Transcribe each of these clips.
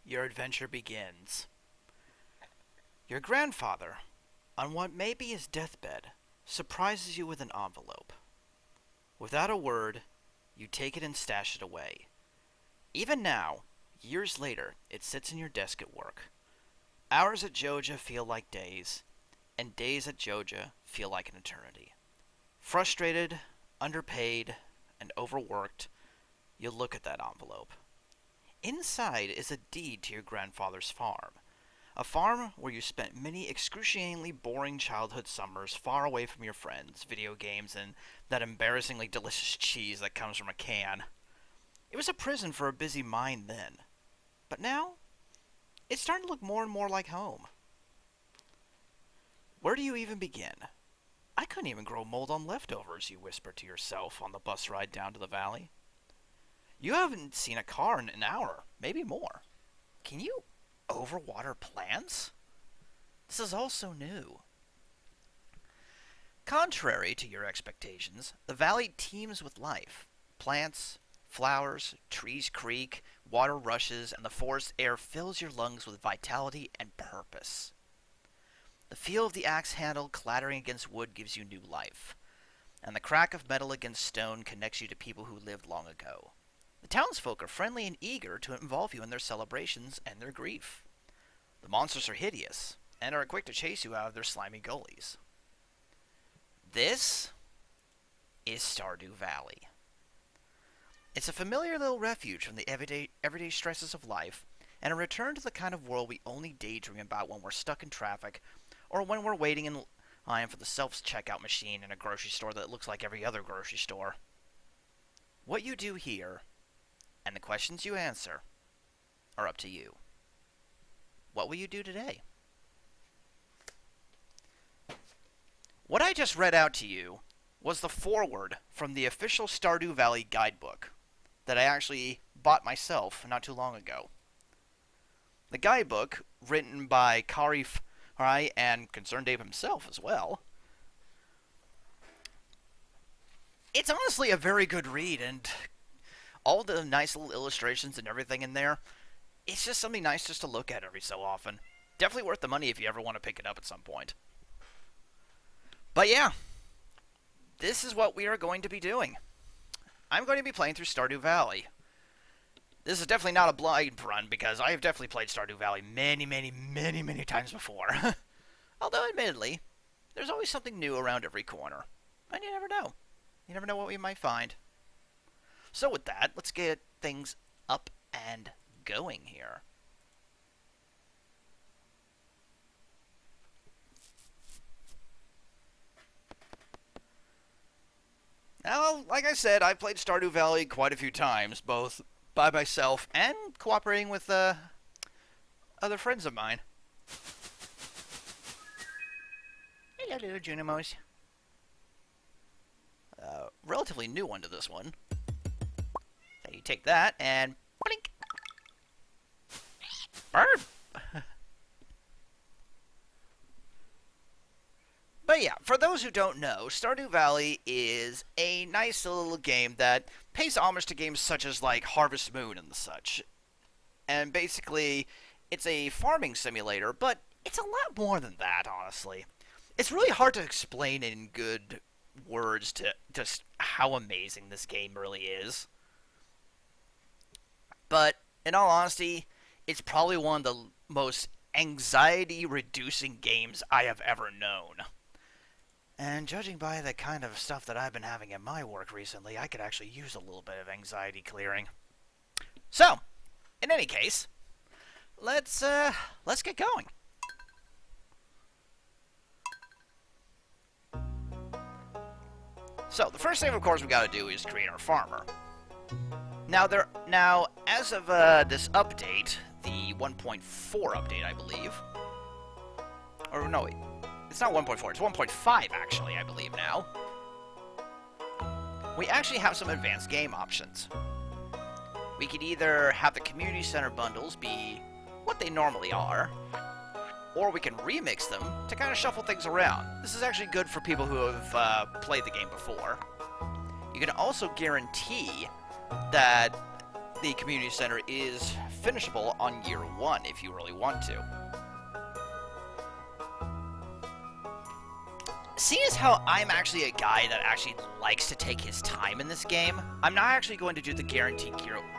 Your adventure begins. Your grandfather, on what may be his deathbed, surprises you with an envelope. Without a word, you take it and stash it away. Even now, years later, it sits in your desk at work. Hours at Joja feel like days, and days at Joja feel like an eternity. Frustrated, underpaid, and overworked, you look at that envelope. Inside is a deed to your grandfather's farm. A farm where you spent many excruciatingly boring childhood summers far away from your friends, video games, and that embarrassingly delicious cheese that comes from a can. It was a prison for a busy mind then. But now, it's starting to look more and more like home. Where do you even begin? I couldn't even grow mold on leftovers, you whisper to yourself on the bus ride down to the valley. You haven't seen a car in an hour, maybe more. Can you overwater plants? This is all so new. Contrary to your expectations, the valley teems with life. Plants, flowers, trees creak, water rushes, and the forest air fills your lungs with vitality and purpose. The feel of the axe handle clattering against wood gives you new life, and the crack of metal against stone connects you to people who lived long ago. The townsfolk are friendly and eager to involve you in their celebrations and their grief. The monsters are hideous, and are quick to chase you out of their slimy gullies. This is Stardew Valley. It's a familiar little refuge from the everyday stresses of life, and a return to the kind of world we only daydream about when we're stuck in traffic, or when we're waiting in line for the self-checkout machine in a grocery store that looks like every other grocery store. What you do here, and the questions you answer, are up to you. What will you do today? What I just read out to you was the foreword from the official Stardew Valley guidebook that I actually bought myself not too long ago. The guidebook, written by Kari Fry and Concerned Dave himself as well, it's honestly a very good read, and all the nice little illustrations and everything in there, it's just something nice just to look at every so often. Definitely worth the money if you ever want to pick it up at some point. But yeah, this is what we are going to be doing. I'm going to be playing through Stardew Valley. This is definitely not a blind run, because I have definitely played Stardew Valley many times before. Although, admittedly, there's always something new around every corner. And you never know. You never know what we might find. So with that, let's get things up and going here. Now, like I said, I've played Stardew Valley quite a few times, both by myself and cooperating with other friends of mine. Hello, little Junimos. Relatively new one to this one. So you take that and blink. Burp. But yeah, for those who don't know, Stardew Valley is a nice little game that pays homage to games such as like Harvest Moon and the such. And basically, it's a farming simulator, but it's a lot more than that, honestly. It's really hard to explain in good words to just how amazing this game really is. But in all honesty, it's probably one of the most anxiety-reducing games I have ever known. And judging by the kind of stuff that I've been having in my work recently, I could actually use a little bit of anxiety clearing. So, in any case, let's get going. So, the first thing, of course, we got to do is create our farmer. Now, as of this update, the 1.4 update, I believe. Or no, wait. It's not 1.4, it's 1.5 actually, I believe now. We actually have some advanced game options. We could either have the community center bundles be what they normally are, or we can remix them to kind of shuffle things around. This is actually good for people who have played the game before. You can also guarantee that the community center is finishable on year 1 if you really want to. Seeing as how I'm actually a guy that actually likes to take his time in this game, I'm not actually going to do the guaranteed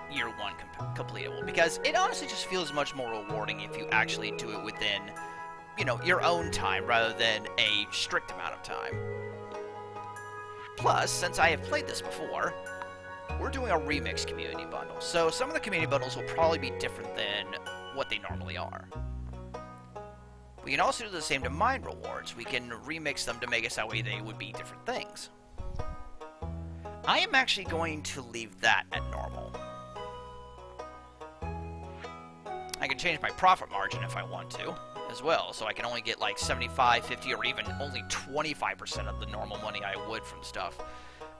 year 1 completable, because it honestly just feels much more rewarding if you actually do it within, you know, your own time rather than a strict amount of time. Plus, since I have played this before, we're doing a remix community bundle, so some of the community bundles will probably be different than what they normally are. We can also do the same to mine rewards. We can remix them to make it so that way they would be different things. I am actually going to leave that at normal. I can change my profit margin if I want to, as well, so I can only get like 75, 50, or even only 25% of the normal money I would from stuff.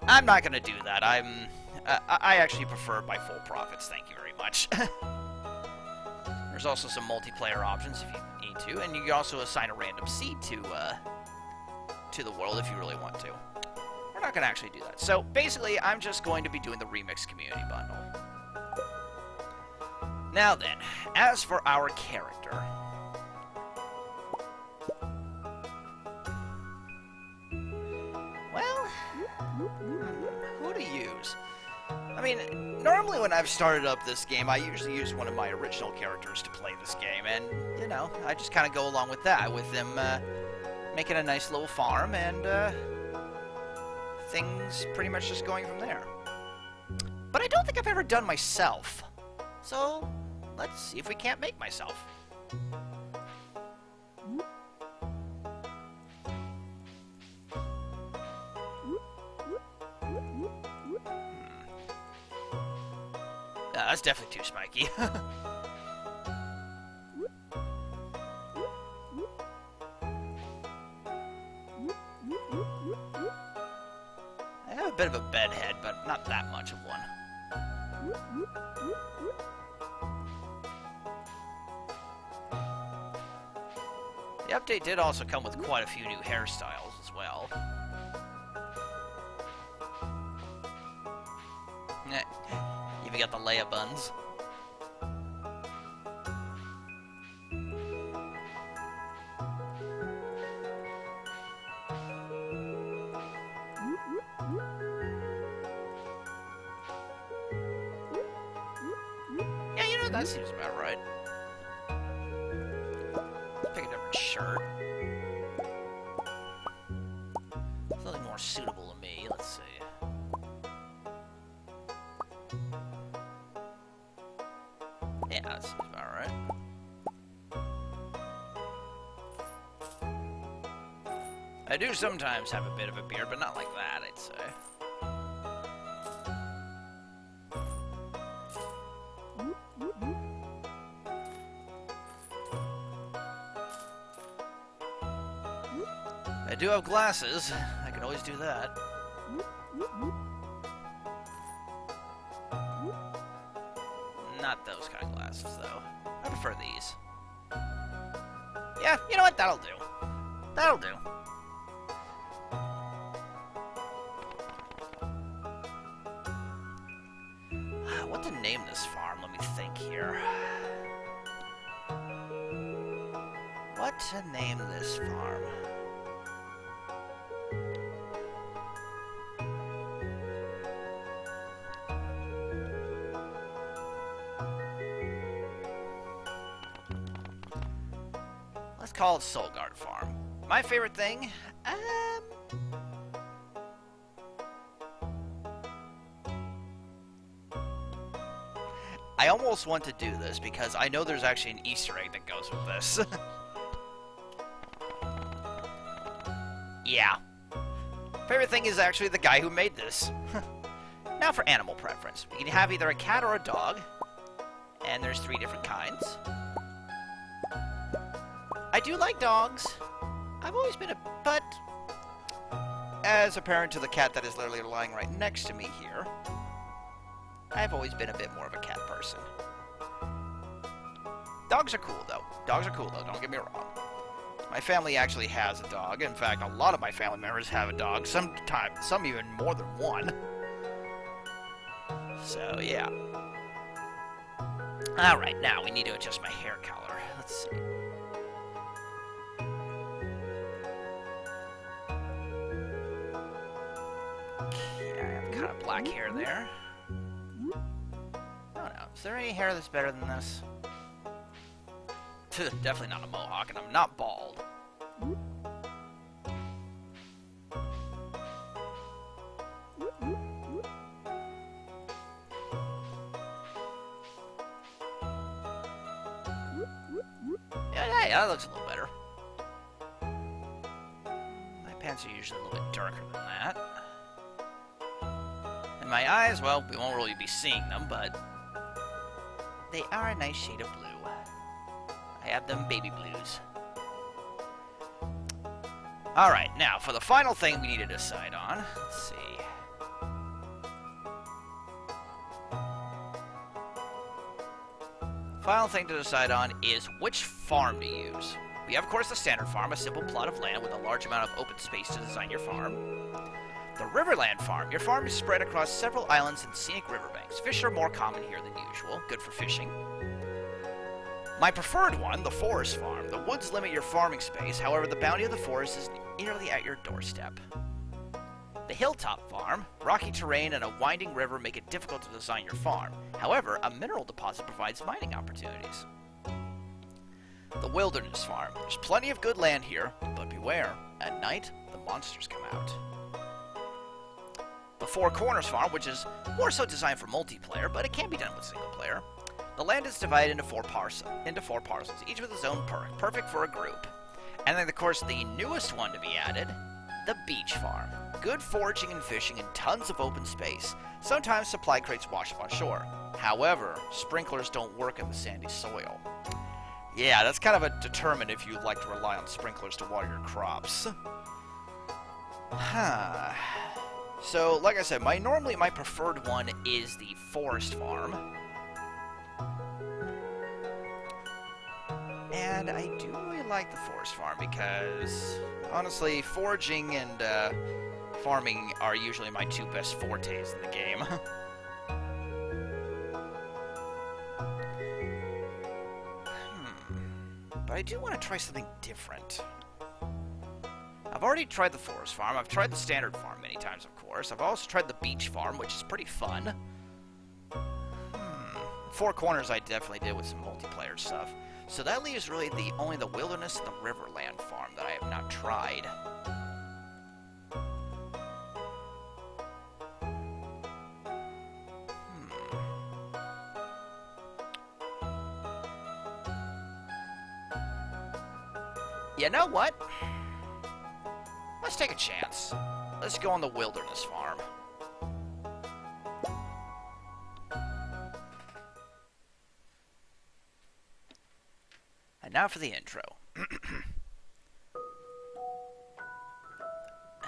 I'm not going to do that. I actually prefer my full profits, thank you very much. There's also some multiplayer options if you need to, and you can also assign a random seed to to the world if you really want to. We're not going to actually do that. So basically, I'm just going to be doing the Remix Community Bundle. Now then, as for our character. Well, who to use? I mean, normally when I've started up this game, I usually use one of my original characters to play this game, and, you know, I just kind of go along with that, with them making a nice little farm, and things pretty much just going from there. But I don't think I've ever done myself, so let's see if we can't make myself. That's definitely too spiky. I have a bit of a bed head, but not that much of one. The update did also come with quite a few new hairstyles as well. Even got the Leia buns. Yeah, you know, that seems about right. Pick a different shirt. Something more suitable to me. Let's see. Yeah, that seems about right. I do sometimes have a bit of a beard, but not like that, I'd say. I do have glasses. I can always do that. Not those kind of glasses, though. I prefer these. Yeah, you know what? That'll do. That'll do. What to name this farm? Let me think here. What to name this farm? Let's call it Soulguard Farm. My favorite thing? I almost want to do this because I know there's actually an Easter egg that goes with this. Yeah. Favorite thing is actually the guy who made this. Now for animal preference. We can have either a cat or a dog. And there's 3 different kinds. I do like dogs. I've always been but as a parent to the cat that is literally lying right next to me here, I've always been a bit more of a cat person. Dogs are cool, though. Dogs are cool, though. Don't get me wrong. My family actually has a dog. In fact, a lot of my family members have a dog. Sometimes, some even more than one. So, yeah. Alright, now we need to adjust my hair color. Let's see. Okay, I have kind of black hair there. I don't know. Is there any hair that's better than this? Definitely not a mohawk, and I'm not bald. Yeah, that looks a little better. My pants are usually a little bit darker than that. And my eyes, well, we won't really be seeing them, but they are a nice shade of blue. I have them baby blues. Alright, now for the final thing we need to decide on. Let's see. Final thing to decide on is which farm to use. You have, of course, the standard farm, a simple plot of land with a large amount of open space to design your farm. The Riverland Farm. Your farm is spread across several islands and scenic riverbanks. Fish are more common here than usual, good for fishing. My preferred one, the Forest Farm. The woods limit your farming space, however the bounty of the forest is nearly at your doorstep. The Hilltop Farm. Rocky terrain and a winding river make it difficult to design your farm. However, a mineral deposit provides mining opportunities. The Wilderness Farm. There's plenty of good land here, but beware. At night, the monsters come out. The Four Corners Farm, which is more so designed for multiplayer, but it can be done with single player. The land is divided into four parcels, each with its own perk, perfect for a group. And then, of course, the newest one to be added, the Beach Farm. Good foraging and fishing and tons of open space. Sometimes supply crates wash up on shore. However, sprinklers don't work in the sandy soil. Yeah, that's kind of a determinant if you like to rely on sprinklers to water your crops. So, like I said, normally my preferred one is the Forest Farm. And I do really like the Forest Farm because, honestly, foraging and farming are usually my two best fortes in the game. But I do want to try something different. I've already tried the Forest Farm. I've tried the Standard Farm many times, of course. I've also tried the Beach Farm, which is pretty fun. Four Corners I definitely did with some multiplayer stuff. So that leaves really only the Wilderness and the Riverland Farm that I have not tried. You know what? Let's take a chance. Let's go on the Wilderness Farm. And now for the intro.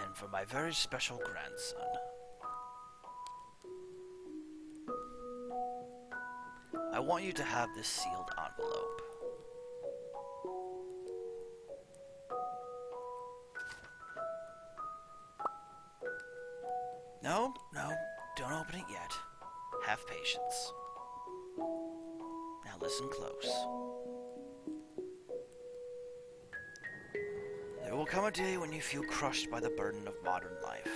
And for my very special grandson. I want you to have this sealed envelope. No, don't open it yet. Have patience. Now listen close. There will come a day when you feel crushed by the burden of modern life.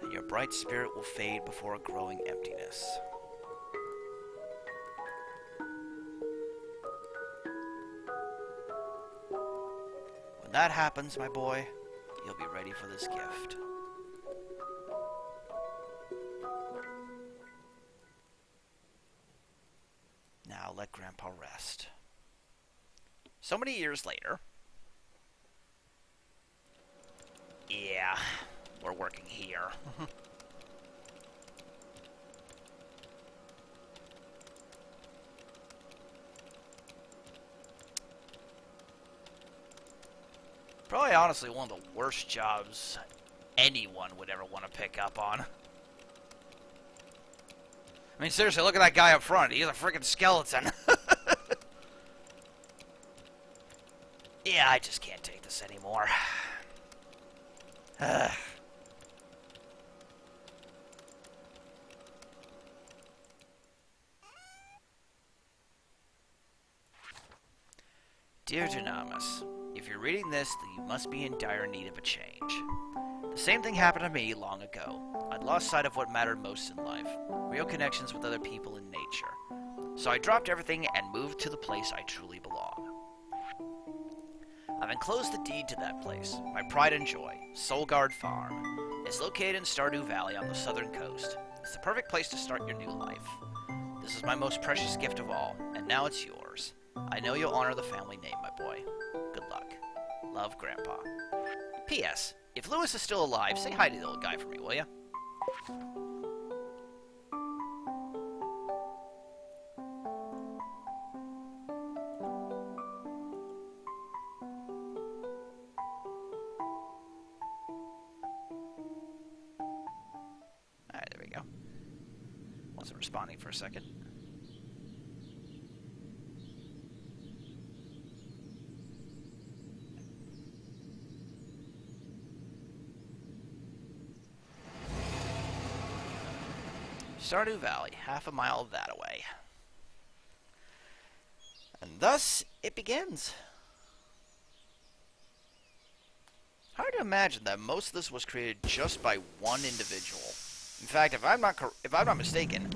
And your bright spirit will fade before a growing emptiness. When that happens, my boy, you'll be ready for this gift. Now let Grandpa rest. So many years later. Yeah, we're working here. Probably honestly one of the worst jobs anyone would ever want to pick up on. I mean, seriously, look at that guy up front. He's a freaking skeleton. Yeah, I just can't take this anymore. Dear Dynamis, if you're reading this, then you must be in dire need of a change. The same thing happened to me long ago. I'd lost sight of what mattered most in life, real connections with other people in nature. So I dropped everything and moved to the place I truly belong. I've enclosed the deed to that place, my pride and joy, Soulguard Farm. It's located in Stardew Valley on the southern coast. It's the perfect place to start your new life. This is my most precious gift of all, and now it's yours. I know you'll honor the family name, my boy. Good luck. Love, Grandpa. P.S. If Lewis is still alive, say hi to the old guy for me, will ya? wasn't responding for a second. Stardew Valley, half a mile that away. And thus, it begins. Hard to imagine that most of this was created just by one individual. In fact, if I'm not mistaken,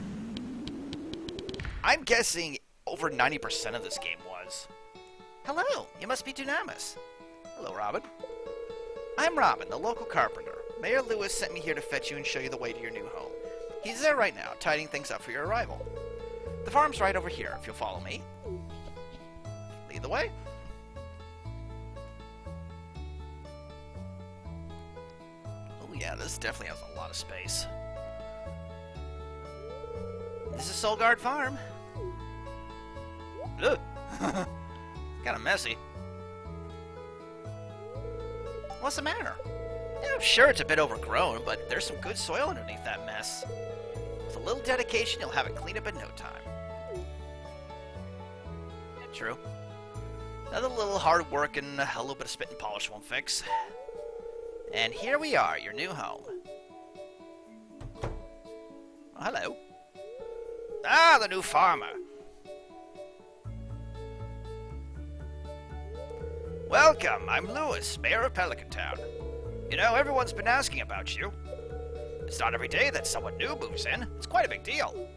I'm guessing over 90% of this game was. Hello, you must be Dunamis. Hello, Robin. I'm Robin, the local carpenter. Mayor Lewis sent me here to fetch you and show you the way to your new home. He's there right now, tidying things up for your arrival. The farm's right over here, if you'll follow me. Lead the way. Oh yeah, this definitely has a lot of space. This is Solgard Farm. Ugh. Kinda messy. What's the matter? Yeah, I'm sure it's a bit overgrown, but there's some good soil underneath that mess. With a little dedication, you'll have it cleaned up in no time. Yeah, true. Another little hard work and a little bit of spit and polish won't fix. And here we are, your new home. Oh, hello. Ah, the new farmer. Welcome, I'm Lewis, mayor of Pelican Town. You know, everyone's been asking about you. It's not every day that someone new moves in. It's quite a big deal.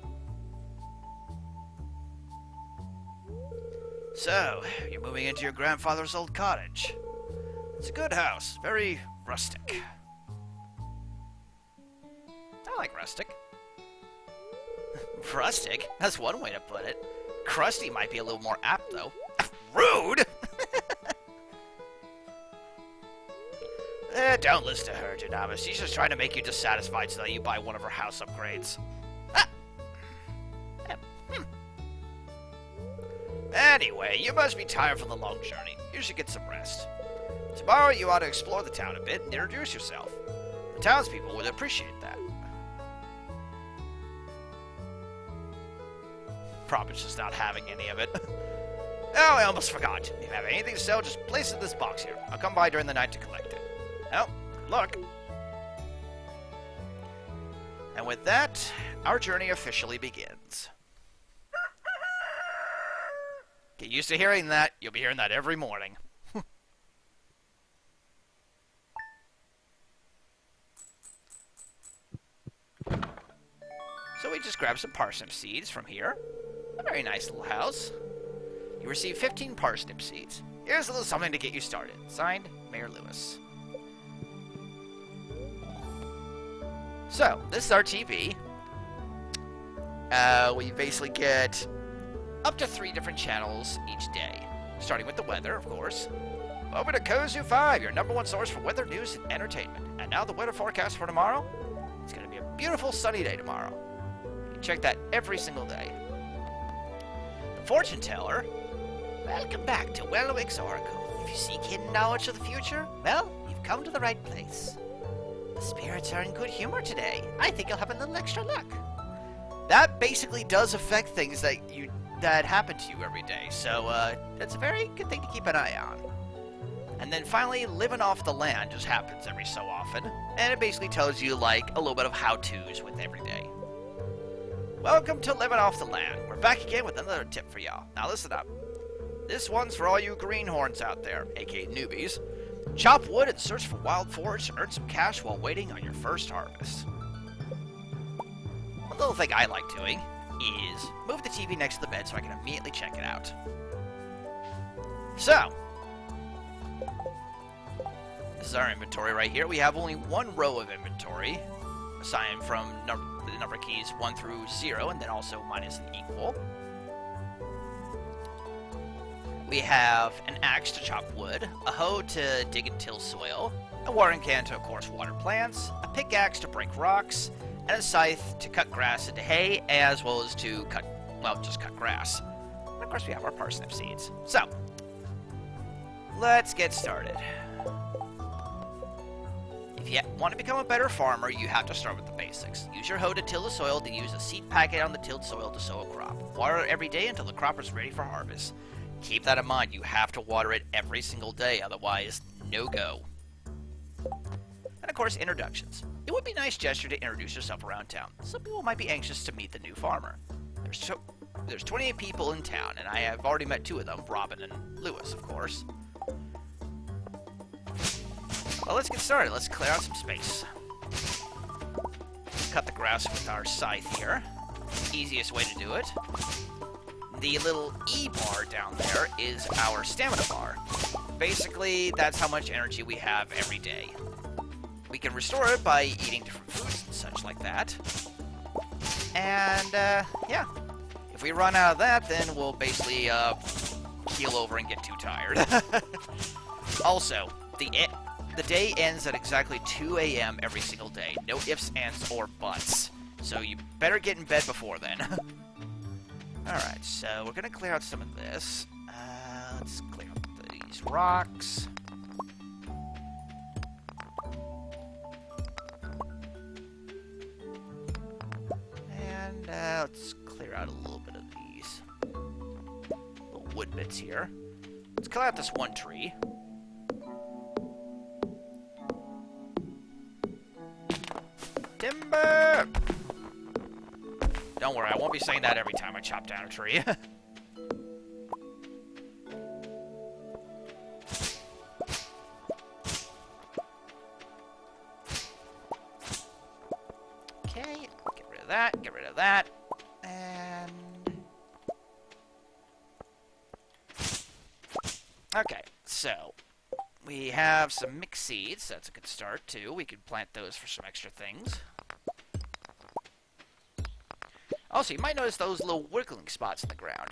So, you're moving into your grandfather's old cottage. It's a good house, very rustic. I like rustic. Rustic? That's one way to put it. Crusty might be a little more apt, though. Rude! Don't listen to her, Dunamis. She's just trying to make you dissatisfied so that you buy one of her house upgrades. Ah. Anyway, you must be tired from the long journey. You should get some rest. Tomorrow you ought to explore the town a bit and introduce yourself. The townspeople would appreciate that. Probably just not having any of it. Oh, I almost forgot. If you have anything to sell, just place it in this box here. I'll come by during the night to collect it. Well, good luck. And with that, our journey officially begins. Get used to hearing that. You'll be hearing that every morning. So we just grabbed some parsnip seeds from here. A very nice little house. You receive 15 parsnip seeds. Here's a little something to get you started. Signed, Mayor Lewis. So, this is our TV. We basically get up to 3 different channels each day. Starting with the weather, of course. Over to Kozu 5, your #1 source for weather, news, and entertainment. And now the weather forecast for tomorrow. It's going to be a beautiful sunny day tomorrow. You can check that every single day. The fortune teller. Welcome back to Welwick's Oracle. If you seek hidden knowledge of the future, well, you've come to the right place. The spirits are in good humor today. I think you'll have a little extra luck. That basically does affect things that happen to you every day, so that's a very good thing to keep an eye on. And then finally, living off the land just happens every so often, and it basically tells you like a little bit of how-tos with every day. Welcome to Living Off the Land. We're back again with another tip for y'all. Now listen up. This one's for all you greenhorns out there, aka newbies. Chop wood and search for wild forage to earn some cash while waiting on your first harvest. One little thing I like doing is move the TV next to the bed so I can immediately check it out. So, this is our inventory right here. We have only 1 row of inventory, assigned from the number keys 1 through 0, and then also minus and equal. We have an axe to chop wood, a hoe to dig and till soil, a watering can to, of course, water plants, a pickaxe to break rocks, and a scythe to cut grass into hay, as well as to cut, well, just cut grass. And of course, we have our parsnip seeds. So, let's get started. If Want to become a better farmer, you have to start with the basics. Use your hoe to till the soil, then use a seed packet on the tilled soil to sow a crop. Water it every day until the crop is ready for harvest. Keep that in mind, you have to water it every single day, otherwise, no go. And of course, introductions. It would be a nice gesture to introduce yourself around town. Some people might be anxious to meet the new farmer. There's 28 people in town, and I have already met 2 of them, Robin and Lewis, of course. Well, let's get started. Let's clear out some space. Cut the grass with our scythe here. Easiest way to do it. The little E bar down there is our stamina bar. Basically, that's how much energy we have every day. We can restore it by eating different foods and such like that. And, yeah. If we run out of that, then we'll basically, keel over and get too tired. Also, the day ends at exactly 2 a.m. every single day. No ifs, ands, or buts. So you better get in bed before then. Alright, so we're going to clear out some of this. Let's clear up these rocks. And let's clear out a little bit of these little wood bits here. Let's clear out this one tree. Timber! Don't worry, I won't be saying that every time I chop down a tree. Okay, get rid of that, get rid of that, and... Okay, so, we have some mixed seeds, that's a good start too. We could plant those for some extra things. Also, you might notice those little wiggling spots in the ground.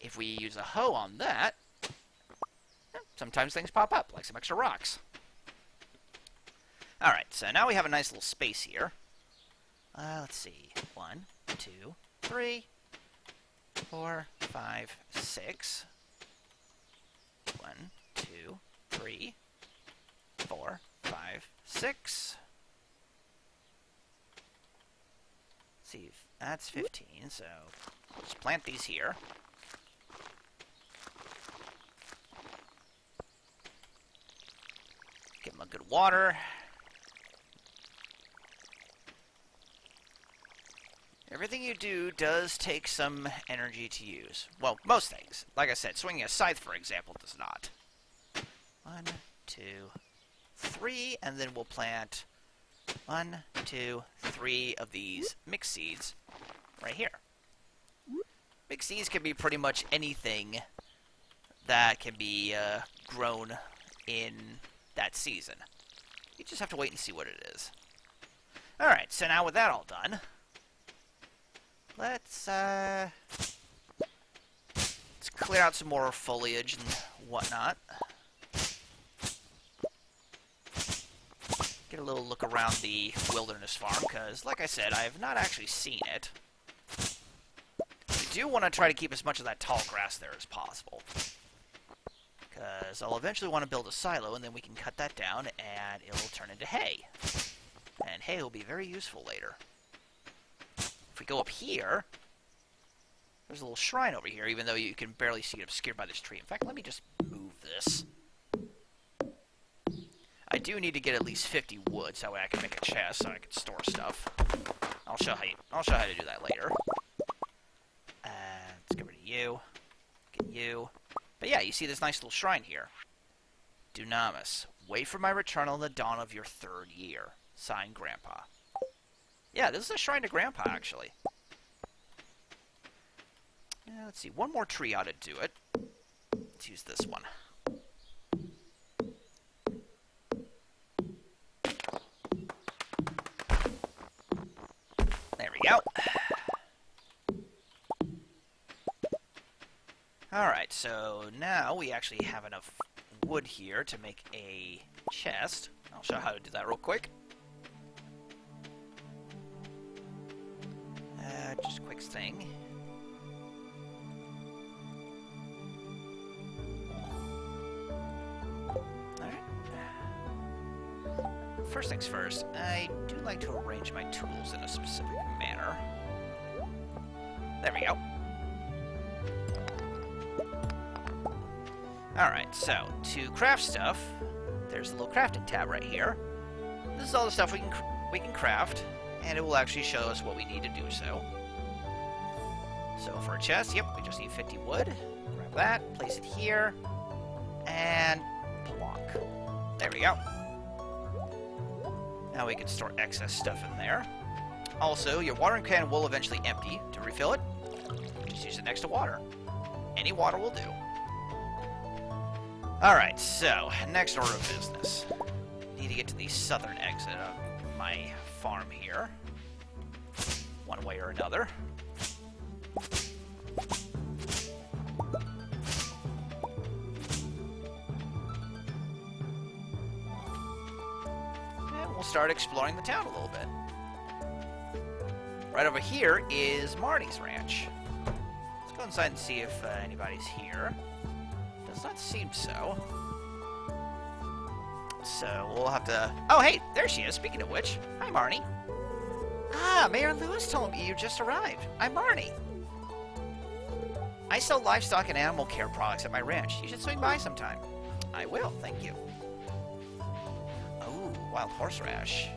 If we use a hoe on that, sometimes things pop up, like some extra rocks. Alright, so now we have a nice little space here. Let's see. 1, 2, 3, 4, 5, 6. 1, 2, 3, 4, 5, 6. Let's see, that's 15, so let's plant these here. Give them a good water. Everything you do does take some energy to use. Well, most things. Like I said, swinging a scythe, for example, does not. 1, 2, 3, and then we'll plant 1, 2, 3 of these mixed seeds right here. Mixed seeds can be pretty much anything that can be grown in that season. You just have to wait and see what it is. Alright, so now with that all done, let's clear out some more foliage and whatnot. Get a little look around the wilderness farm, because, like I said, I have not actually seen it. I do want to try to keep as much of that tall grass there as possible, because I'll eventually want to build a silo, and then we can cut that down, and it'll turn into hay. And hay will be very useful later. If we go up here, there's a little shrine over here, even though you can barely see it obscured by this tree. In fact, let me just move this. I do need to get at least 50 wood, so that way I can make a chest, so I can store stuff. I'll show how to do that later. Let's get rid of you. Get you. But yeah, you see this nice little shrine here. Dunamis, wait for my return on the dawn of your 3rd year. Signed, Grandpa. Yeah, this is a shrine to Grandpa, actually. Let's see, one more tree ought to do it. Let's use this one. There we go. Alright, so now we actually have enough wood here to make a chest. I'll show how to do that real quick. Just a quick thing. Alright. first things first, I do like to arrange my tools in a specific manner. There we go. Alright, so, to craft stuff, there's a little crafting tab right here. This is all the stuff we can craft, and it will actually show us what we need to do so. So for a chest, yep, we just need 50 wood. Grab that, place it here, and plonk. There we go. Now we can store excess stuff in there. Also, your watering can will eventually empty. To refill it, just use it next to water. Any water will do. Alright, so, next order of business. Need to get to the southern exit of my farm here. One way or another. And we'll start exploring the town a little bit. Right over here is Marnie's ranch. Let's go inside and see if anybody's here. Does not seem so. So, we'll have to... Oh, hey, there she is, speaking of which. Hi, Marnie. Ah, Mayor Lewis told me you just arrived. I'm Marnie. I sell livestock and animal care products at my ranch. You should swing by sometime. I will, thank you. Oh, wild horseradish.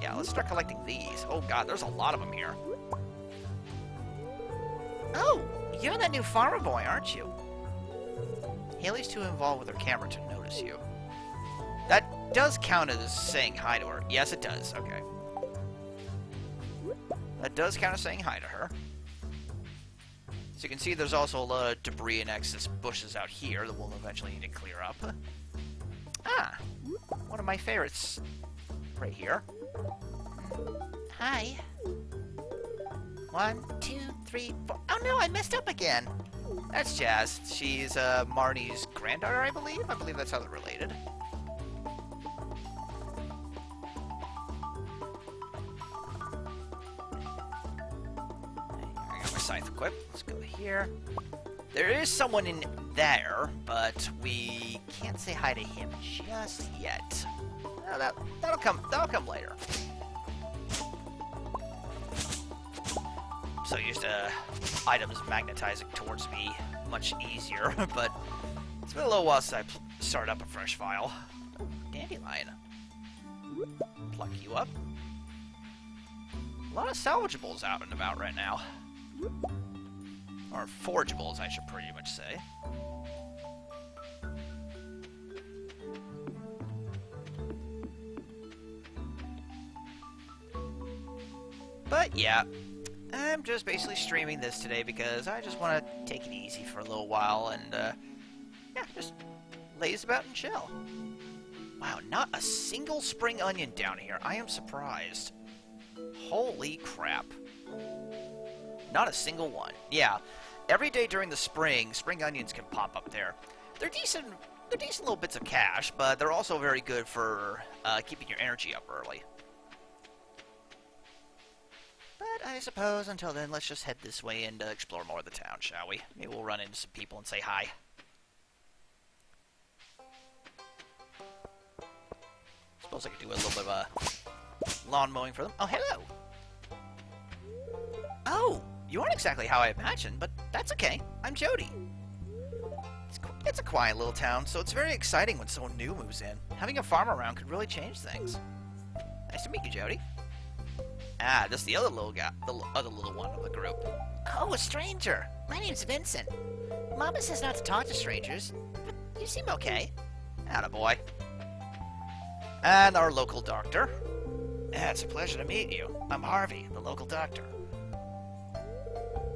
Yeah, let's start collecting these. Oh god, there's a lot of them here. Oh, you're that new farmer boy, aren't you? Haley's too involved with her camera to notice you. That does count as saying hi to her. Yes, it does. Okay. That does count as saying hi to her. So you can see there's also a lot of debris and excess bushes out here that we'll eventually need to clear up. Ah, one of my favorites right here. Hi. 1, 2, 3, 4. Oh no, I messed up again. That's Jazz. She's Marnie's granddaughter, I believe. I believe that's how they're related. I got my scythe equipped. Let's go here. There is someone in there, but we can't say hi to him just yet. That'll come later. So used to items magnetizing towards me much easier, but it's been a little while since I started up a fresh file. Dandelion. Pluck you up. A lot of salvageables out and about right now. Or forageables, I should pretty much say. But yeah, I'm just basically streaming this today because I just want to take it easy for a little while and, yeah, just laze about and chill. Wow, not a single spring onion down here. I am surprised. Holy crap. Not a single one. Yeah, every day during the spring onions can pop up there. They're decent little bits of cash, but they're also very good for keeping your energy up early. But I suppose until then, let's just head this way and explore more of the town, shall we? Maybe we'll run into some people and say hi. Suppose I could do a little bit of lawn mowing for them. Oh, hello! Oh, you aren't exactly how I imagined, but that's okay. I'm Jody. It's a quiet little town, so it's very exciting when someone new moves in. Having a farm around could really change things. Nice to meet you, Jody. Ah, this is the other little guy, the other little one of the group. Oh, a stranger. My name's Vincent. Mama says not to talk to strangers, but you seem okay. Attaboy. And our local doctor. Yeah, it's a pleasure to meet you. I'm Harvey, the local doctor.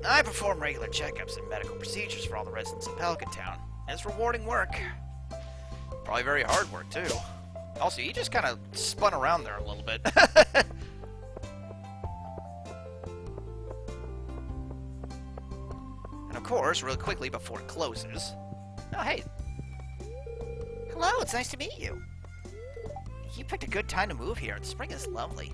I perform regular checkups and medical procedures for all the residents of Pelican Town. It's rewarding work. Probably very hard work, too. Also, you just kind of spun around there a little bit. And of course, really quickly before it closes... Oh, hey. Hello, it's nice to meet you. You picked a good time to move here. The spring is lovely.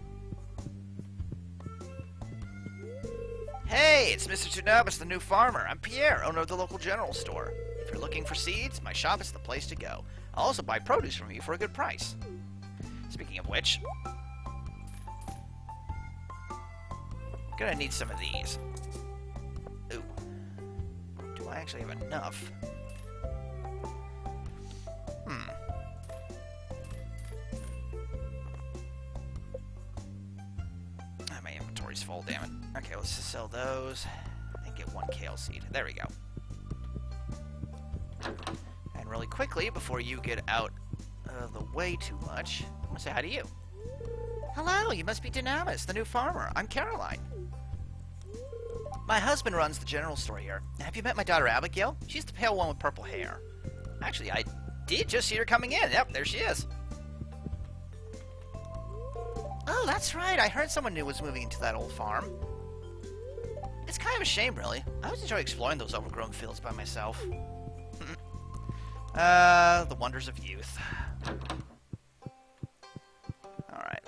Hey, it's Mr. Tunabas, the new farmer. I'm Pierre, owner of the local general store. If you're looking for seeds, my shop is the place to go. I'll also buy produce from you for a good price. Is Speaking of which, gonna need some of these. Ooh. Do I actually have enough? My inventory's full, damn it. Okay, let's just sell those and get 1 kale seed. There we go. And really quickly, before you get out of the way too much, I'm gonna say hi to you. Hello, you must be Dynamis, the new farmer. I'm Caroline. My husband runs the general store here. Have you met my daughter Abigail? She's the pale one with purple hair. Actually, I did just see her coming in. Yep, there she is. Oh, that's right. I heard someone new was moving into that old farm. It's kind of a shame, really. I always enjoy exploring those overgrown fields by myself. The wonders of youth. Alright.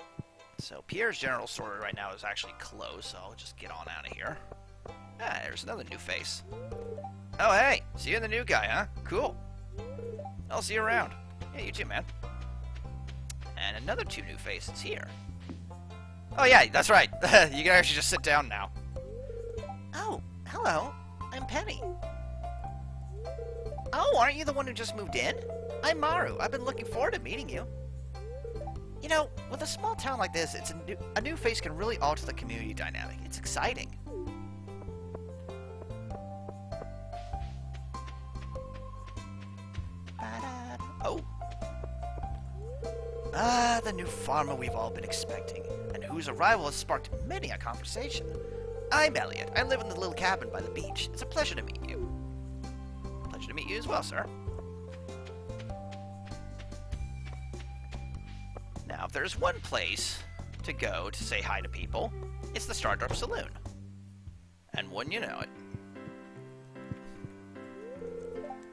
So, Pierre's general store right now is actually closed, so I'll just get on out of here. Ah, there's another new face. Oh, hey! See you in the new guy, huh? Cool. I'll see you around. Yeah, you too, man. And another 2 new faces here. Oh, yeah, that's right. You can actually just sit down now. Oh, hello. I'm Penny. Oh, aren't you the one who just moved in? I'm Maru. I've been looking forward to meeting you. You know, with a small town like this, a new face can really alter the community dynamic. It's exciting. Oh. Ah, the new farmer we've all been expecting, and whose arrival has sparked many a conversation. I'm Elliot. I live in the little cabin by the beach. It's a pleasure to meet you. Pleasure to meet you as well, sir. Now, if there's one place to go to say hi to people, it's the Stardew Saloon. And wouldn't you know it?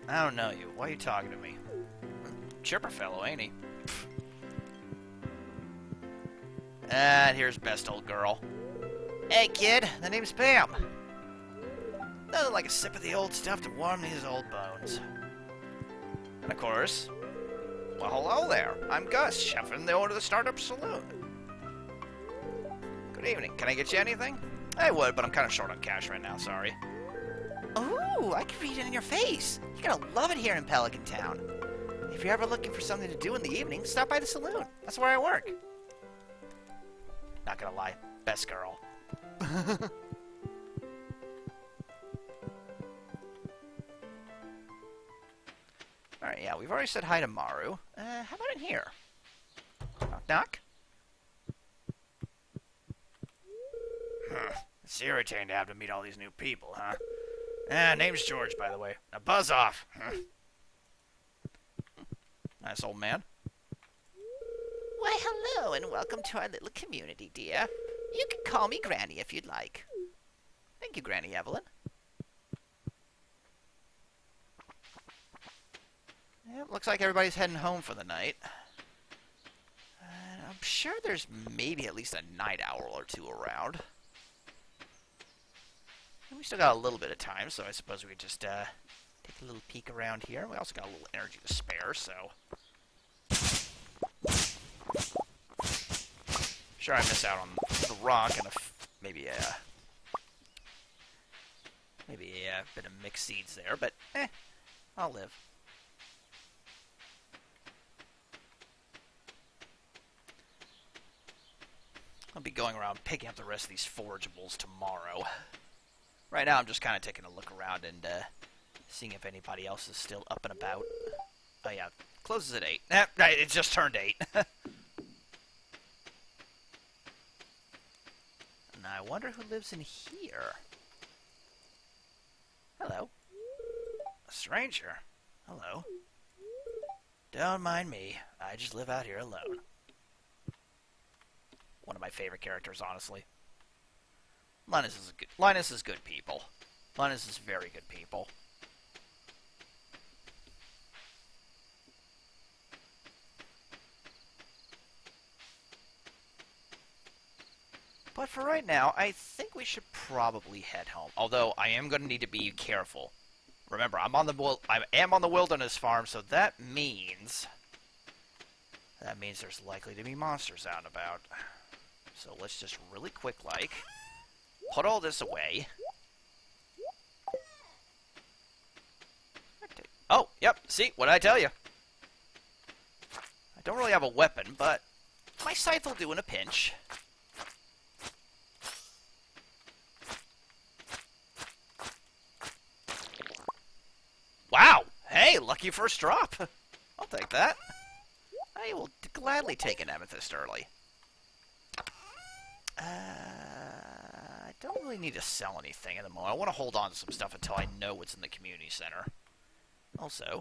I don't know you. Why are you talking to me? Chipper fellow, ain't he? And here's best old girl. Hey, kid. The name's Pam. Nothing like a sip of the old stuff to warm these old bones. And of course, well, hello there. I'm Gus, chef in the owner of the Stardew Saloon. Good evening. Can I get you anything? I would, but I'm kind of short on cash right now, sorry. Ooh, I can read it in your face. You're gonna love it here in Pelican Town. If you're ever looking for something to do in the evening, stop by the saloon. That's where I work. Not gonna lie, best girl. Alright, yeah, we've already said hi to Maru. How about in here? Knock, knock? It's irritating to have to meet all these new people, huh? Name's George, by the way. Now buzz off. Nice old man. Why, hello, and welcome to our little community, dear. You can call me Granny if you'd like. Thank you, Granny Evelyn. Yeah, looks like everybody's heading home for the night. I'm sure there's maybe at least a night owl or two around. And we still got a little bit of time, so I suppose we could just take a little peek around here. We also got a little energy to spare, so... Sure, I miss out on the rock and maybe a bit of mixed seeds there, but I'll live. I'll be going around picking up the rest of these forageables tomorrow. Right now, I'm just kind of taking a look around and seeing if anybody else is still up and about. Oh yeah, closes at 8. It just turned 8. I wonder who lives in here. Hello. A stranger. Hello. Don't mind me. I just live out here alone. One of my favorite characters, honestly. Linus is good people. Linus is very good people. But for right now, I think we should probably head home. Although I am going to need to be careful. Remember, I am on the wilderness farm, so that means That means there's likely to be monsters out and about. So let's just really quick, put all this away. Oh, yep, see, what'd I tell you? I don't really have a weapon, but my scythe will do in a pinch. Wow! Hey, lucky first drop. I'll take that. I will gladly take an amethyst early. I don't really need to sell anything at the moment. I want to hold on to some stuff until I know what's in the community center. Also,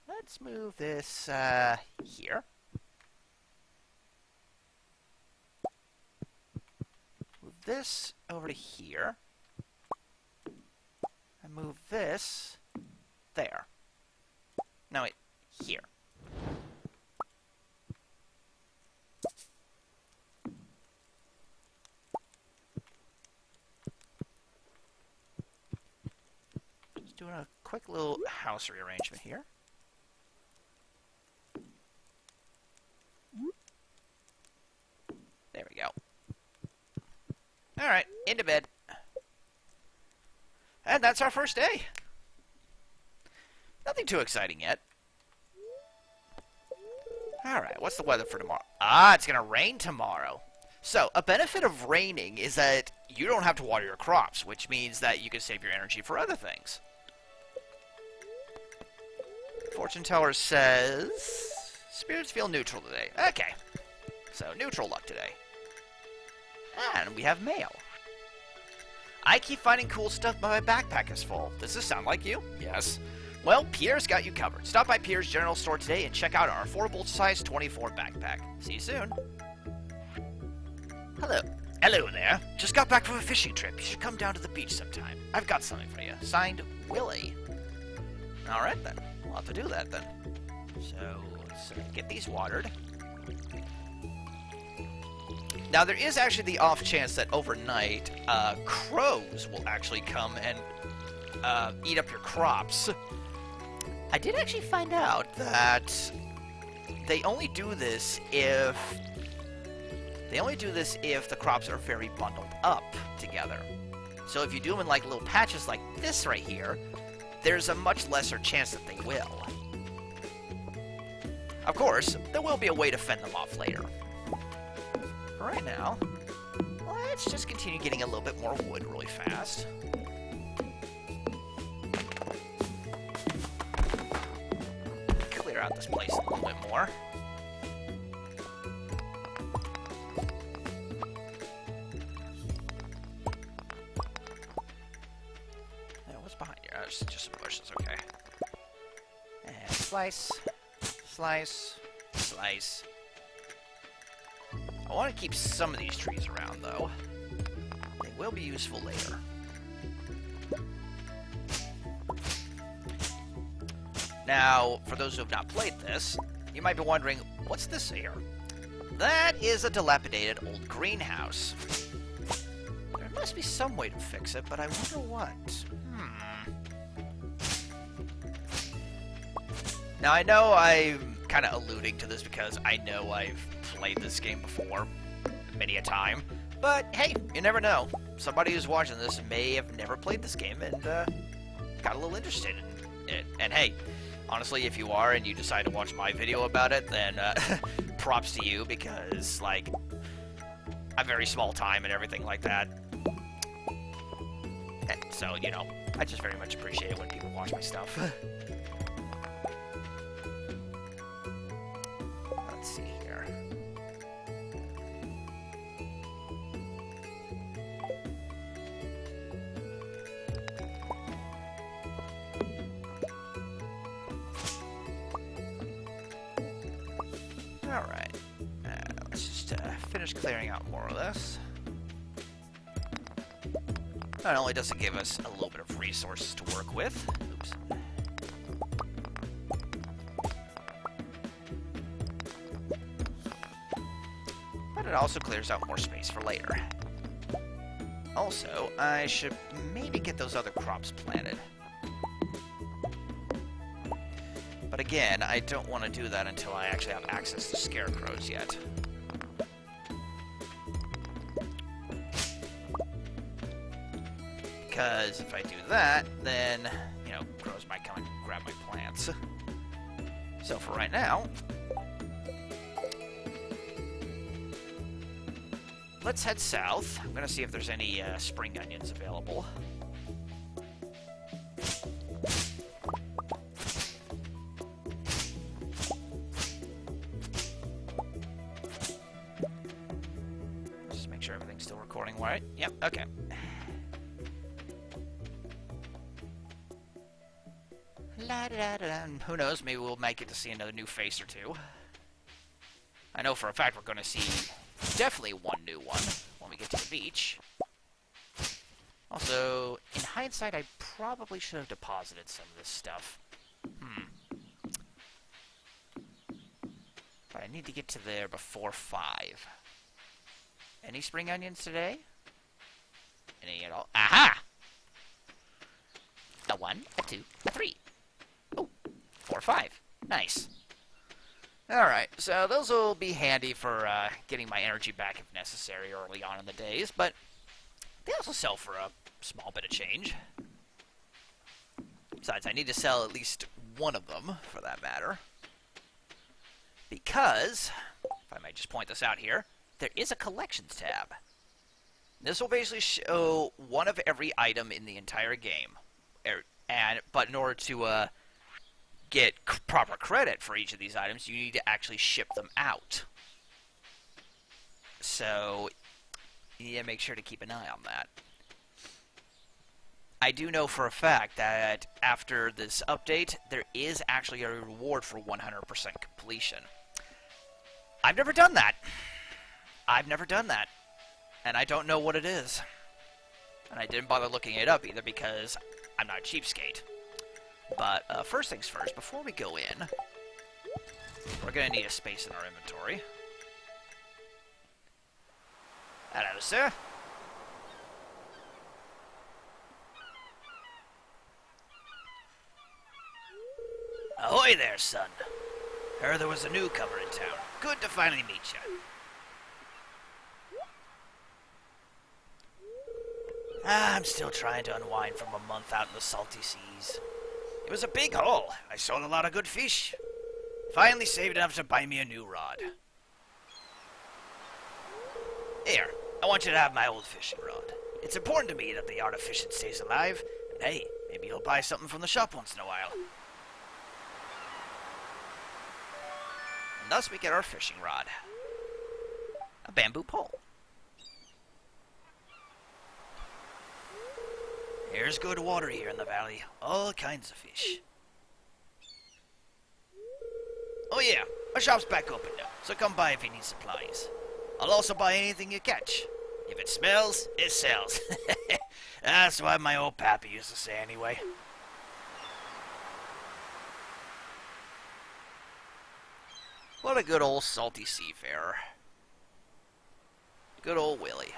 let's move this here. Move this over to here. And move this there. No, wait, here. Just doing a quick little house rearrangement here. There we go. Alright, into bed. And that's our first day. Nothing too exciting yet. Alright, what's the weather for tomorrow? Ah, it's going to rain tomorrow. So, a benefit of raining is that you don't have to water your crops, which means that you can save your energy for other things. Fortune teller says, spirits feel neutral today. Okay, so neutral luck today. And we have mail. I keep finding cool stuff, but my backpack is full. Does this sound like you? Yes. Well, Pierre's got you covered. Stop by Pierre's General Store today and check out our affordable size 24 backpack. See you soon. Hello. Hello there. Just got back from a fishing trip. You should come down to the beach sometime. I've got something for you. Signed, Willie. Alright then. We'll have to do that then. So, let's get these watered. Now, there is actually the off chance that overnight, crows will actually come and eat up your crops. I did actually find out that they only do this if the crops are very bundled up together. So if you do them in like little patches like this right here, there's a much lesser chance that they will. Of course, there will be a way to fend them off later. For right now, let's just continue getting a little bit more wood really fast. Clear out this place a little bit more. What's behind here? It's just some bushes, okay. And slice, slice, slice. I want to keep some of these trees around, though. They will be useful later. Now, for those who have not played this, you might be wondering, what's this here? That is a dilapidated old greenhouse. There must be some way to fix it, but I wonder what. Now, I know I'm kind of alluding to this because I know I've played this game before, many a time, but hey, you never know. Somebody who's watching this may have never played this game and got a little interested in it. And hey, honestly, if you are and you decide to watch my video about it, then props to you because, like, I'm very small time and everything like that. And so, you know, I just very much appreciate it when people watch my stuff. Let's see here. Alright. Let's just finish clearing out more of this. Not only does it give us a little bit of resources to work with, oops. But it also clears out more space for later. Also, I should maybe get those other crops planted. But But again, I don't want to do that until I actually have access to scarecrows yet. Because if I do that, then, you know, crows might come and grab my plants. So for right now, let's head south. I'm going to see if there's any spring onions available. Just make sure everything's still recording right. Yep, okay. And who knows, maybe we'll make it to see another new face or two. I know for a fact we're going to see definitely one new one when we get to the beach. Also, in hindsight, I probably should have deposited some of this stuff. But I need to get to there before 5. Any spring onions today? Any at all? Aha! A 1, a 2, a 3. Oh, 4, 5. Nice. Alright, so those will be handy for getting my energy back if necessary early on in the days, but they also sell for a small bit of change. Besides, I need to sell at least one of them, for that matter. Because, if I might just point this out here, there is a collections tab. This will basically show one of every item in the entire game. But in order to get proper credit for each of these items, you need to actually ship them out. So, you need to make sure to keep an eye on that. I do know for a fact that after this update, there is actually a reward for 100% completion. I've never done that. And I don't know what it is. And I didn't bother looking it up either because I'm not a cheapskate. But first things first, before we go in, we're going to need a space in our inventory. Hello, sir. Ahoy there, son. Heard there was a newcomer in town. Good to finally meet you. I'm still trying to unwind from a month out in the salty seas. It was a big haul. I sold a lot of good fish. Finally saved enough to buy me a new rod. Here, I want you to have my old fishing rod. It's important to me that the art of fishing stays alive, and hey, maybe you'll buy something from the shop once in a while. And thus we get our fishing rod. A bamboo pole. There's good water here in the valley. All kinds of fish. Oh yeah, our shop's back open now, so come by if you need supplies. I'll also buy anything you catch. If it smells, it sells. That's what my old pappy used to say anyway. What a good old salty seafarer. Good old Willie.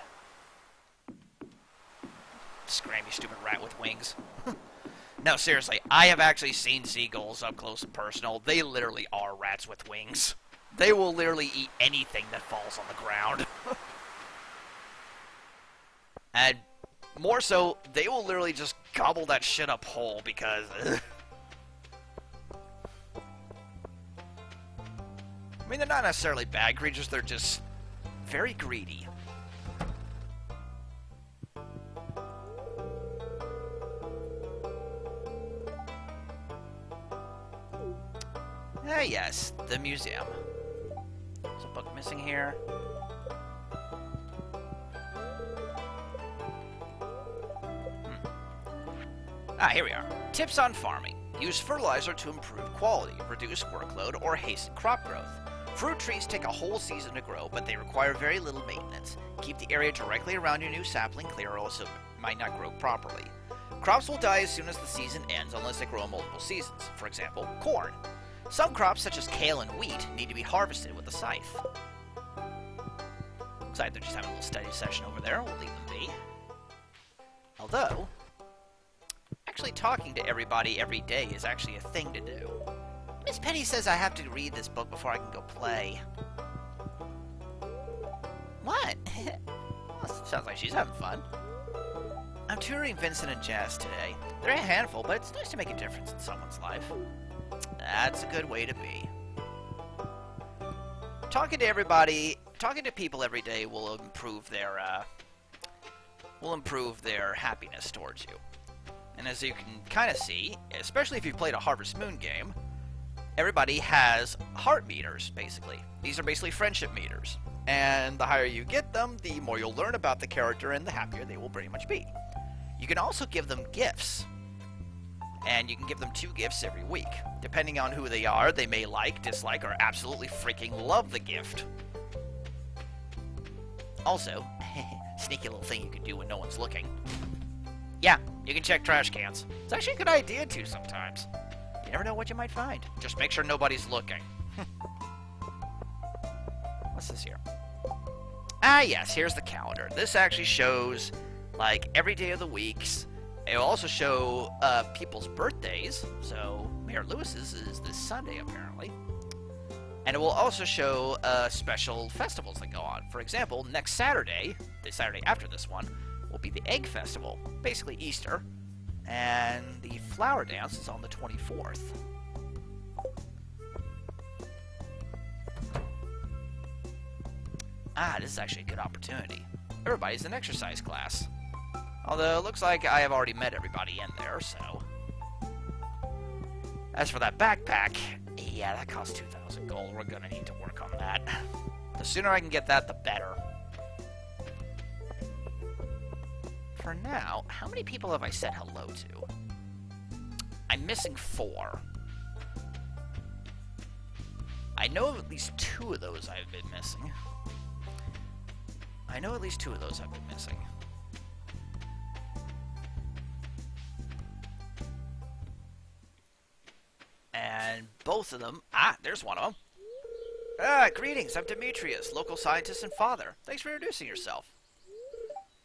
Scram, you stupid rat with wings. No, seriously, I have actually seen seagulls up close and personal. They literally are rats with wings. They will literally eat anything that falls on the ground. And more so, they will literally just gobble that shit up whole because... I mean, they're not necessarily bad creatures, they're just very greedy. Ah, yes, the museum. There's a book missing here. Ah, here we are. Tips on farming. Use fertilizer to improve quality, reduce workload, or hasten crop growth. Fruit trees take a whole season to grow, but they require very little maintenance. Keep the area directly around your new sapling clear or else it might not grow properly. Crops will die as soon as the season ends unless they grow in multiple seasons. For example, corn. Some crops, such as kale and wheat, need to be harvested with a scythe. Looks like they're just having a little study session over there. We'll leave them be. Although, actually talking to everybody every day is actually a thing to do. Miss Penny says I have to read this book before I can go play. What? Well, sounds like she's having fun. I'm tutoring Vincent and Jazz today. They're a handful, but it's nice to make a difference in someone's life. That's a good way to be. Talking to people every day will improve their happiness towards you. And as you can kind of see, especially if you've played a Harvest Moon game, everybody has heart meters, basically. These are basically friendship meters. And the higher you get them, the more you'll learn about the character and the happier they will pretty much be. You can also give them gifts. And you can give them 2 gifts every week. Depending on who they are, they may like, dislike, or absolutely freaking love the gift. Also, sneaky little thing you can do when no one's looking. Yeah, you can check trash cans. It's actually a good idea too sometimes. You never know what you might find. Just make sure nobody's looking. What's this here? Ah, yes, here's the calendar. This actually shows, like, every day of the weeks. It'll also show people's birthdays. So, Mayor Lewis's is this Sunday, apparently. And it will also show special festivals that go on. For example, next Saturday, the Saturday after this one, will be the Egg Festival, basically Easter. And the Flower Dance is on the 24th. Ah, this is actually a good opportunity. Everybody's in exercise class. Although, it looks like I have already met everybody in there, so... As for that backpack, yeah, that costs 2,000 gold. We're gonna need to work on that. The sooner I can get that, the better. For now, how many people have I said hello to? I'm missing 4. I know of at least 2 of those I've been missing. And both of them... Ah, there's one of them. Ah, greetings, I'm Demetrius, local scientist and father. Thanks for introducing yourself.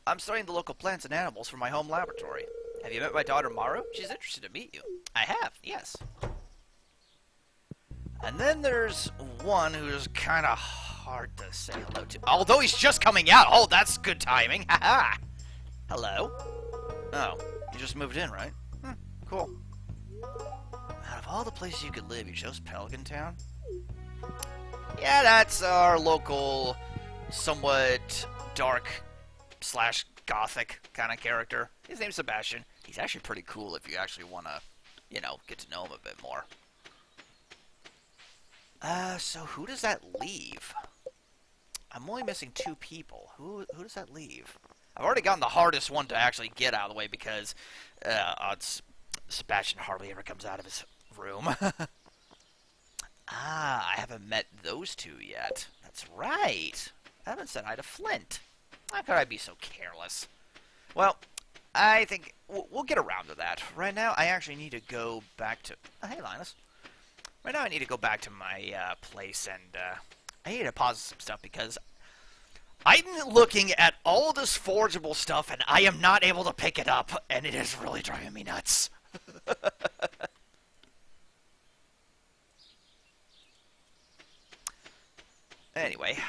I'm studying the local plants and animals for my home laboratory. Have you met my daughter Maru? She's interested to meet you. I have, yes. And then there's one who's kind of hard to say hello to. Although he's just coming out. Oh, that's good timing. Haha. Hello. Oh, you just moved in, right? Cool. Out of all the places you could live, you chose Pelican Town? Yeah, that's our local, somewhat dark / gothic kind of character. His name's Sebastian. He's actually pretty cool if you actually want to, you know, get to know him a bit more. So who does that leave? I'm only missing 2 people. Who does that leave? I've already gotten the hardest one to actually get out of the way because Sebastian hardly ever comes out of his room. Ah, I haven't met those 2 yet. That's right. I haven't said hi to Flint. How could I be so careless? Well, I think we'll get around to that. Right now, I actually need to go back to... Oh, hey, Linus. Right now, I need to go back to my place, and I need to pause some stuff because I'm looking at all this forgeable stuff, and I am not able to pick it up, and it is really driving me nuts. Anyway.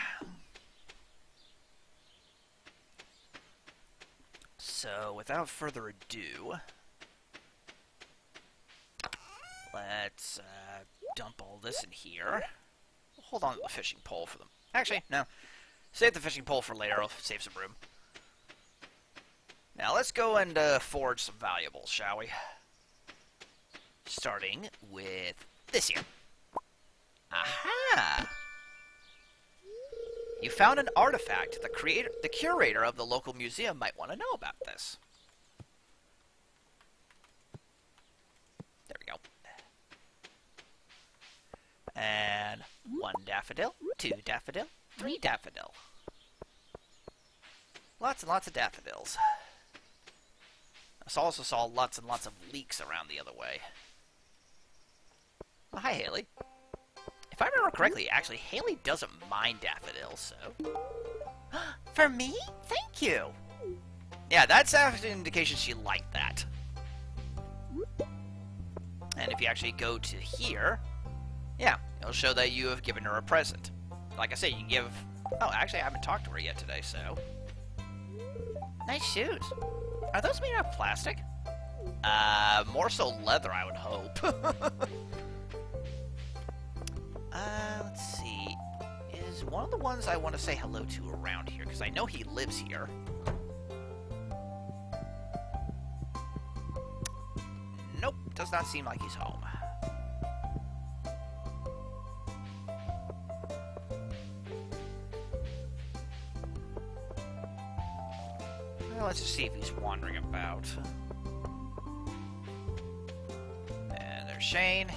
So, without further ado, let's dump all this in here. Hold on to the fishing pole for them. Actually, no. Save the fishing pole for later. I'll save some room. Now, let's go and forge some valuables, shall we? Starting with this here. Aha! You found an artifact. The curator of the local museum might want to know about this. There we go. And 1 daffodil, 2 daffodil, 3 daffodil. Lots and lots of daffodils. I also saw lots and lots of leeks around the other way. Oh, hi, Haley. If I remember correctly, actually, Haley doesn't mind daffodils, so... For me? Thank you! Yeah, that's actually an indication she liked that. And if you actually go to here, Yeah, it'll show that you have given her a present. Like I said, you can give... Oh, actually, I haven't talked to her yet today, so... Nice shoes. Are those made out of plastic? More so leather, I would hope. Let's see. Is one of the ones I want to say hello to around here, because I know he lives here. Nope, does not seem like he's home. Well, let's just see if he's wandering about. And there's Shane.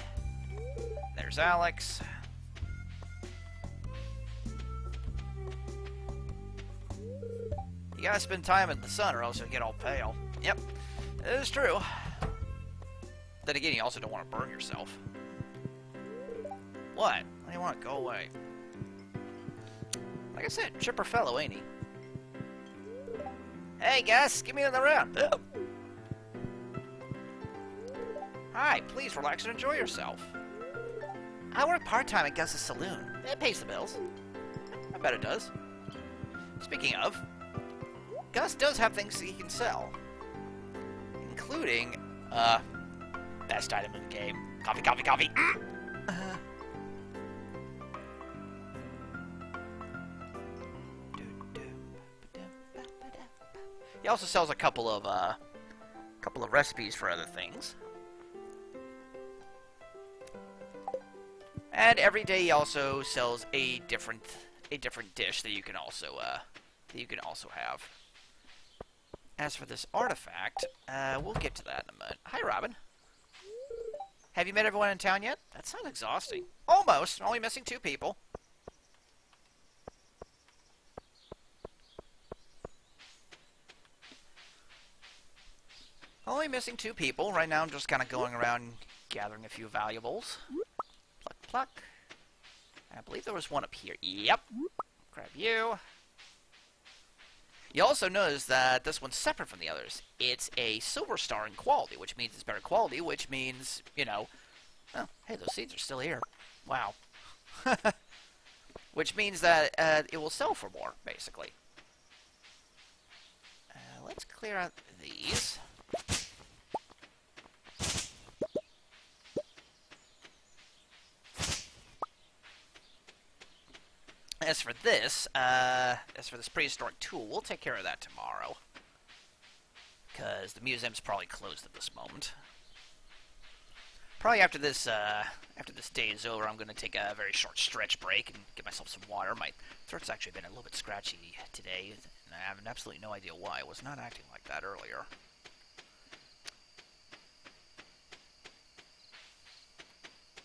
There's Alex. You gotta spend time in the sun or else you'll get all pale. Yep, it is true. Then again, you also don't want to burn yourself. What? Why do you want to go away? Like I said, chipper fellow, ain't he? Hey, Gus, give me another round. Hi, please relax and enjoy yourself. I work part-time at Gus's saloon. It pays the bills. I bet it does. Speaking of, Gus does have things he can sell. Including, best item in the game. Coffee, coffee, coffee. He also sells a couple of recipes for other things. And every day he also sells a different dish that you can also have. As for this artifact, we'll get to that in a minute. Hi, Robin. Have you met everyone in town yet? That sounds exhausting. Almost. Only missing 2 people. Only missing 2 people. Right now I'm just kind of going around gathering a few valuables. Pluck, pluck. I believe there was one up here. Yep. Grab you. You also notice that this one's separate from the others. It's a silver star in quality, which means it's better quality, which means, you know... Oh, hey, those seeds are still here. Wow. Which means that it will sell for more, basically. Let's clear out these. As for this prehistoric tool, we'll take care of that tomorrow. Because the museum's probably closed at this moment. Probably after this day is over, I'm going to take a very short stretch break and get myself some water. My throat's actually been a little bit scratchy today, and I have absolutely no idea why. I was not acting like that earlier.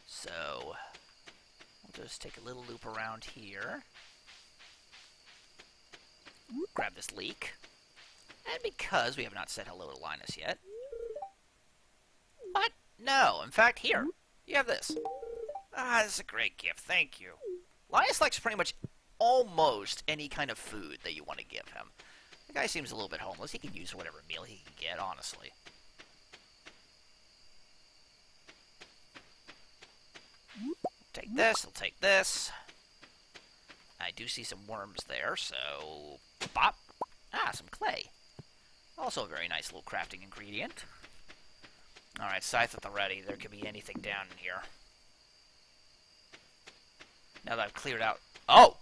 So, we'll just take a little loop around here. Grab this leek. And because we have not said hello to Linus yet... What? No, in fact, here. You have this. Ah, this is a great gift, thank you. Linus likes pretty much almost any kind of food that you want to give him. The guy seems a little bit homeless. He can use whatever meal he can get, honestly. Take this, I'll take this. I do see some worms there, so... Bop! Ah, some clay. Also a very nice little crafting ingredient. Alright, scythe at the ready. There could be anything down in here. Now that I've cleared out... Oh!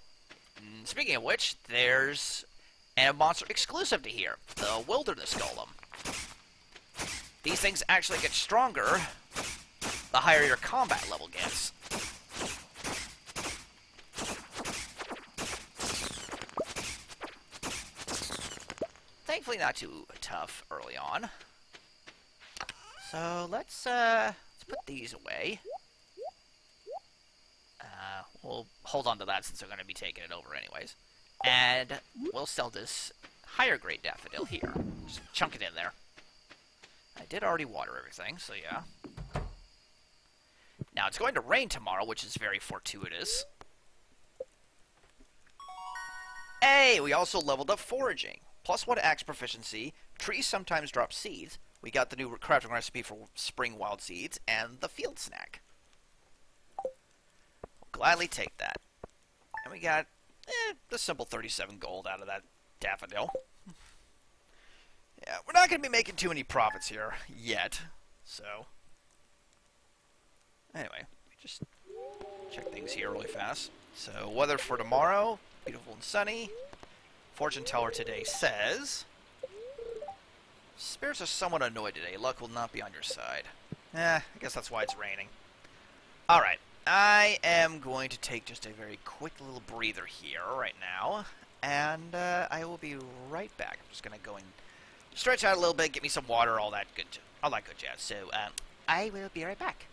Speaking of which, there's a monster exclusive to here. The Wilderness Golem. These things actually get stronger the higher your combat level gets. Thankfully not too tough early on. So let's put these away. We'll hold on to that since they're going to be taking it over anyways. And we'll sell this higher grade daffodil here. Just chunk it in there. I did already water everything, so yeah. Now, it's going to rain tomorrow, which is very fortuitous. Hey, we also leveled up foraging. +1 axe proficiency. Trees sometimes drop seeds. We got the new crafting recipe for spring wild seeds and the field snack. Gladly take that. And we got the simple 37 gold out of that daffodil. Yeah, we're not going to be making too many profits here yet. So, anyway, just check things here really fast. So, weather for tomorrow, beautiful and sunny. Fortune teller today says, spirits are somewhat annoyed today. Luck will not be on your side. I guess that's why it's raining. Alright, I am going to take just a very quick little breather here right now. And I will be right back. I'm just going to go and stretch out a little bit, get me some water, all that good jazz. So, I will be right back.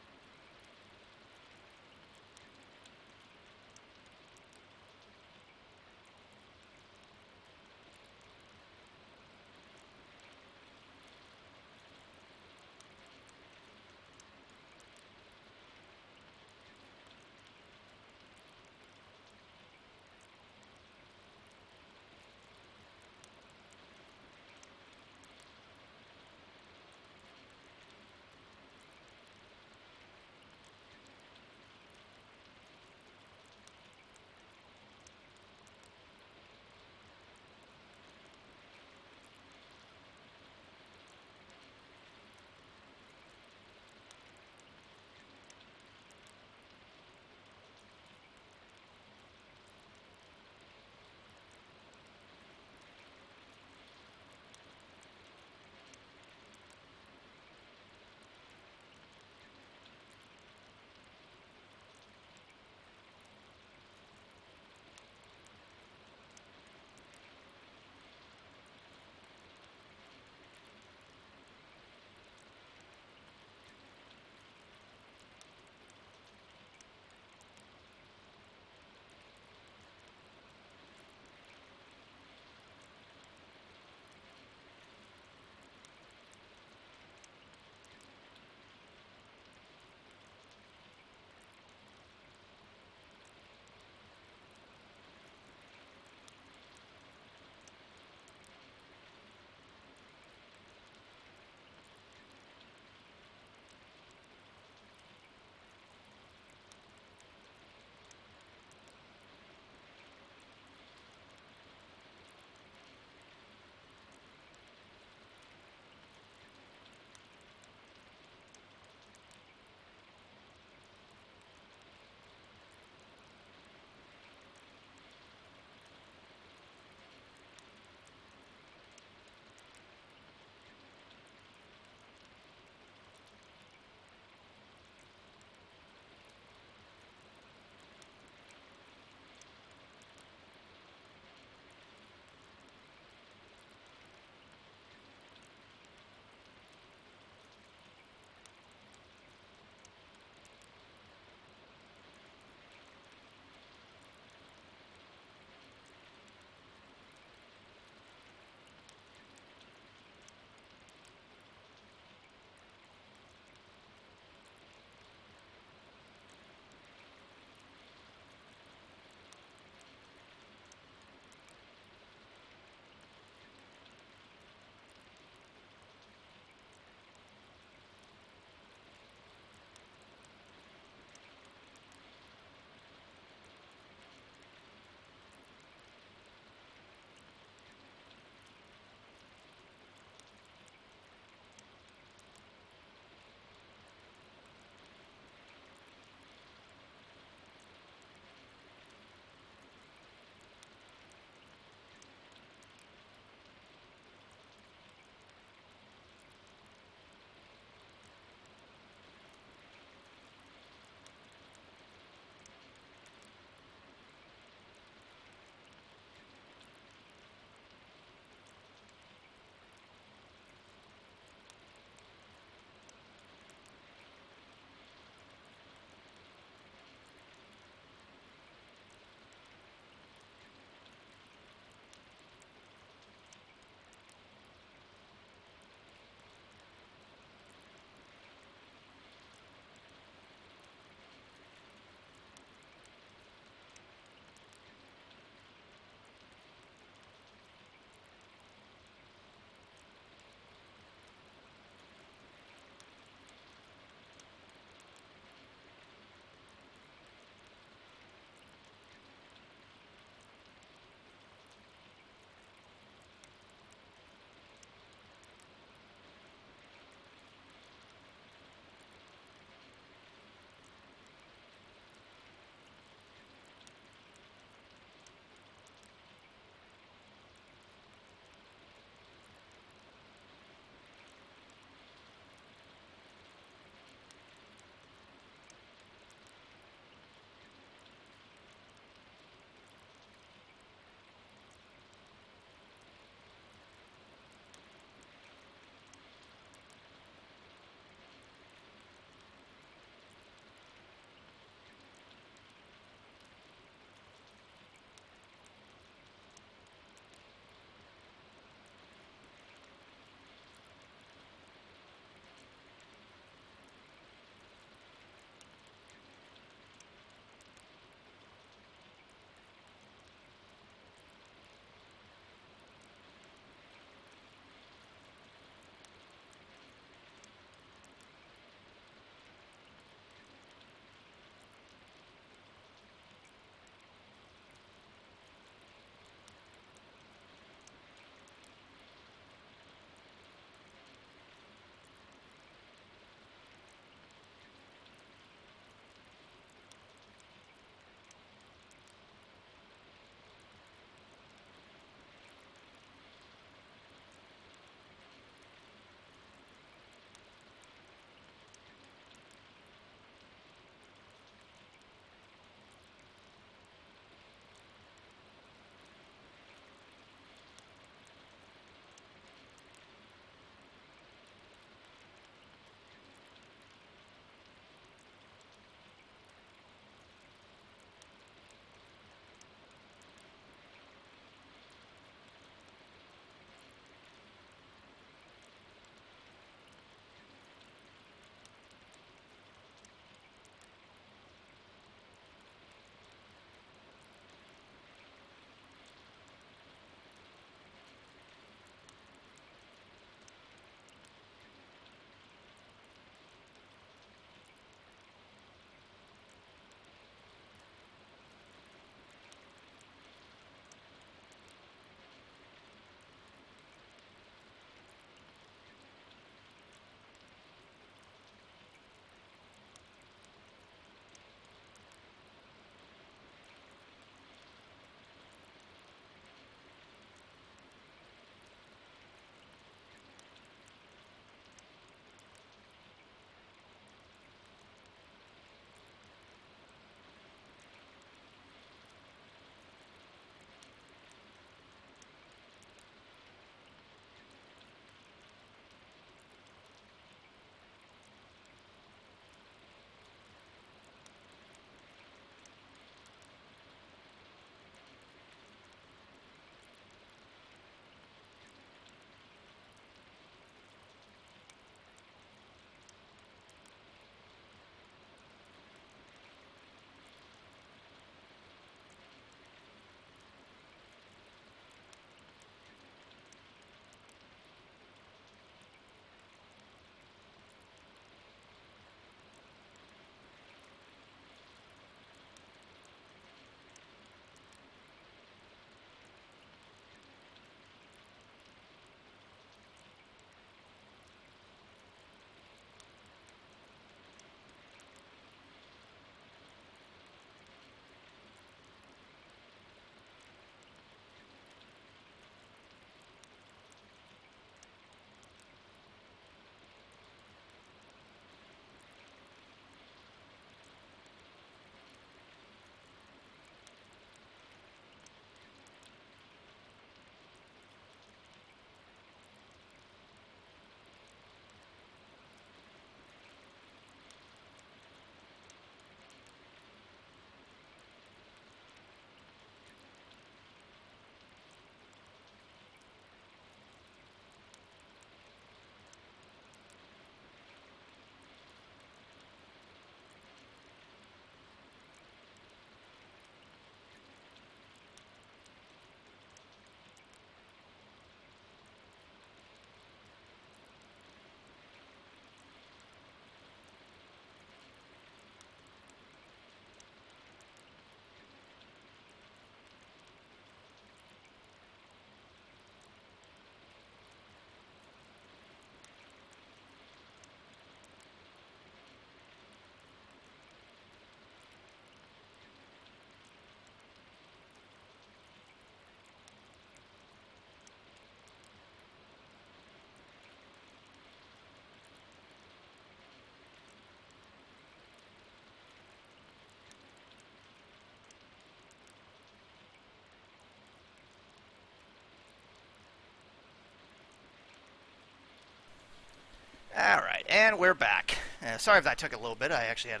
And we're back. Sorry if that took a little bit. I actually had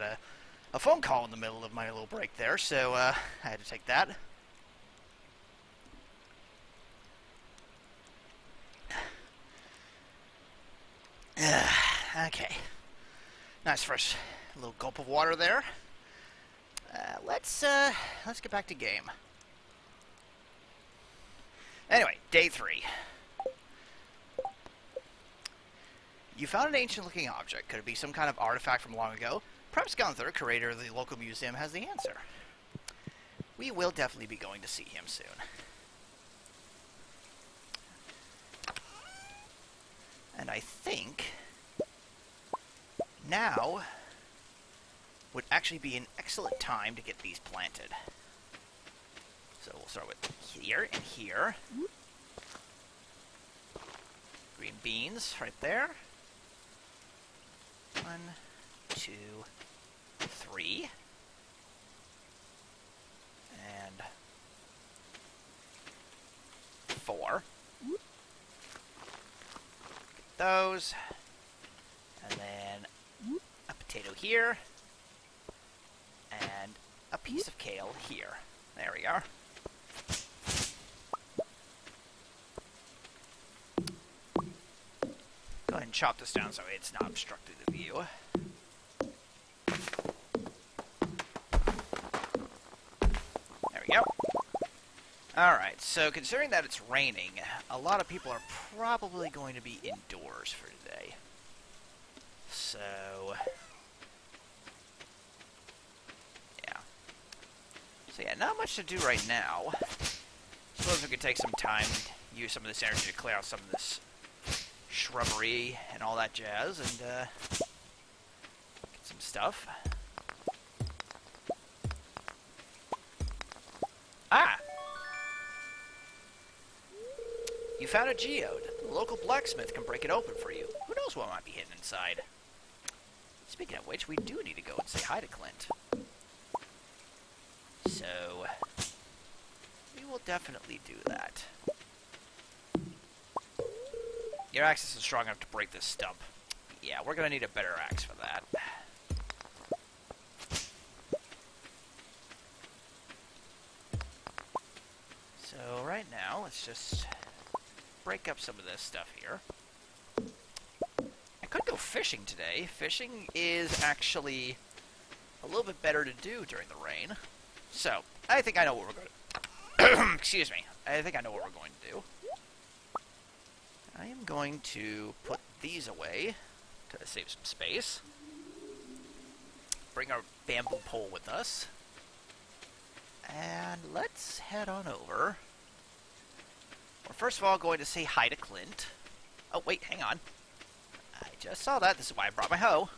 a phone call in the middle of my little break there, so I had to take that. Okay. Nice fresh little gulp of water there. Let's get back to game. Anyway, day 3. You found an ancient-looking object. Could it be some kind of artifact from long ago? Perhaps Gunther, curator of the local museum, has the answer. We will definitely be going to see him soon. And I think now would actually be an excellent time to get these planted. So we'll start with here and here. Green beans right there. 1, 2, 3. And 4. Get those. And then a potato here. And a piece of kale here. There we are. Go ahead and chop this down so it's not obstructing the view. There we go. Alright, so considering that it's raining, a lot of people are probably going to be indoors for today. So yeah, not much to do right now. Suppose we could take some time and use some of this energy to clear out some of this shrubbery and all that jazz, and get some stuff. Ah! You found a geode. The local blacksmith can break it open for you. Who knows what might be hidden inside? Speaking of which, we do need to go and say hi to Clint. So we will definitely do that. Your axe isn't strong enough to break this stump. Yeah, we're going to need a better axe for that. So right now, let's just break up some of this stuff here. I could go fishing today. Fishing is actually a little bit better to do during the rain. So, I think I know what we're going to... Excuse me. I think I know what we're going to do. I am going to put these away to save some space. Bring our bamboo pole with us. And let's head on over. We're first of all going to say hi to Clint. Oh, wait, hang on. I just saw that. This is why I brought my hoe.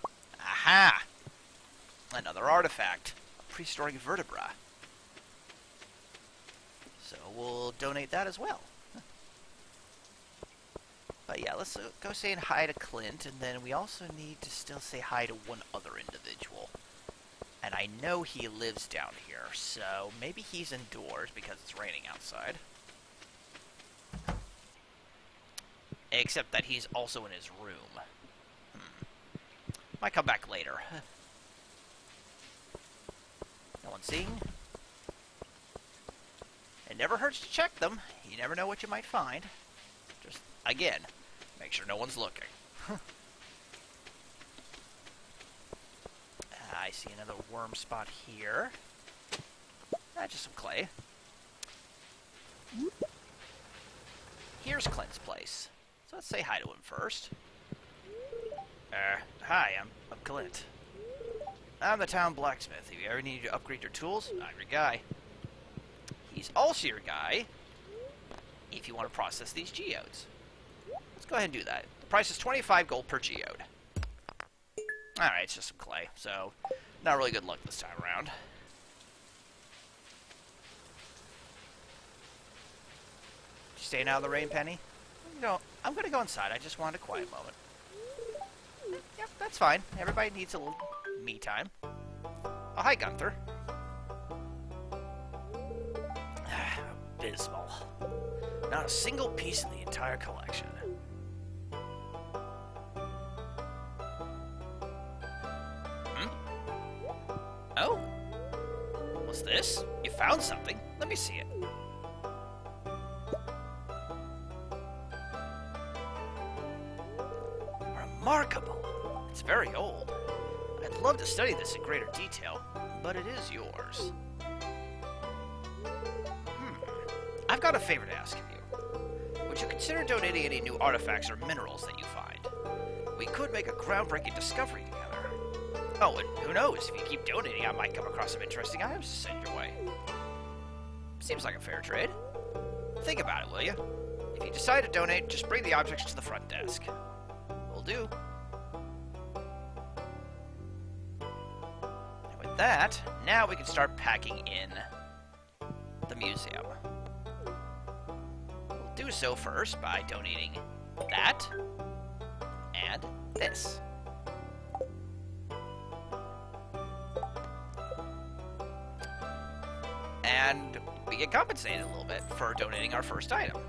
Aha! Another artifact. A prehistoric vertebra. So we'll donate that as well. But yeah, let's go saying hi to Clint, and then we also need to still say hi to one other individual. And I know he lives down here, so maybe he's indoors because it's raining outside. Except that he's also in his room. Might come back later. No one seeing? It never hurts to check them. You never know what you might find. Just, again, make sure no one's looking. I see another worm spot here. Just some clay. Here's Clint's place. So let's say hi to him first. Hi, I'm Clint. I'm the town blacksmith. If you ever need to upgrade your tools, I'm your guy. He's also your guy if you want to process these geodes. Let's go ahead and do that. The price is 25 gold per geode. Alright, it's just some clay, so not really good luck this time around. You staying out of the rain, Penny? No, I'm going to go inside. I just wanted a quiet moment. Yep, that's fine. Everybody needs a little me time. Oh, hi, Gunther. Abysmal. Not a single piece in the entire collection. What's this? You found something? Let me see it. Remarkable. It's very old. I'd love to study this in greater detail, but it is yours. I've got a favor to ask of you. Would you consider donating any new artifacts or minerals that you find? We could make a groundbreaking discovery together. Oh, and who knows, if you keep donating, I might come across some interesting items to send your way. Seems like a fair trade. Think about it, will you? If you decide to donate, just bring the objects to the front desk. Will do. And with that, now we can start packing in the museum. We'll do so first by donating that and this. And we get compensated a little bit for donating our first item.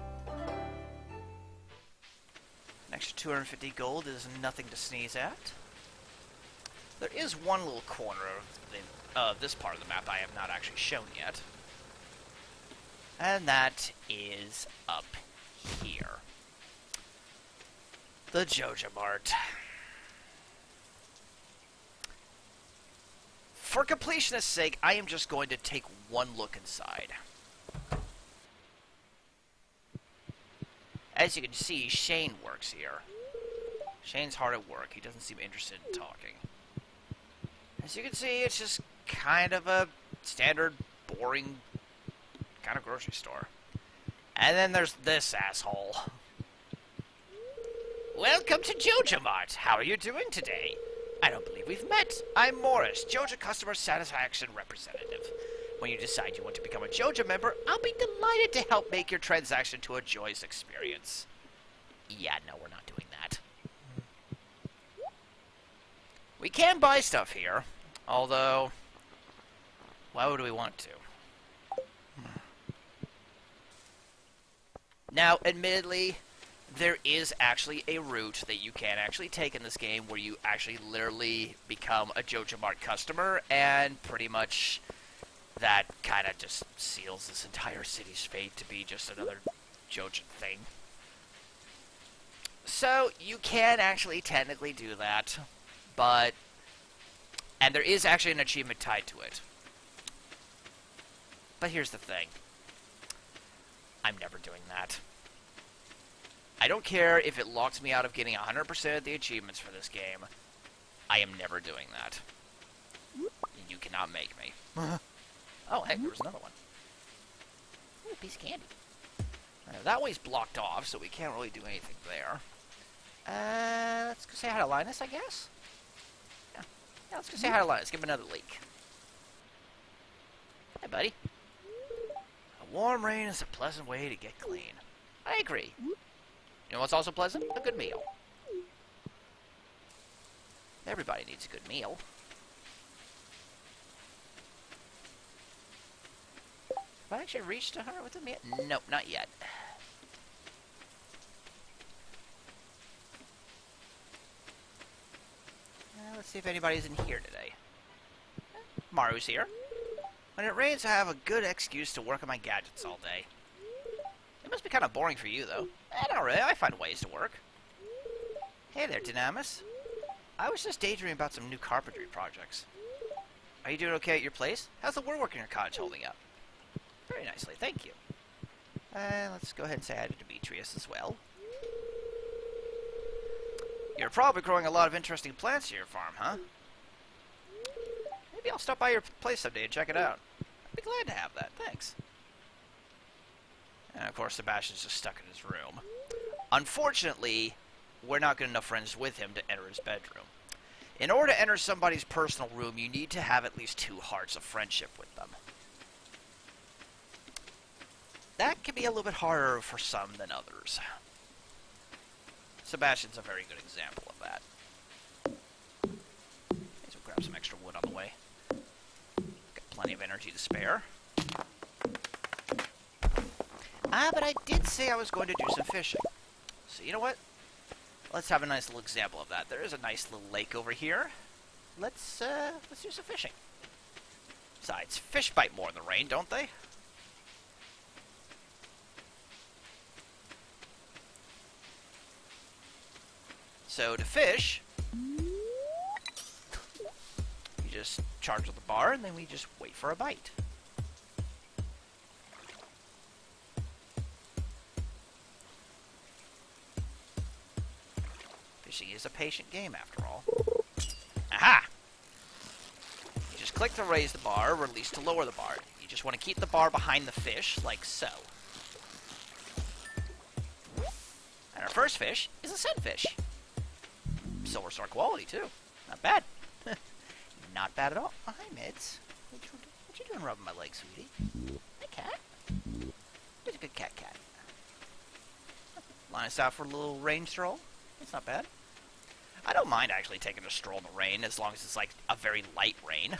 An extra 250 gold is nothing to sneeze at. There is one little corner of this part of the map I have not actually shown yet. And that is up here. The Joja Mart. For completionist's sake, I am just going to take one look inside. As you can see, Shane works here. Shane's hard at work. He doesn't seem interested in talking. As you can see, it's just kind of a standard, boring kind of grocery store. And then there's this asshole. Welcome to Joja Mart. How are you doing today? I don't believe we've met. I'm Morris, Joja Customer Satisfaction Representative. When you decide you want to become a Joja member, I'll be delighted to help make your transaction to a joyous experience. Yeah, no, we're not doing that. We can buy stuff here, although, why would we want to? Now, admittedly, there is actually a route that you can actually take in this game where you actually literally become a Joja Mart customer, and pretty much that kind of just seals this entire city's fate to be just another Joja thing. So, you can actually technically do that, but... and there is actually an achievement tied to it. But here's the thing. I'm never doing that. I don't care if it locks me out of getting 100% of the achievements for this game. I am never doing that. You cannot make me. Oh, heck, there was another one. Ooh, a piece of candy. That way's blocked off, so we can't really do anything there. Let's go say hi to Linus, I guess? Yeah, let's go say hi to Linus. Give him another leak. Hi, buddy. A warm rain is a pleasant way to get clean. I agree. You know what's also pleasant? A good meal. Everybody needs a good meal. Have I actually reached her with him yet? Nope, not yet. Let's see if anybody's in here today. Maru's here. When it rains, I have a good excuse to work on my gadgets all day. It must be kind of boring for you, though. Not really. I find ways to work. Hey there, Dynamis. I was just daydreaming about some new carpentry projects. Are you doing okay at your place? How's the woodwork in your cottage holding up? Very nicely, thank you. Let's go ahead and say hi to Demetrius as well. You're probably growing a lot of interesting plants at your farm, huh? Maybe I'll stop by your place someday and check it out. I'd be glad to have that, thanks. And of course, Sebastian's just stuck in his room. Unfortunately, we're not good enough friends with him to enter his bedroom. In order to enter somebody's personal room, you need to have at least 2 hearts of friendship with them. That can be a little bit harder for some than others. Sebastian's a very good example of that. Guess we'll grab some extra wood on the way. Got plenty of energy to spare. But I did say I was going to do some fishing. So you know what? Let's have a nice little example of that. There is a nice little lake over here. Let's do some fishing. Besides, fish bite more in the rain, don't they? So to fish, you just charge with the bar, and then we just wait for a bite. Fishing is a patient game, after all. Aha! You just click to raise the bar, release to lower the bar. You just want to keep the bar behind the fish, like so. And our first fish is a sunfish. Silver star quality, too. Not bad. Not bad at all. Oh, hi, Mids. What you doing rubbing my leg, sweetie? Hi, cat. Who's a good cat. Line us out for a little rain stroll. It's not bad. I don't mind actually taking a stroll in the rain, as long as it's like a very light rain.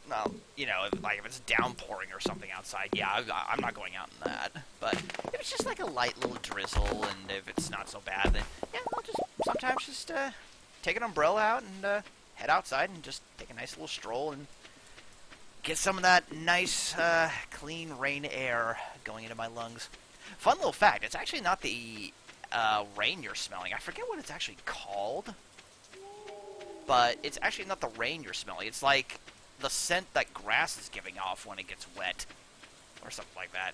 No, you know, if it's downpouring or something outside, yeah, I'm not going out in that. But if it's just like a light little drizzle, and if it's not so bad, then yeah, I'll just sometimes just take an umbrella out and head outside and just take a nice little stroll and get some of that nice, clean rain air going into my lungs. Fun little fact, it's actually not the rain you're smelling. I forget what it's actually called, but it's actually not the rain you're smelling. It's like the scent that grass is giving off when it gets wet, or something like that.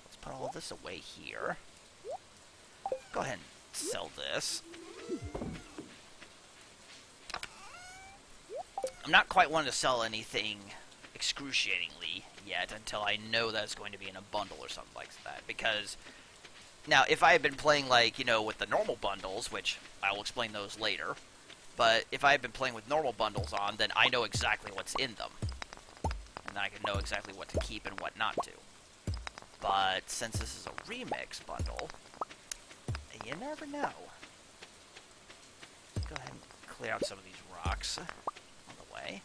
Let's put all this away here. Go ahead and sell this. I'm not quite wanting to sell anything excruciatingly yet until I know that it's going to be in a bundle or something like that, because now, if I had been playing, like, you know, with the normal bundles, which I will explain those later, but if I had been playing with normal bundles on, then I know exactly what's in them. And then I can know exactly what to keep and what not to. But since this is a remix bundle, you never know. Go ahead and clear out some of these rocks on the way.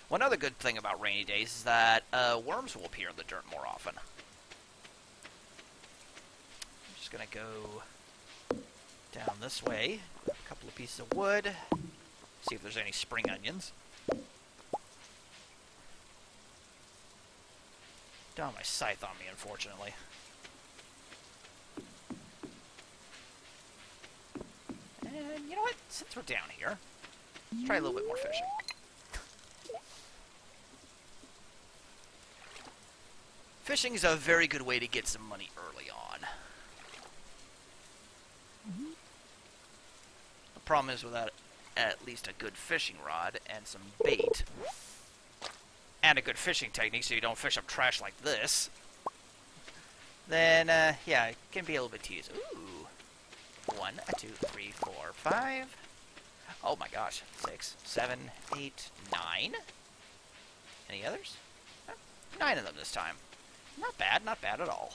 One other good thing about rainy days is that worms will appear in the dirt more often. Gonna go down this way, grab a couple of pieces of wood, see if there's any spring onions. Don't have my scythe on me, unfortunately. And you know what? Since we're down here, let's try a little bit more fishing. Fishing is a very good way to get some money early on. The problem is, without at least a good fishing rod and some bait and a good fishing technique so you don't fish up trash like this, then yeah, it can be a little bit tedious. Ooh. 1, 2, 3, 4, 5. Oh my gosh. 6, 7, 8, 9. Any others? 9 of them this time. Not bad at all.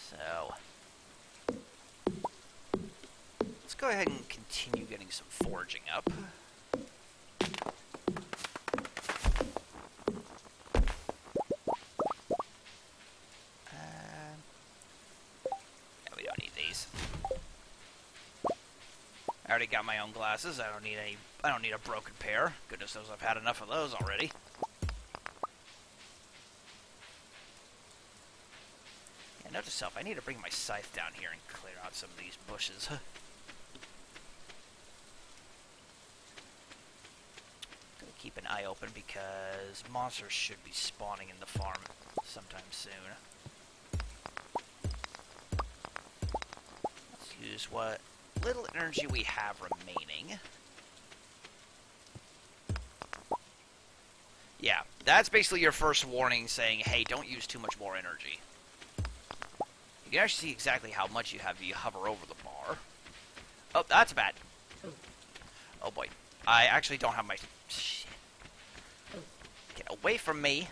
So, let's go ahead and continue getting some foraging up. Yeah, we don't need these. I already got my own glasses. I don't need a broken pair. Goodness knows I've had enough of those already. Note to self, I need to bring my scythe down here and clear out some of these bushes. Gonna keep an eye open because monsters should be spawning in the farm sometime soon. Let's use what little energy we have remaining. Yeah, that's basically your first warning saying, hey, don't use too much more energy. You can actually see exactly how much you have if you hover over the bar. Oh, that's bad. Oh boy. I actually don't have my... Shit. Get away from me.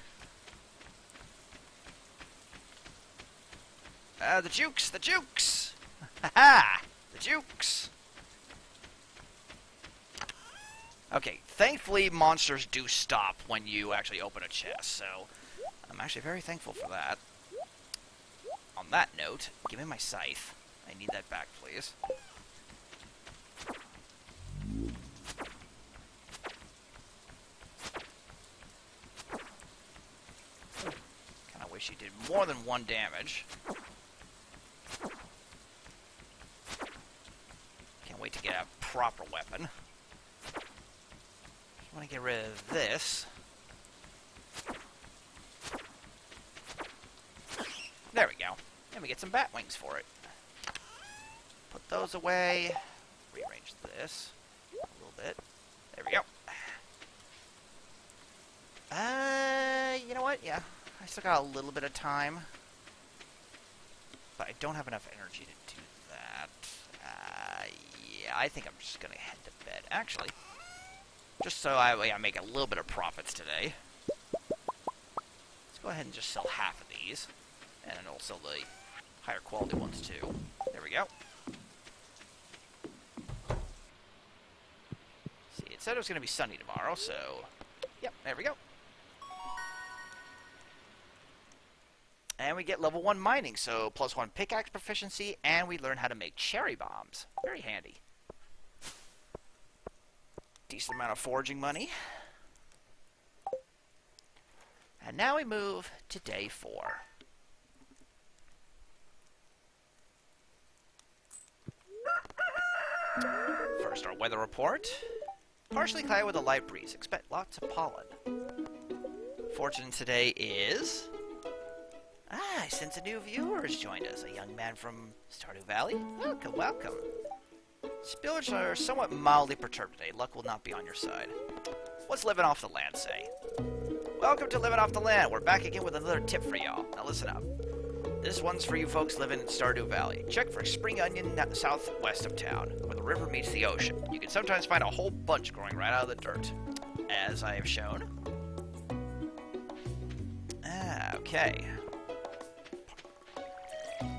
The jukes! The jukes! Ha-ha! The jukes! Okay, thankfully monsters do stop when you actually open a chest, so I'm actually very thankful for that. On that note, give me my scythe. I need that back, please. Kinda wish he did more than 1 damage. Can't wait to get a proper weapon. I want to get rid of this. There we go. And we get some bat wings for it. Put those away. Rearrange this a little bit. There we go. You know what? Yeah. I still got a little bit of time. But I don't have enough energy to do that. Yeah, I think I'm just going to head to bed. Actually, just so I make a little bit of profits today. Let's go ahead and just sell half of these. And also the higher quality ones too. There we go. See, it said it was going to be sunny tomorrow, so... Yep, there we go. And we get level 1 mining, so +1 pickaxe proficiency, and we learn how to make cherry bombs. Very handy. Decent amount of foraging money. And now we move to day 4. First, our weather report. Partially cloudy with a light breeze. Expect lots of pollen. Fortune today is... I sense a new viewer has joined us. A young man from Stardew Valley. Welcome, welcome. Spirits are somewhat mildly perturbed today. Luck will not be on your side. What's living off the land say? Welcome to Living Off the Land. We're back again with another tip for y'all. Now listen up. This one's for you folks living in Stardew Valley. Check for spring onion southwest of town, where the river meets the ocean. You can sometimes find a whole bunch growing right out of the dirt, as I have shown. Okay.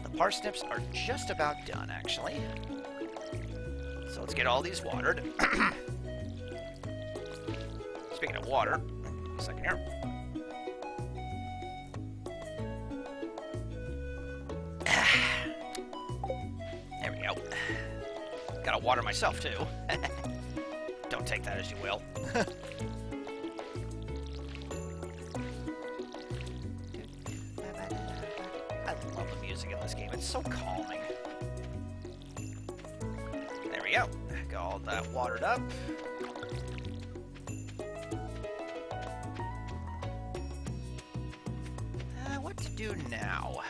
The parsnips are just about done, actually. So let's get all these watered. Speaking of water, a second here. There we go. Gotta water myself, too. Don't take that as you will. I love the music in this game. It's so calming. There we go. Got all that watered up. What to do now?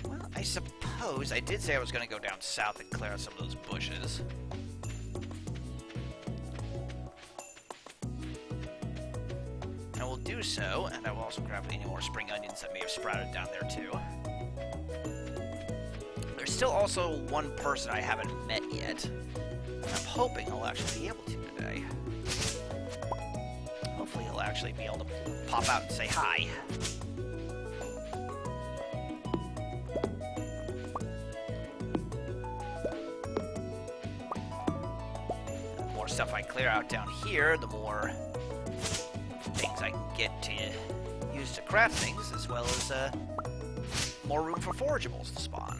Well, I suppose I did say I was going to go down south and clear out some of those bushes. I will do so, and I will also grab any more spring onions that may have sprouted down there too. There's still also one person I haven't met yet. I'm hoping I'll actually be able to today. Hopefully he'll actually be able to pop out and say hi. The more stuff I clear out down here, the more things I can get to use to craft things, as well as more room for forageables to spawn.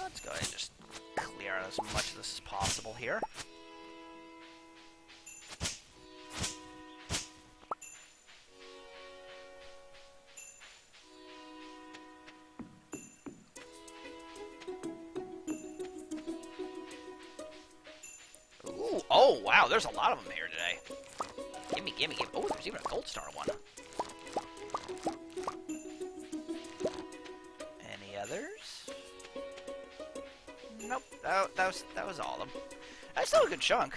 Let's go ahead and just clear out as much of this as possible here. Ooh, oh wow, there's a lot of them here today. Gimme, gimme, gimme. Oh, there's even a gold star one. Any others? Nope, that was all of them. That's still a good chunk.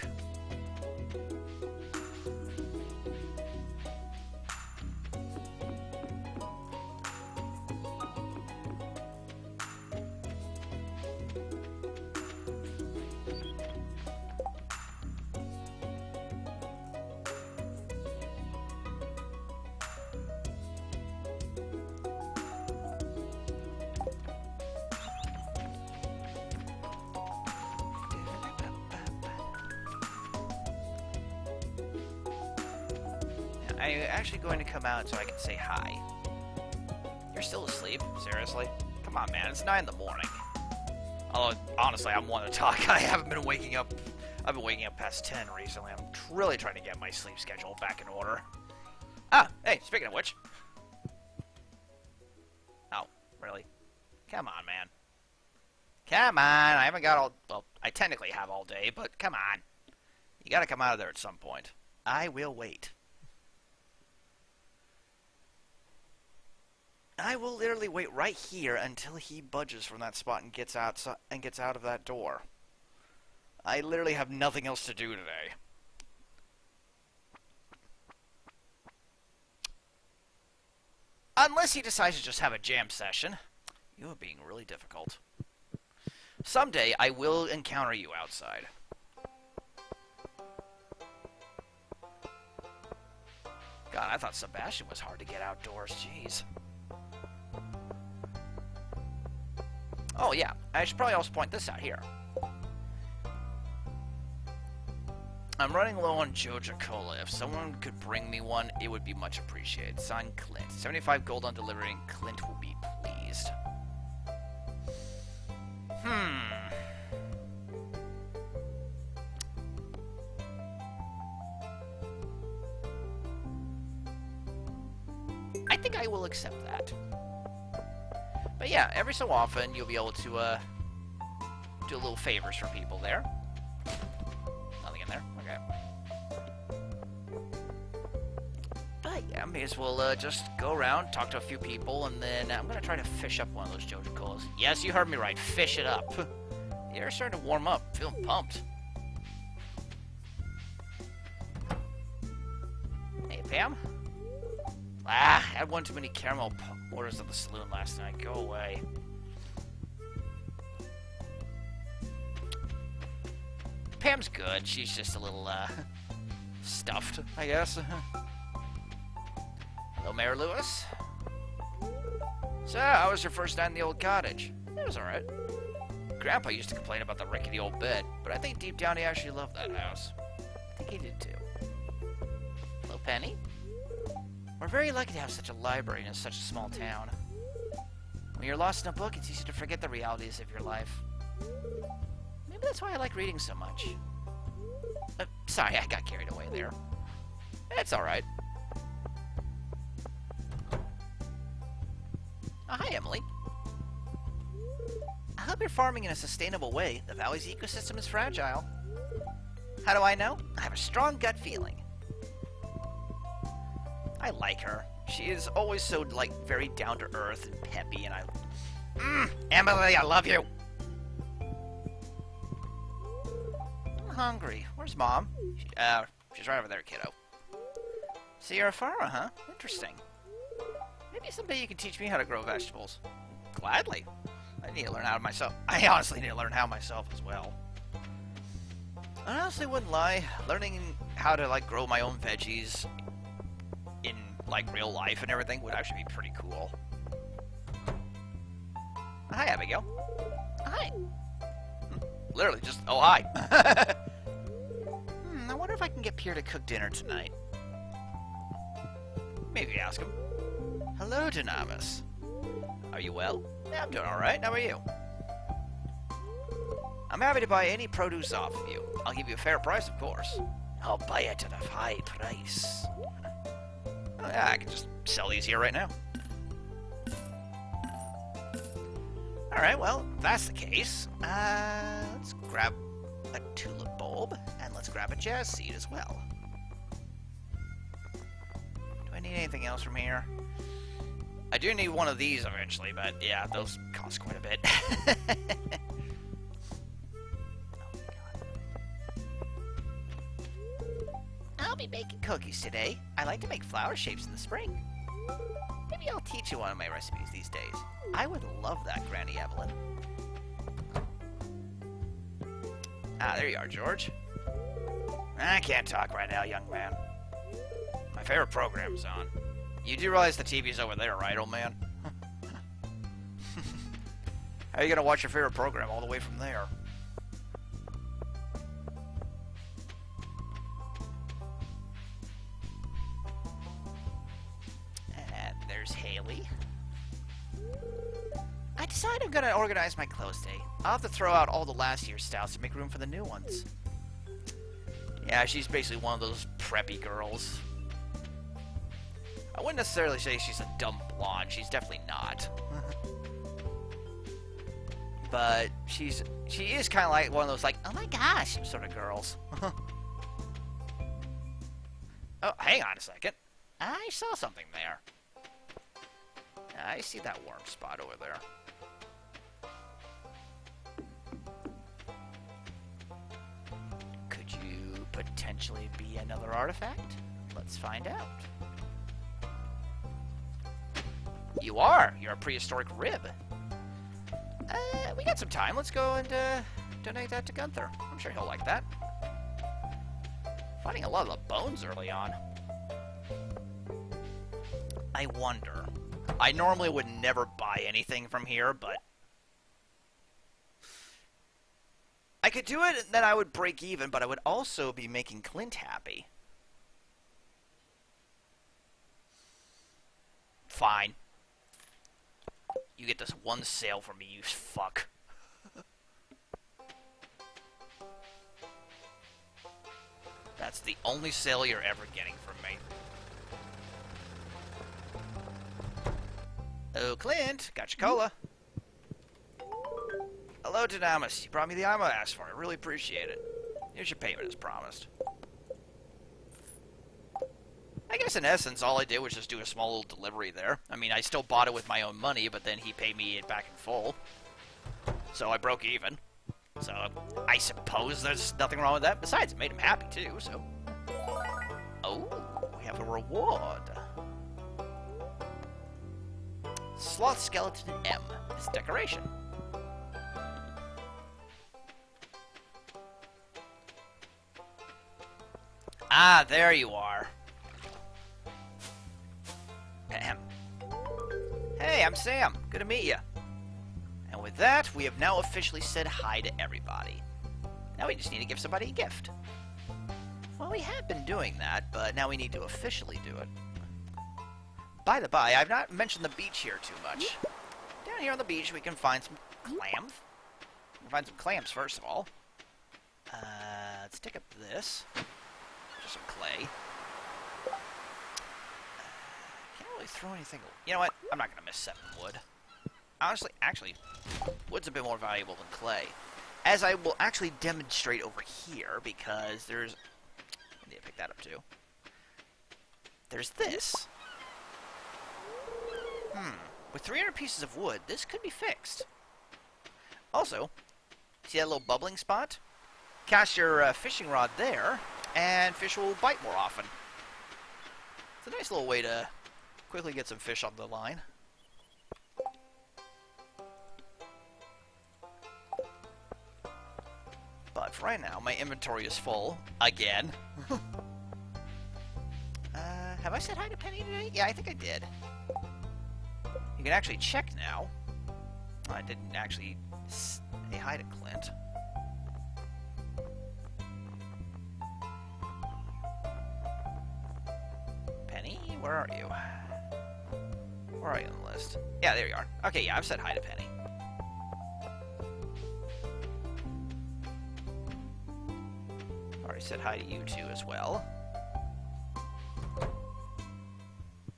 I'm actually going to come out so I can say hi. You're still asleep? Seriously? Come on, man. It's 9 in the morning. Although, honestly, I'm one to talk. I haven't been waking up. I've been waking up past 10 recently. I'm really trying to get my sleep schedule back in order. Ah, hey, speaking of which. Oh, really? Come on, man. Come on. I haven't got all... Well, I technically have all day, but come on. You gotta come out of there at some point. I will wait. I will literally wait right here until he budges from that spot and gets out of that door. I literally have nothing else to do today. Unless he decides to just have a jam session. You are being really difficult. Someday I will encounter you outside. God, I thought Sebastian was hard to get outdoors. Jeez. Oh, yeah. I should probably also point this out here. I'm running low on Joja Cola. If someone could bring me one, it would be much appreciated. Signed, Clint. 75 gold on delivering. Clint will be pleased. I think I will accept that. But yeah, every so often you'll be able to do little favors for people there. Nothing in there? Okay. But yeah, may as well just go around, talk to a few people, and then I'm going to try to fish up one of those Joja Colas. Yes, you heard me right. Fish it up. You're starting to warm up. Feeling pumped. Hey, Pam. Ah, had one too many caramel orders at the saloon last night. Go away. Pam's good. She's just a little, stuffed, I guess. Hello, Mayor Lewis. So, how was your first night in the old cottage? It was alright. Grandpa used to complain about the rickety old bed, but I think deep down he actually loved that house. I think he did too. Hello, Penny. We're very lucky to have such a library in such a small town. When you're lost in a book, it's easy to forget the realities of your life. Maybe that's why I like reading so much. Sorry, I got carried away there. It's alright. Oh, hi, Emily. I hope you're farming in a sustainable way. The valley's ecosystem is fragile. How do I know? I have a strong gut feeling. I like her. She is always so, like, very down-to-earth and peppy, and Emily, I love you! I'm hungry. Where's Mom? She's right over there, kiddo. So you're a farmer, huh? Interesting. Maybe someday you can teach me how to grow vegetables. Gladly. I need to learn how myself. I honestly need to learn how myself as well. I honestly wouldn't lie. Learning how to, like, grow my own veggies in, like, real life and everything would actually be pretty cool. Hi, Abigail. Hi. Literally just, oh, hi. I wonder if I can get Pierre to cook dinner tonight. Maybe ask him. Hello, Dynamis. Are you well? Yeah, I'm doing alright. How are you? I'm happy to buy any produce off of you. I'll give you a fair price, of course. I'll buy it at a high price. Oh, yeah, I can just sell these here right now. Alright, well, if that's the case, let's grab a tulip bulb, and let's grab a jazz seed as well. Do I need anything else from here? I do need one of these eventually, but yeah, those cost quite a bit. I'll be baking cookies today. I like to make flower shapes in the spring. Maybe I'll teach you one of my recipes these days. I would love that, Granny Evelyn. Ah, there you are, George. I can't talk right now, young man. My favorite program's on. You do realize the TV's over there, right, old man? How are you gonna watch your favorite program all the way from there? there's Haley. I decided I'm gonna organize my clothes day. I'll have to throw out all the last year's styles to make room for the new ones. Yeah, she's basically one of those preppy girls. I wouldn't necessarily say she's a dumb blonde. She's definitely not. But she is kind of like one of those like, oh my gosh, sort of girls. Oh, hang on a second. I saw something there. I see that warm spot over there. Could you potentially be another artifact? Let's find out. You are. You're a prehistoric rib. We got some time. Let's go and donate that to Gunther. I'm sure he'll like that. Finding a lot of the bones early on. I wonder. I normally would never buy anything from here, but I could do it, and then I would break even, but I would also be making Clint happy. Fine. You get this one sale from me, you fuck. That's the only sale you're ever getting from me. Oh, Clint, got your cola. Hello, Dynamis. You brought me the ammo I asked for. I really appreciate it. Here's your payment as promised. I guess in essence, all I did was just do a small little delivery there. I mean, I still bought it with my own money, but then he paid me it back in full. So I broke even. So I suppose there's nothing wrong with that. Besides, it made him happy too, so. Oh, we have a reward. Sloth Skeleton M. It's decoration. Ah, there you are. Ahem. Hey, I'm Sam. Good to meet you. And with that, we have now officially said hi to everybody. Now we just need to give somebody a gift. Well, we have been doing that, but now we need to officially do it. By the by, I've not mentioned the beach here too much. Down here on the beach, we can find some clams. We can find some clams, first of all. Let's take up this. Just some clay. Can't really throw anything. You know what? I'm not going to miss 7 wood. Honestly, actually, wood's a bit more valuable than clay. As I will actually demonstrate over here, because there's... I need to pick that up, too. There's this. With 300 pieces of wood, this could be fixed. Also, see that little bubbling spot? Cast your fishing rod there, and fish will bite more often. It's a nice little way to quickly get some fish on the line. But for right now, my inventory is full. Again. Have I said hi to Penny today? Yeah, I think I did. You can actually check now. I didn't actually say hi to Clint. Penny, where are you? Where are you on the list? Yeah, there you are. Okay, yeah, I've said hi to Penny. Already said hi to you two as well.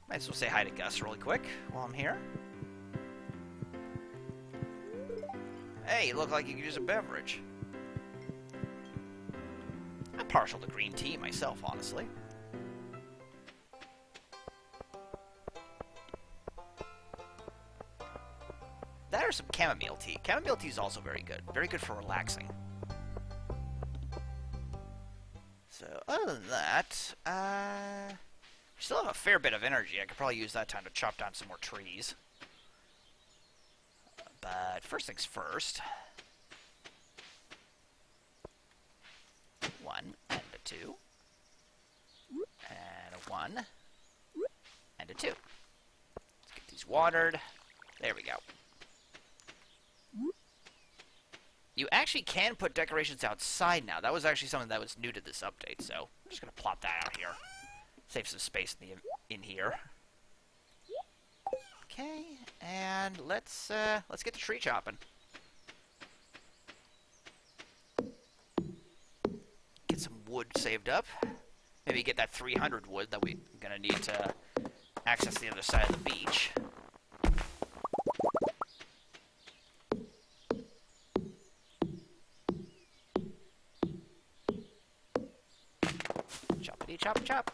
Might as well say hi to Gus really quick while I'm here. Hey, you look like you could use a beverage. I'm partial to green tea myself, honestly. That or some chamomile tea. Chamomile tea is also very good. Very good for relaxing. So, other than that, we still have a fair bit of energy. I could probably use that time to chop down some more trees. But first things first. 1 and a 2. And a 1. And a 2. Let's get these watered. There we go. You actually can put decorations outside now. That was actually something that was new to this update, so I'm just going to plop that out here. Save some space in here. Okay, and let's get the tree chopping. Get some wood saved up. Maybe get that 300 wood that we're gonna need to access the other side of the beach. Choppity chop chop.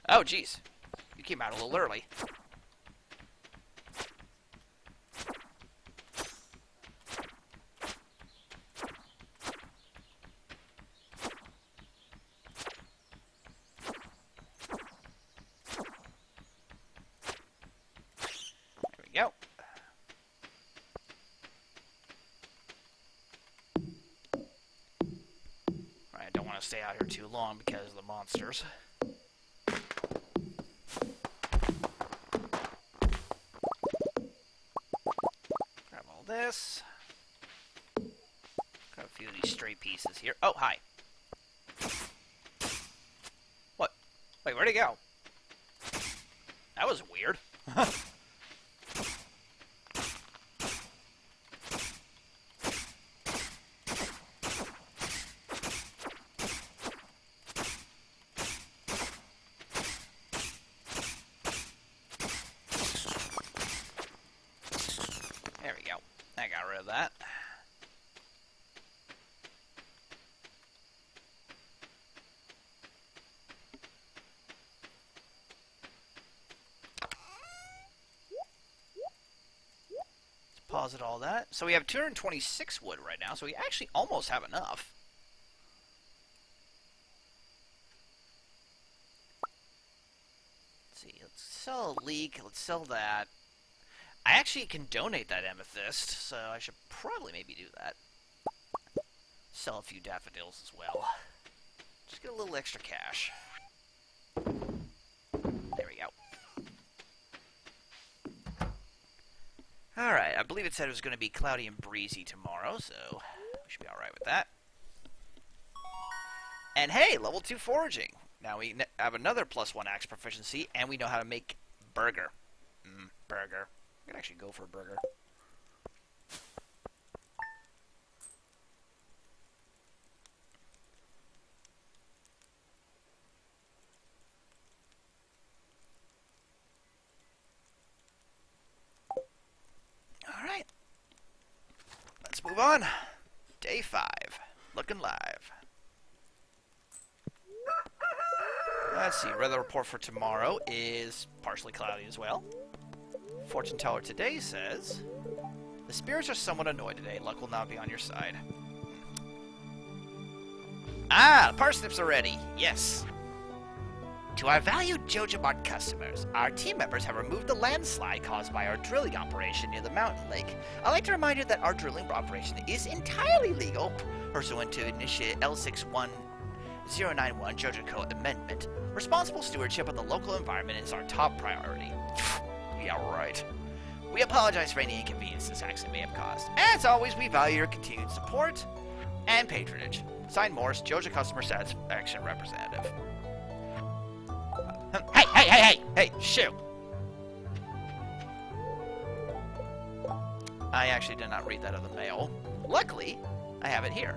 Oh, jeez. You came out a little early. There we go. Alright, I don't want to stay out here too long because of the monsters. This. Got a few of these stray pieces here. Oh, hi. What? Wait, where'd he go? That was weird. There we go. I got rid of that. Let's pause all that. So we have 226 wood right now, so we actually almost have enough. Let's see, let's sell a leek, let's sell that. I actually can donate that amethyst, so I should probably maybe do that. Sell a few daffodils as well. Just get a little extra cash. There we go. Alright, I believe it said it was going to be cloudy and breezy tomorrow, so we should be alright with that. And hey, level 2 foraging. Now we have another +1 axe proficiency, and we know how to make burger. Burger. I could actually go for a burger. Alright. Let's move on. Day 5. Looking live. Let's see. Weather report for tomorrow is partially cloudy as well. Fortune teller today says, the spirits are somewhat annoyed today. Luck will not be on your side. Ah, the parsnips are ready. Yes. To our valued Jojamart customers, our team members have removed the landslide caused by our drilling operation near the mountain lake. I'd like to remind you that our drilling operation is entirely legal, pursuant to initiate S1E1 Jojo Code Amendment. Responsible stewardship of the local environment is our top priority. Yeah, right. We apologize for any inconvenience this accident may have caused. As always, we value your continued support and patronage. Signed, Morris, Jojo Customer Satisfaction Representative. Hey, shoot! I actually did not read that other mail. Luckily, I have it here.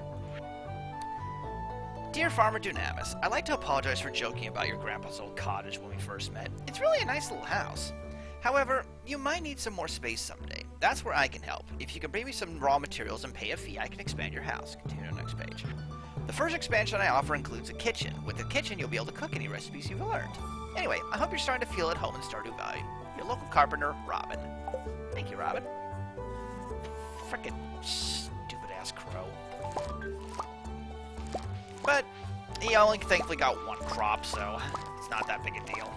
Dear Farmer Dunamis, I'd like to apologize for joking about your grandpa's old cottage when we first met. It's really a nice little house. However, you might need some more space someday. That's where I can help. If you can bring me some raw materials and pay a fee, I can expand your house. Continue to the next page. The first expansion I offer includes a kitchen. With the kitchen, you'll be able to cook any recipes you've learned. Anyway, I hope you're starting to feel at home in Stardew Valley. Your local carpenter, Robin. Thank you, Robin. Frickin' stupid-ass crow. But he only thankfully got one crop, so it's not that big a deal.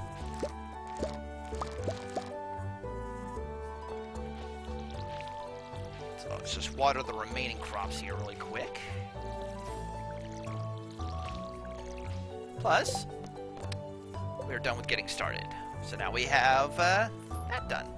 So let's just water the remaining crops here really quick. Plus, we're done with getting started. So now we have that done.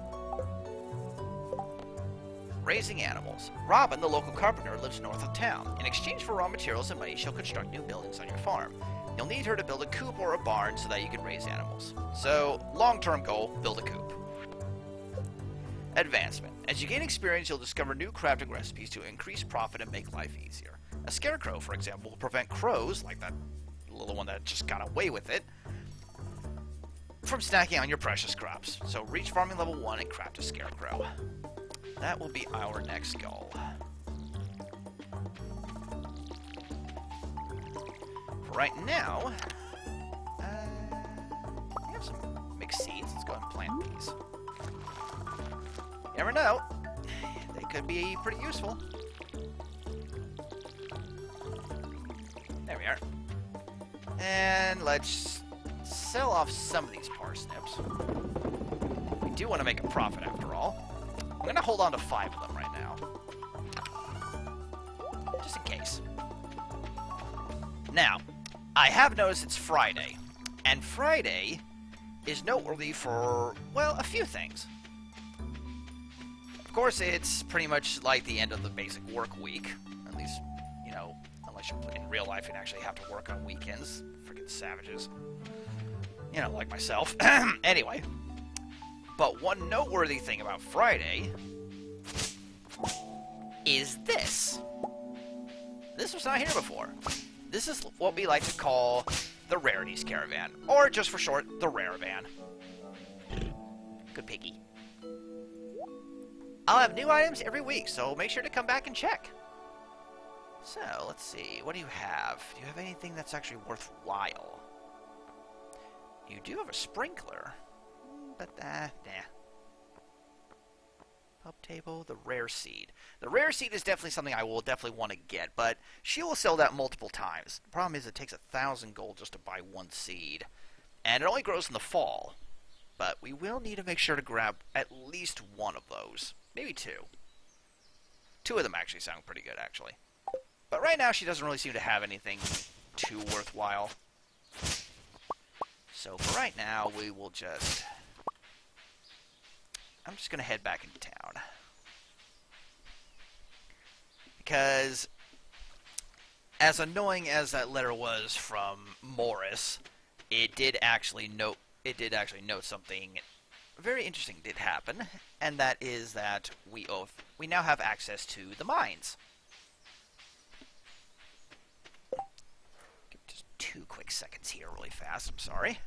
Raising animals. Robin, the local carpenter, lives north of town. In exchange for raw materials and money, she'll construct new buildings on your farm. You'll need her to build a coop or a barn so that you can raise animals. So, long-term goal, build a coop. Advancement. As you gain experience, you'll discover new crafting recipes to increase profit and make life easier. A scarecrow, for example, will prevent crows, like that little one that just got away with it, from snacking on your precious crops. So reach farming level 1 and craft a scarecrow. That will be our next goal. For right now, we have some mixed seeds. Let's go and plant these. You never know. They could be pretty useful. There we are. And let's sell off some of these parsnips. We do want to make a profit after all. I'm going to hold on to 5 of them right now. Just in case. Now, I have noticed it's Friday. And Friday is noteworthy for, well, a few things. Of course, it's pretty much like the end of the basic work week. At least, you know, unless you're in real life and actually have to work on weekends. Freaking savages. You know, like myself. Anyway. But one noteworthy thing about Friday is this. This was not here before. This is what we like to call the Rarities Caravan. Or, just for short, the Rare Van. Good piggy. I'll have new items every week, so make sure to come back and check. So, let's see. What do you have? Do you have anything that's actually worthwhile? You do have a sprinkler. But, nah. Pub table, the rare seed. The rare seed is definitely something I will definitely want to get, but she will sell that multiple times. The problem is it takes 1,000 gold just to buy one seed. And it only grows in the fall. But we will need to make sure to grab at least one of those. Maybe 2. 2 of them actually sound pretty good, actually. But right now, she doesn't really seem to have anything too worthwhile. So for right now, we will just... I'm just going to head back into town. Because, as annoying as that letter was from Morris, it did actually note something very interesting did happen, and that is that we now have access to the mines. Give me just 2 quick seconds here really fast, I'm sorry.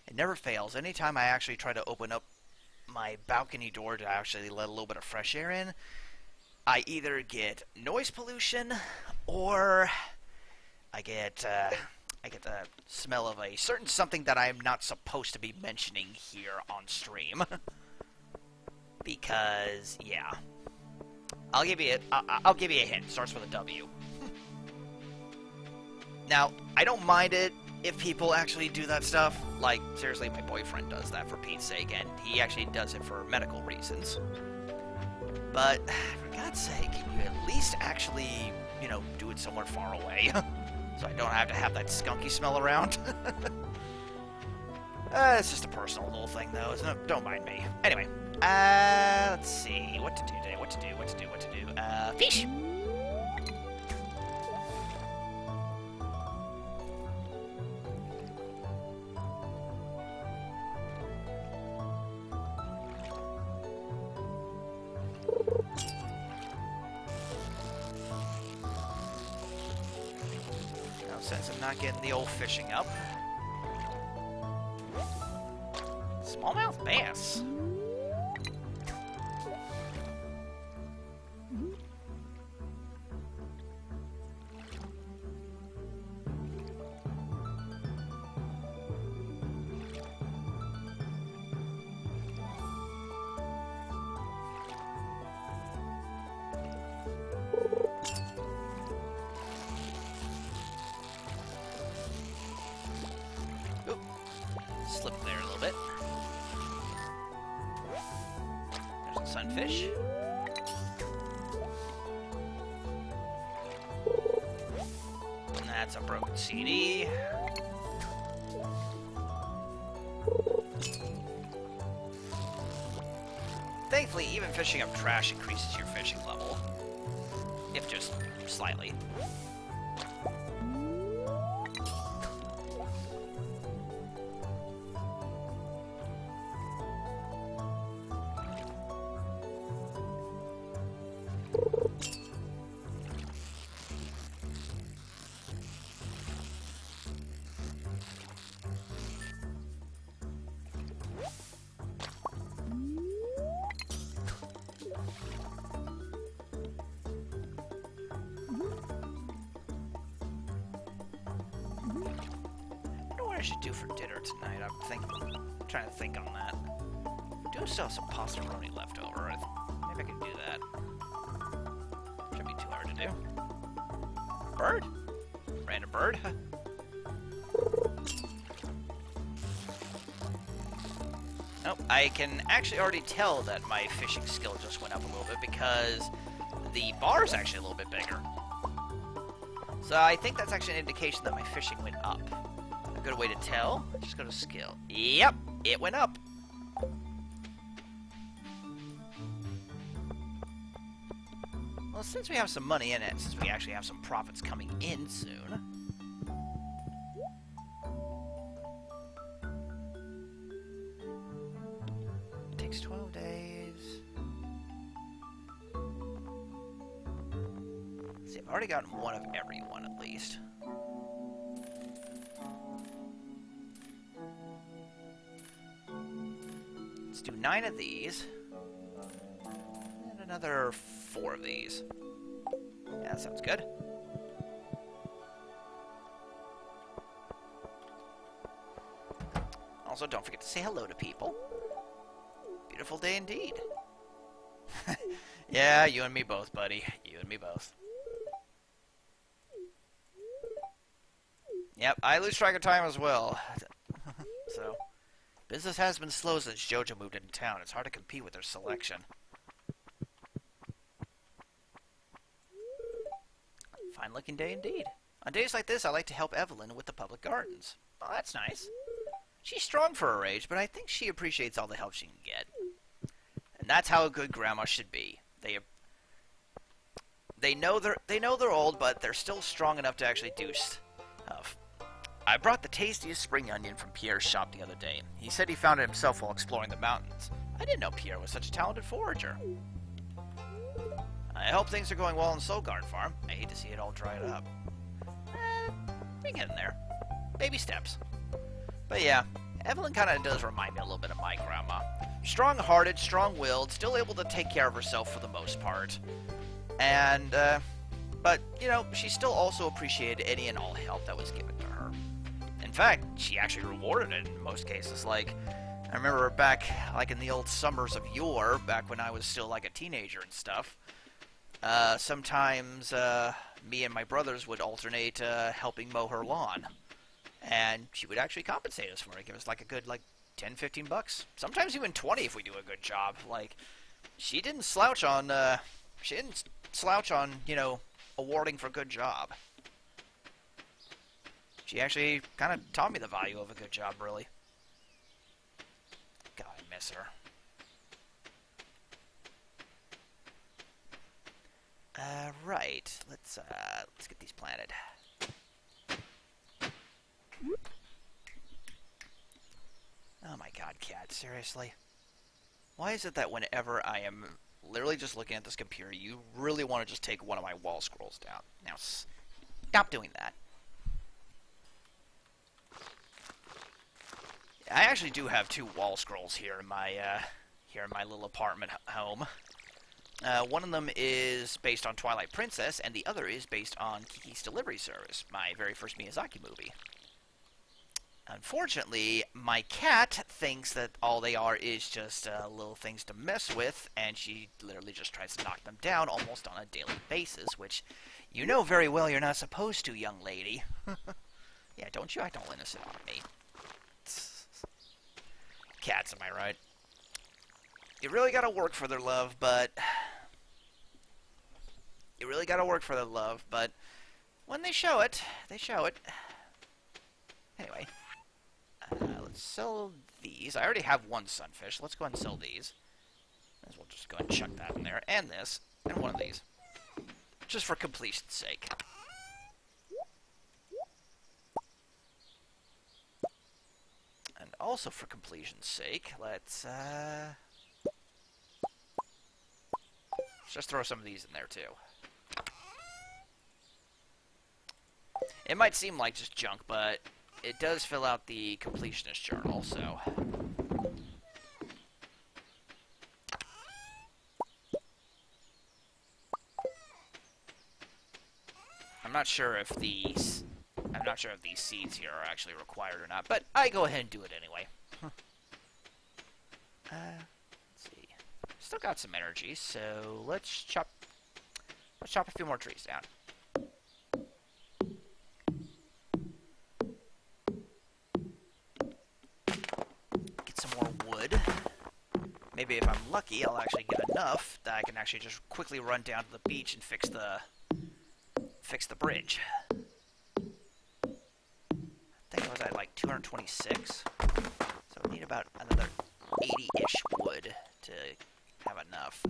It never fails. Anytime I actually try to open up my balcony door to actually let a little bit of fresh air in, I either get noise pollution or I get the smell of a certain something that I am not supposed to be mentioning here on stream. Because, yeah. I'll give you a hint. It starts with a W. Now, I don't mind it if people actually do that stuff. Like, seriously, my boyfriend does that for Pete's sake, and he actually does it for medical reasons. But, for God's sake, can you at least actually, you know, do it somewhere far away? So I don't have to have that skunky smell around. It's just a personal little thing, though. So don't mind me. Anyway, let's see. What to do today? What to do? Fish! Since I'm not getting the old fishing up. Smallmouth bass. Slip there a little bit. fish. That's a broken CD. Thankfully, even fishing up trash increases your fishing level. If just slightly. I should do for dinner tonight. I'm trying to think on that. I do still have some pastaroni left over. Maybe I can do that. Shouldn't be too hard to do. Bird? Random bird? Nope. I can actually already tell that my fishing skill just went up a little bit because the bar is actually a little bit bigger. So I think that's actually an indication that my fishing went up. A good way to tell. Just go to skill. Yep, it went up. Well, since we have some money in it, since we actually have some profits coming in soon. It takes 12 days. Let's see, I've already gotten one of every one at least. Let's do 9 of these. And another 4 of these. Yeah, that sounds good. Also, don't forget to say hello to people. Beautiful day indeed. Yeah, you and me both, buddy. You and me both. Yep, I lose track of time as well. So... business has been slow since JoJo moved into town. It's hard to compete with their selection. Fine-looking day indeed. On days like this, I like to help Evelyn with the public gardens. Oh, that's nice. She's strong for her age, but I think she appreciates all the help she can get. And that's how a good grandma should be. They know they're old, but they're still strong enough to actually do stuff. I brought the tastiest spring onion from Pierre's shop the other day. He said he found it himself while exploring the mountains. I didn't know Pierre was such a talented forager. I hope things are going well on Solgarn Farm. I hate to see it all dried up. We're getting there. Baby steps. But yeah, Evelyn kind of does remind me a little bit of my grandma. Strong-hearted, strong-willed, still able to take care of herself for the most part. And, but, you know, she still also appreciated any and all help that was given to her. In fact, she actually rewarded it in most cases. Like, I remember back, like, in the old summers of yore, back when I was still, like, a teenager and stuff, sometimes, me and my brothers would alternate, helping mow her lawn. And she would actually compensate us for it. Give us, like, a good, like, 10, 15 bucks. Sometimes even 20 if we do a good job. Like, she didn't slouch on, you know, awarding for a good job. She actually kind of taught me the value of a good job, really. God, I miss her. Right. Let's get these planted. Oh my god, Cat, seriously? Why is it that whenever I am literally just looking at this computer, you really want to just take one of my wall scrolls down? Now, stop doing that. I actually do have 2 wall scrolls here in my little apartment home. One of them is based on Twilight Princess, and the other is based on Kiki's Delivery Service, my very first Miyazaki movie. Unfortunately, my cat thinks that all they are is just little things to mess with, and she literally just tries to knock them down almost on a daily basis, which you know very well you're not supposed to, young lady. Yeah, don't you act all innocent on me. Cats, am I right? You really gotta work for their love, but... You really gotta work for their love, but... When they show it, they show it. Anyway. Let's sell these. I already have one sunfish. Let's go ahead and sell these. As well just go ahead and chuck that in there. And this. And one of these. Just for completion's sake. And also for completion's sake, let's just throw some of these in there too. It might seem like just junk, but it does fill out the completionist journal, so... I'm not sure if these seeds here are actually required or not, but I go ahead and do it anyway. Let's see. Still got some energy, so let's chop a few more trees down. Get some more wood. Maybe if I'm lucky, I'll actually get enough that I can actually just quickly run down to the beach and fix the bridge. I think I was at like 226, so I need about another 80-ish wood to have enough.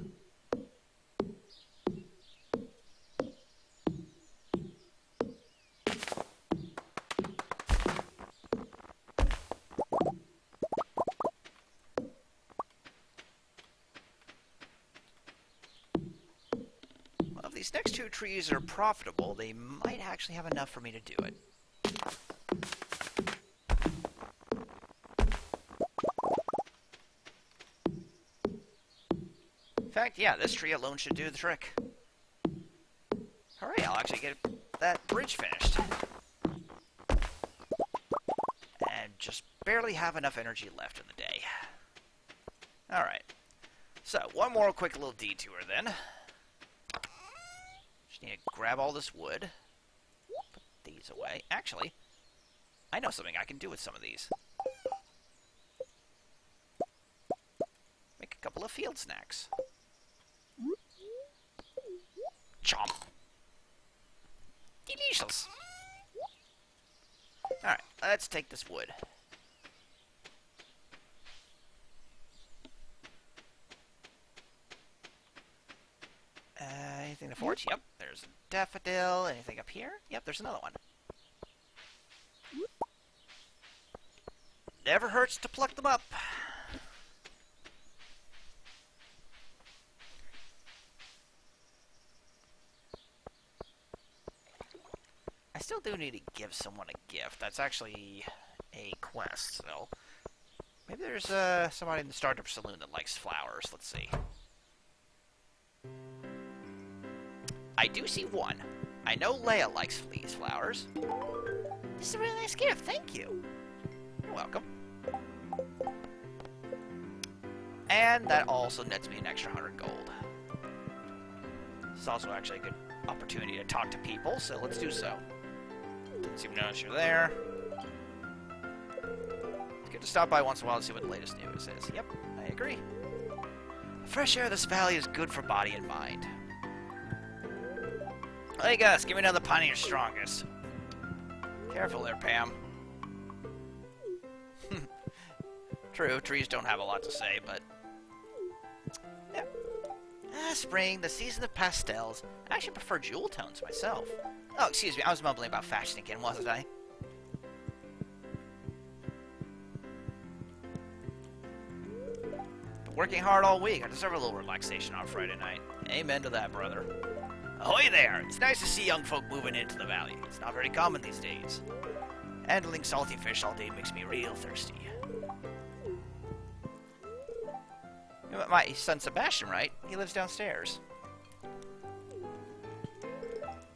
Well, if these next two trees are profitable, they might actually have enough for me to do it. In fact, yeah, this tree alone should do the trick. Hooray, I'll actually get that bridge finished. And just barely have enough energy left in the day. Alright. So, one more quick little detour then. Just need to grab all this wood. Put these away. Actually, I know something I can do with some of these. Make a couple of field snacks. Chomp. Delicious. Alright, let's take this wood. Anything to forge? Yep, there's a daffodil. Anything up here? Yep, there's another one. Never hurts to pluck them up. I still do need to give someone a gift. That's actually a quest, so... Maybe there's somebody in the Stardew Saloon that likes flowers. Let's see. I do see one. I know Leia likes these flowers. This is a really nice gift. Thank you. You're welcome. And that also nets me an extra 100 gold. It's also actually a good opportunity to talk to people, so let's do so. Didn't seem to notice you're there. It's good to stop by once in a while to see what the latest news is. Yep, I agree. The fresh air of this valley is good for body and mind. Hey Gus, give me another pint of your strongest. Careful there, Pam. True, trees don't have a lot to say, but... Yeah. Spring, the season of pastels. I actually prefer jewel tones myself. Oh, excuse me, I was mumbling about fashion again, wasn't I? Been working hard all week. I deserve a little relaxation on Friday night. Amen to that, brother. Ahoy there! It's nice to see young folk moving into the valley. It's not very common these days. Handling salty fish all day makes me real thirsty. You met my son Sebastian, right? He lives downstairs.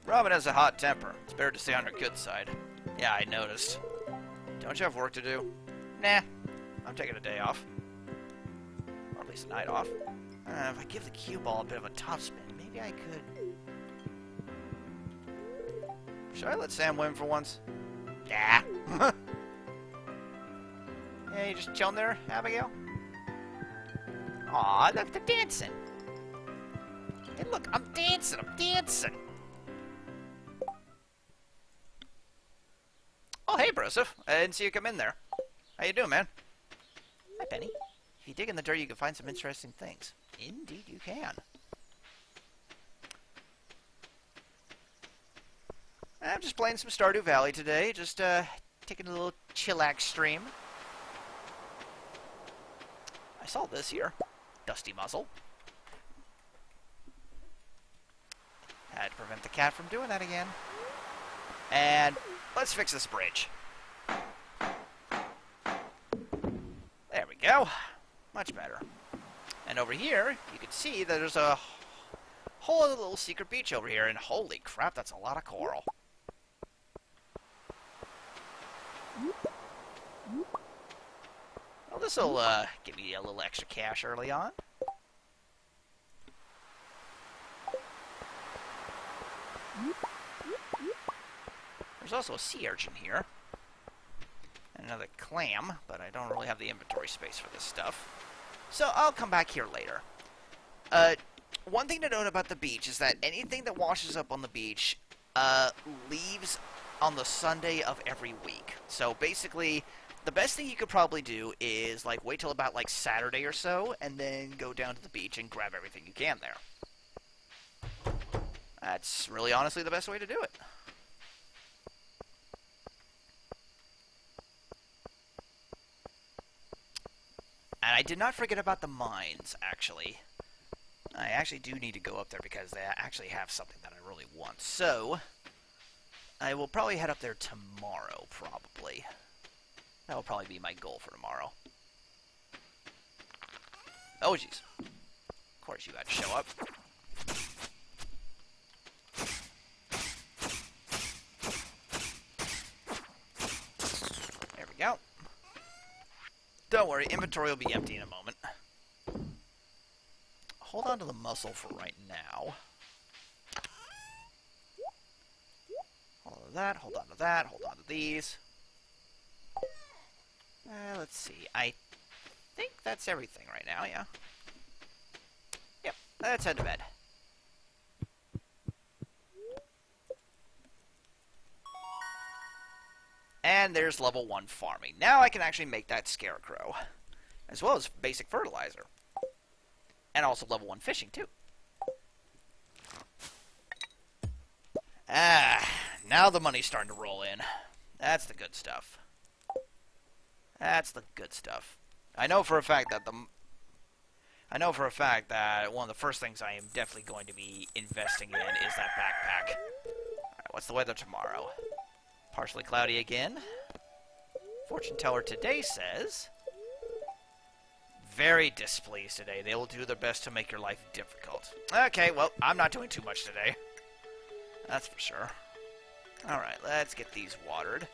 Robin has a hot temper. It's better to stay on her good side. Yeah, I noticed. Don't you have work to do? Nah. I'm taking a day off. Or at least a night off. If I give the cue ball a bit of a topspin, maybe I could... Should I let Sam win for once? Yeah. Yeah, you just chilling there, Abigail? Aw, look, they're dancing. Hey, look, I'm dancing. Oh, hey, Broseph. I didn't see you come in there. How you doing, man? Hi, Penny. If you dig in the dirt, you can find some interesting things. Indeed, you can. I'm just playing some Stardew Valley today. Just taking a little chillax stream. I saw this here. Dusty muzzle. Had to prevent the cat from doing that again. And let's fix this bridge. There we go. Much better. And over here, you can see that there's a whole other little secret beach over here. And holy crap, that's a lot of coral. Well, this'll give me a little extra cash early on. There's also a sea urchin here. And another clam, but I don't really have the inventory space for this stuff. So I'll come back here later. One thing to note about the beach is that anything that washes up on the beach leaves on the Sunday of every week. So basically, the best thing you could probably do is like wait till about like Saturday or so, and then go down to the beach and grab everything you can there. That's really honestly the best way to do it. And I did not forget about the mines, actually. I actually do need to go up there because they actually have something that I really want. So, I will probably head up there tomorrow, probably. That will probably be my goal for tomorrow. Oh, jeez. Of course you had to show up. There we go. Don't worry, inventory will be empty in a moment. Hold on to the muscle for right now. Hold on to that, hold on to that, hold on to these. Let's see. I think that's everything right now, yeah. Yep, let's head to bed. And there's level 1 farming. Now I can actually make that scarecrow. As well as basic fertilizer. And also level 1 fishing, too. Now the money's starting to roll in. That's the good stuff. That's the good stuff. I know for a fact that one of the first things I am definitely going to be investing in is that backpack. Alright, what's the weather tomorrow? Partially cloudy again. Fortune teller today says, very displeased today. They will do their best to make your life difficult. Okay, well, I'm not doing too much today. That's for sure. Alright, let's get these watered.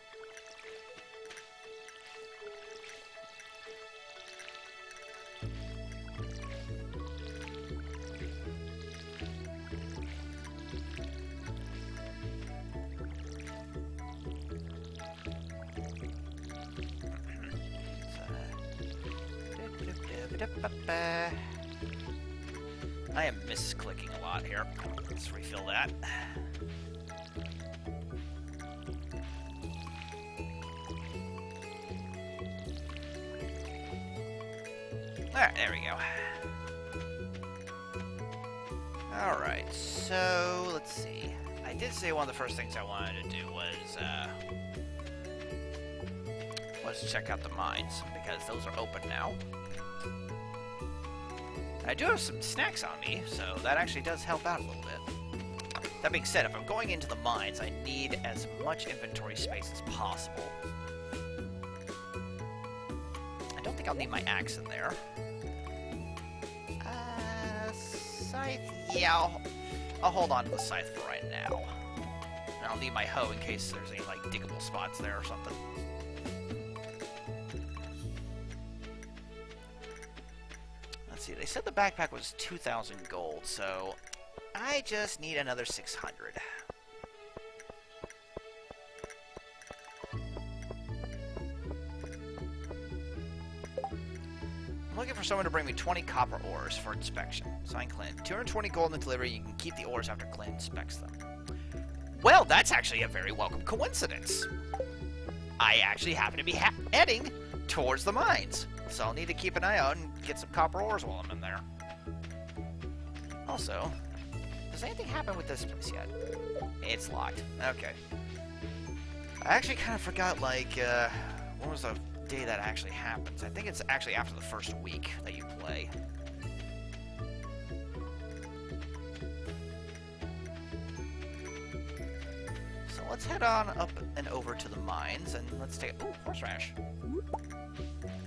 I am misclicking a lot here. Let's refill that. Alright, there we go. Alright, so let's see. I did say one of the first things I wanted to do was check out the mines, because those are open now. I do have some snacks on me, so that actually does help out a little bit. That being said, if I'm going into the mines, I need as much inventory space as possible. I don't think I'll need my axe in there. Scythe? Yeah, I'll hold on to the scythe for right now. And I'll need my hoe in case there's any, like, diggable spots there or something. Let's see, they said the backpack was 2,000 gold, so I just need another 600. looking for someone to bring me 20 copper ores for inspection. Sign Clint. 220 gold in the delivery. You can keep the ores after Clint inspects them. Well, that's actually a very welcome coincidence. I actually happen to be heading towards the mines, so I'll need to keep an eye out and get some copper ores while I'm in there. Also, does anything happen with this place yet? It's locked. Okay. I actually kind of forgot, like, when was the day that actually happens? I think it's actually after the first week that you play. So let's head on up and over to the mines, and let's take... Ooh, horseradish.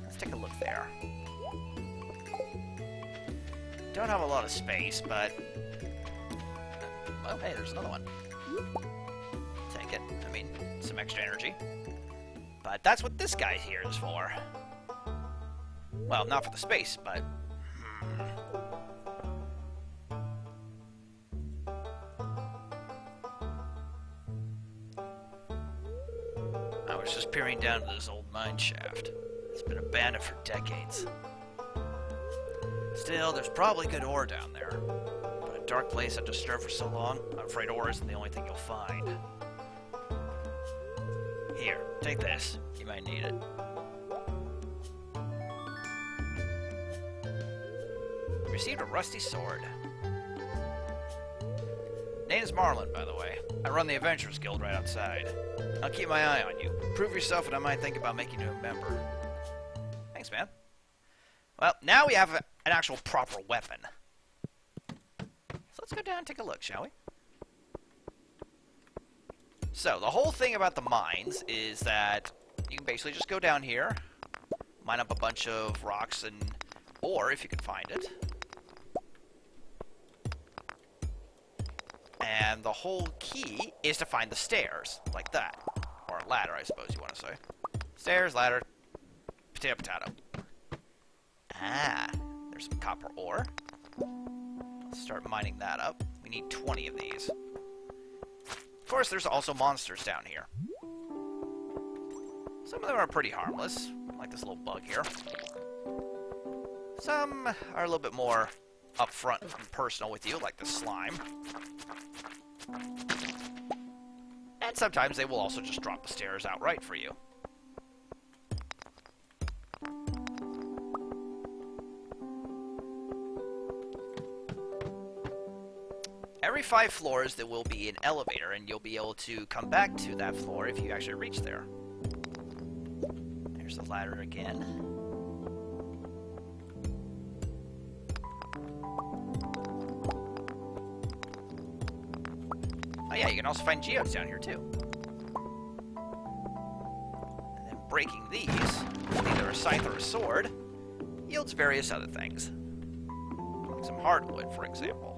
Let's take a look there. Don't have a lot of space, but... Well, hey, there's another one. Take it. I mean, some extra energy. But that's what this guy here is for. Well, not for the space, but... I was just peering down to this old mine shaft. It's been abandoned for decades. Still, there's probably good ore down there. But a dark place undisturbed for so long, I'm afraid ore isn't the only thing you'll find. Here, take this. You might need it. Received a rusty sword. Name's Marlin, by the way. I run the Adventurers Guild right outside. I'll keep my eye on you. Prove yourself and I might think about making you a member. Thanks, man. Well, now we have an actual proper weapon. So let's go down and take a look, shall we? So, the whole thing about the mines is that you can basically just go down here, mine up a bunch of rocks and ore, if you can find it. And the whole key is to find the stairs, like that. Or a ladder, I suppose you want to say. Stairs, ladder, potato, potato. Ah, there's some copper ore. Let's start mining that up. We need 20 of these. Of course, there's also monsters down here. Some of them are pretty harmless, like this little bug here. Some are a little bit more upfront and personal with you, like the slime. And sometimes they will also just drop the stairs outright for you. Every 5 floors there will be an elevator, and you'll be able to come back to that floor if you actually reach there. There's the ladder again. Oh yeah, you can also find geodes down here too. And then breaking these, with either a scythe or a sword, yields various other things. Like some hardwood, for example.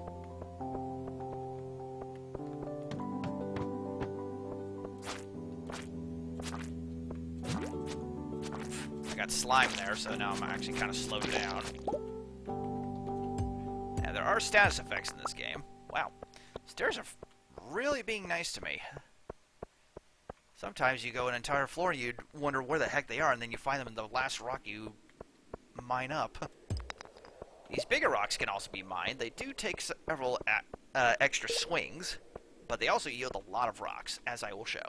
I got slime there, so now I'm actually kind of slowed down. And there are status effects in this game. Wow. Stairs are really being nice to me. Sometimes you go an entire floor and you'd wonder where the heck they are, and then you find them in the last rock you mine up. These bigger rocks can also be mined. They do take several extra swings, but they also yield a lot of rocks, as I will show.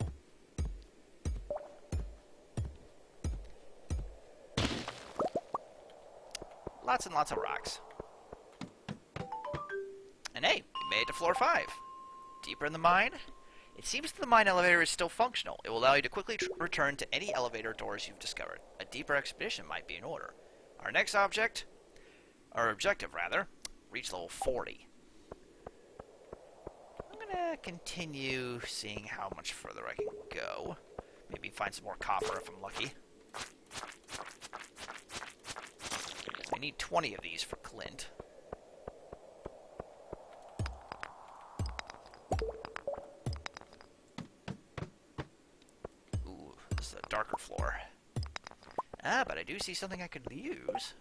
Lots and lots of rocks. And hey, we made it to floor 5. Deeper in the mine, it seems that the mine elevator is still functional. It will allow you to quickly return to any elevator doors you've discovered. A deeper expedition might be in order. Our next objective, reach level 40. I'm gonna continue seeing how much further I can go. Maybe find some more copper if I'm lucky. I need 20 of these for Clint. Ooh, this is a darker floor. Ah, but I do see something I could use.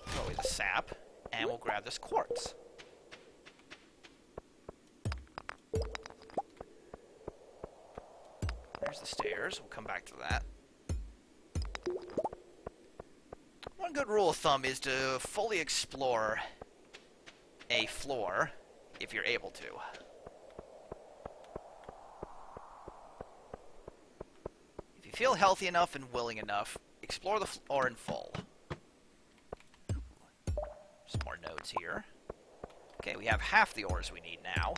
Throw away the sap, and we'll grab this quartz. There's the stairs. We'll come back to that. one good rule of thumb is to fully explore a floor if you're able to. If you feel healthy enough and willing enough, explore the floor in full. Some more nodes here. Okay, we have half the ores we need now.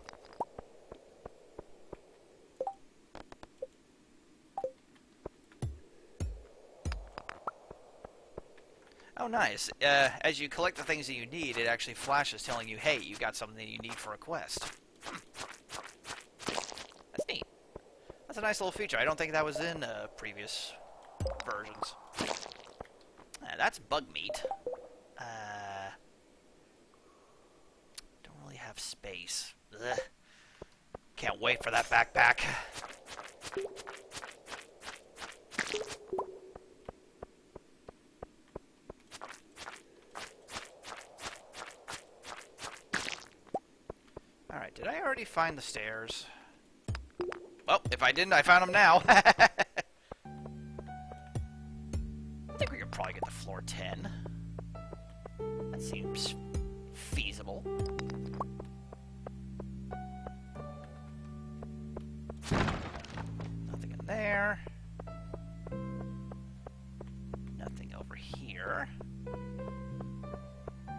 Oh, nice. As you collect the things that you need, it actually flashes telling you, hey, you got something that you need for a quest. That's neat. That's a nice little feature. I don't think that was in previous versions. That's bug meat. Don't really have space. Ugh. Can't wait for that backpack. Alright, did I already find the stairs? Well, if I didn't, I found them now. I think we could probably get to floor 10. That seems feasible. Nothing in there. Nothing over here.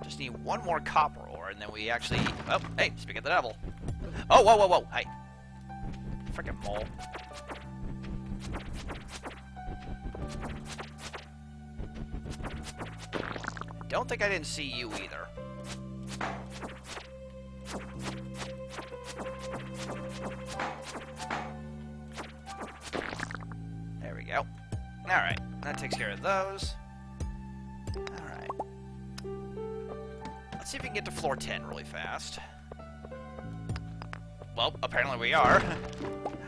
Just need one more copper ore, and then we actually... Oh, hey, speak of the devil. Oh, whoa, whoa, whoa, hey. Frickin' mole. Don't think I didn't see you either. There we go. Alright, that takes care of those. Alright. Let's see if we can get to floor 10 really fast. Well, apparently we are.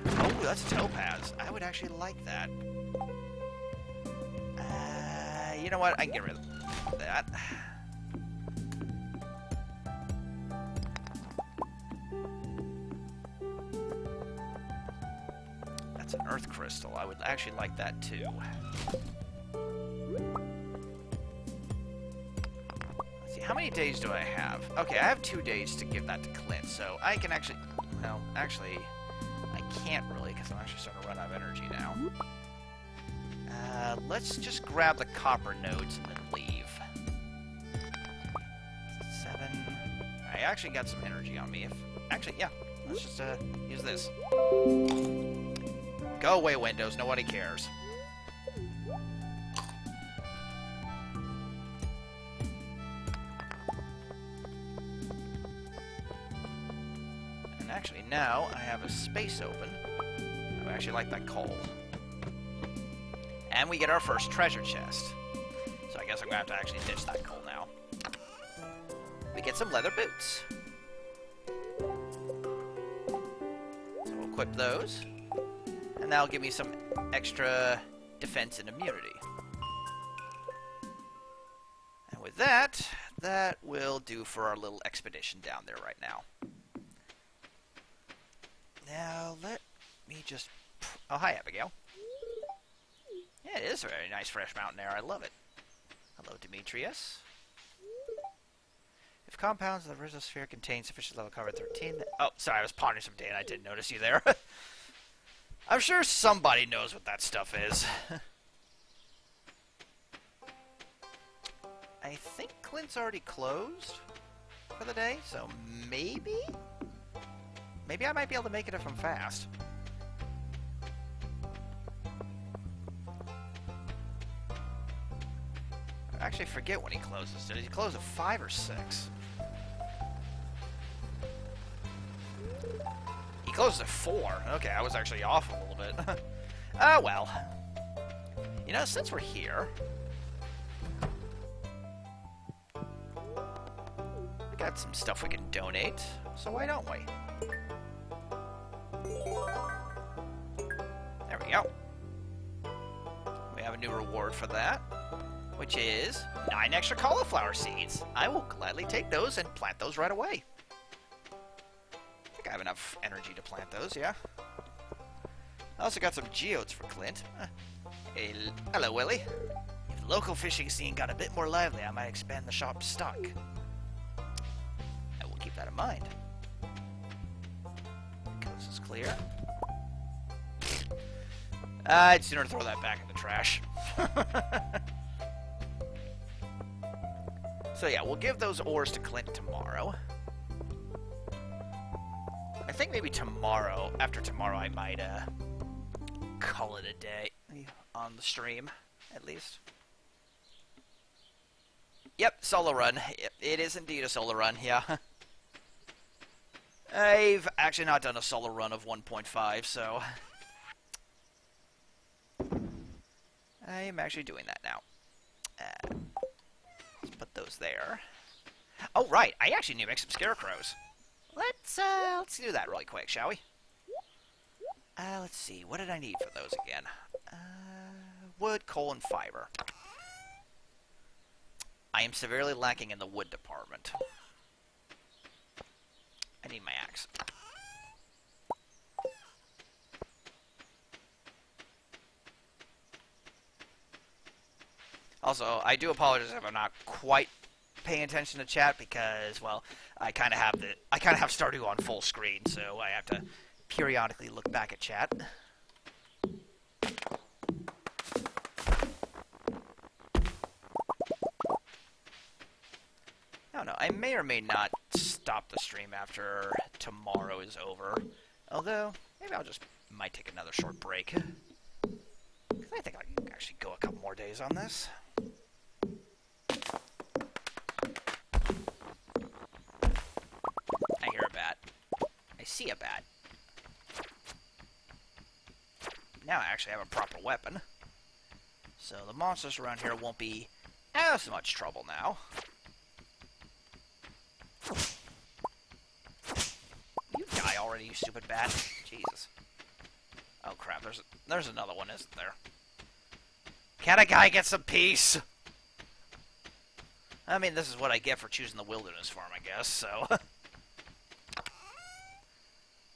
Oh, that's a topaz. I would actually like that. You know what? I can get rid of that. That's an earth crystal. I would actually like that too. Let's see, how many days do I have? Okay, I have 2 days to give that to Clint, so I can actually... Well, actually, I can't really because I'm actually starting to run out of energy now. Let's just grab the copper nodes and then leave. 7. I actually got some energy on me. Actually, yeah. Let's just use this. Go away, Windows. Nobody cares. And actually, now I have a space open. I actually like that coal. And we get our first treasure chest. So I guess I'm going to have to actually ditch that coal now. We get some leather boots. So we'll equip those. And that'll give me some extra defense and immunity. And with that, that will do for our little expedition down there right now. Now, let me just... Oh, hi, Abigail. Yeah, it is a very nice fresh mountain air. I love it. Hello, Demetrius. If compounds in the rhizosphere contain sufficient level cover 13... Oh, sorry, I was pondering some data. I didn't notice you there. I'm sure somebody knows what that stuff is. I think Clint's already closed for the day, so maybe? Maybe I might be able to make it if I'm fast. I actually forget when he closes. Did he close at 5 or 6? He closes at 4. Okay, I was actually off a little bit. Oh, well. You know, since we're here... we got some stuff we can donate, so why don't we? There we go. We have a new reward for that, which is 9 extra cauliflower seeds. I will gladly take those and plant those right away. I think I have enough energy to plant those, yeah. I also got some geodes for Clint. Hey, hello, Willie. You've local fishing scene got a bit more lively, I might expand the shop's stock. I will keep that in mind. Coast is clear. I'd sooner throw that back in the trash. So yeah, we'll give those ores to Clint tomorrow. I think maybe tomorrow, after tomorrow, I might call it a day on the stream, at least. Yep, solo run. It is indeed a solo run, yeah. I've actually not done a solo run of 1.5, so I am actually doing that now. Let's put those there. Oh, right, I actually need to make some scarecrows. Let's do that really quick, shall we? Let's see, what did I need for those again? Wood, coal, and fiber. I am severely lacking in the wood department. I need my axe. Also, I do apologize if I'm not quite paying attention to chat because, well, I kind of have Stardew on full screen, so I have to periodically look back at chat. I don't know. I may or may not stop the stream after tomorrow is over. Although, maybe I'll just might take another short break. Because I think I can actually go a couple more days on this. I hear a bat. I see a bat. Now I actually have a proper weapon. So the monsters around here won't be as much trouble now. You die already, you stupid bat. Jesus. Oh crap, there's another one, isn't there? Can a guy get some peace? I mean, this is what I get for choosing the wilderness farm, I guess, so.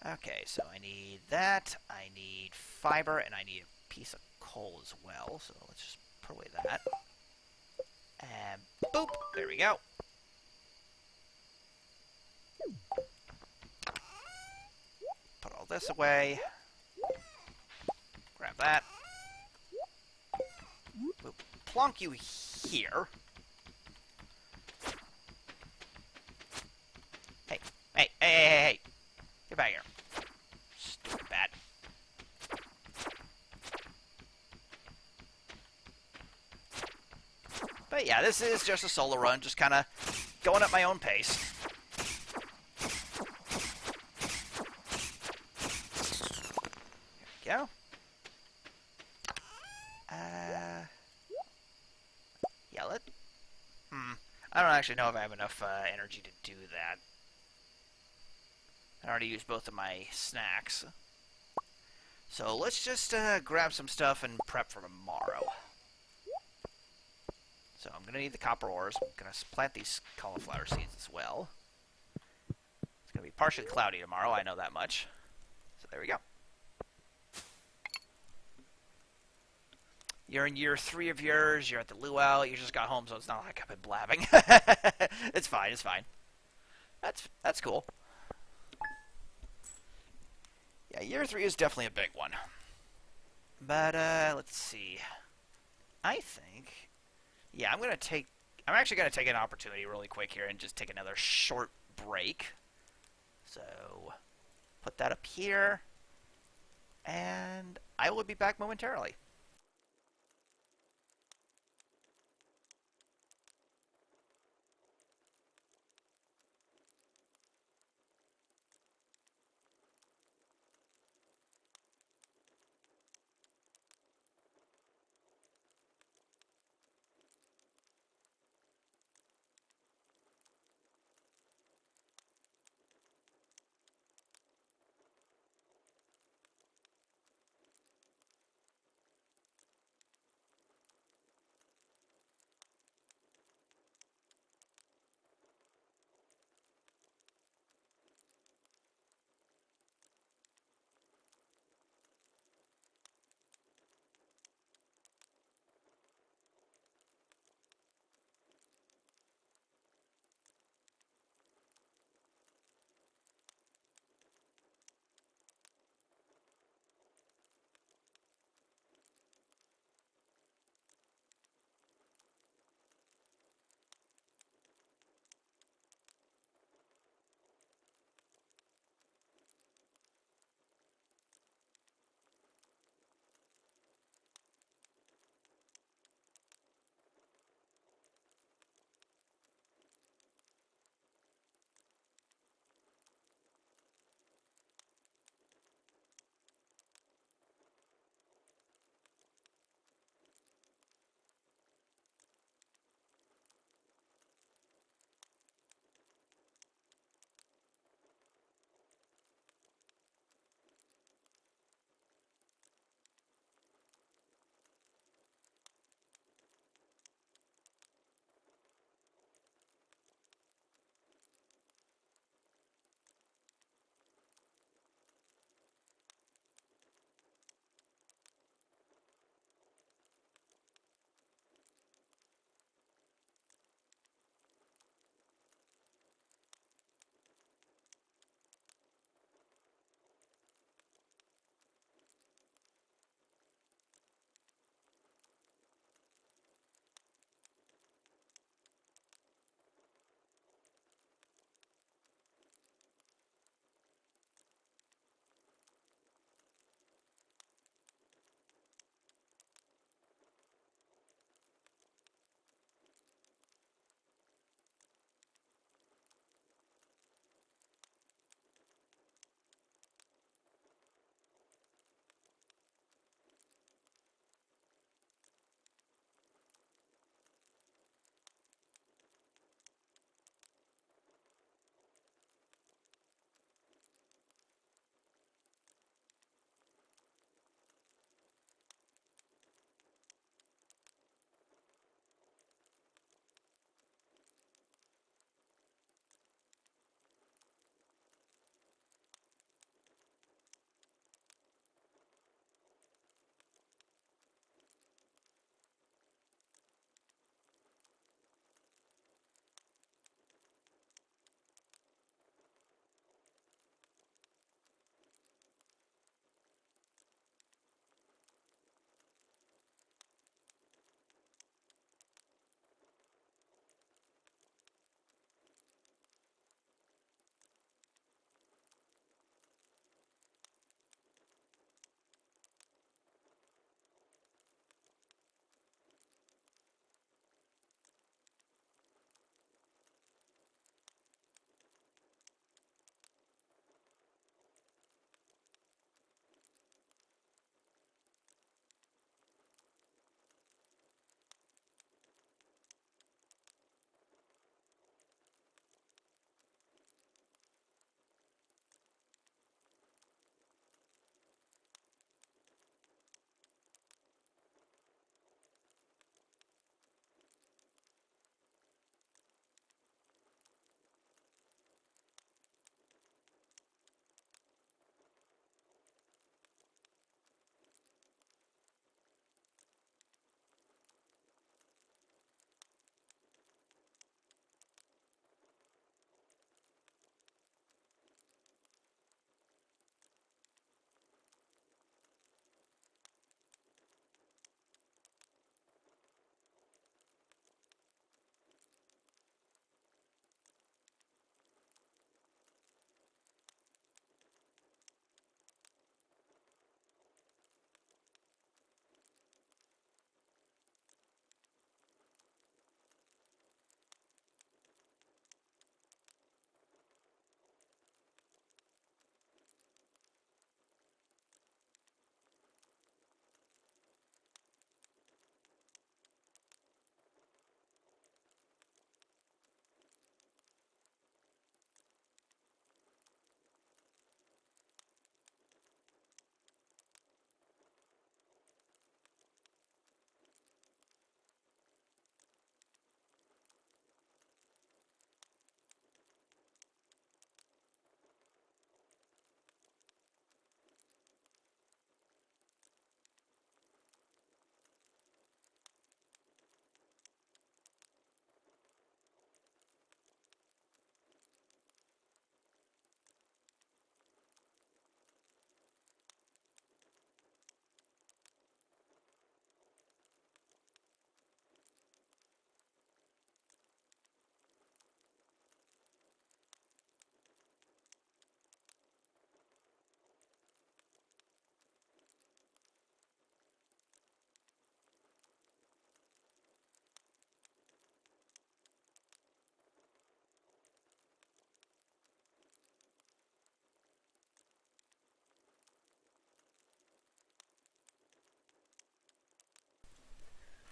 Okay, so I need that, I need fiber, and I need a piece of coal as well, so let's just put away that. And boop, there we go. Put all this away. Grab that. We'll plonk you here. Hey, hey, hey, hey, hey, hey. Get back here. Stupid bat. But yeah, this is just a solo run, just kind of going at my own pace. There we go. Yeah, I don't actually know if I have enough energy to do that. I already used both of my snacks. So let's just grab some stuff and prep for tomorrow. So I'm going to need the copper ores. I'm going to plant these cauliflower seeds as well. It's going to be partially cloudy tomorrow, I know that much. So there we go. You're in year 3 of yours, you're at the luau, you just got home, so it's not like I've been blabbing. It's fine, it's fine. That's cool. Yeah, year 3 is definitely a big one. But, let's see. I think... Yeah, I'm actually going to take an opportunity really quick here and just take another short break. So, put that up here. And I will be back momentarily.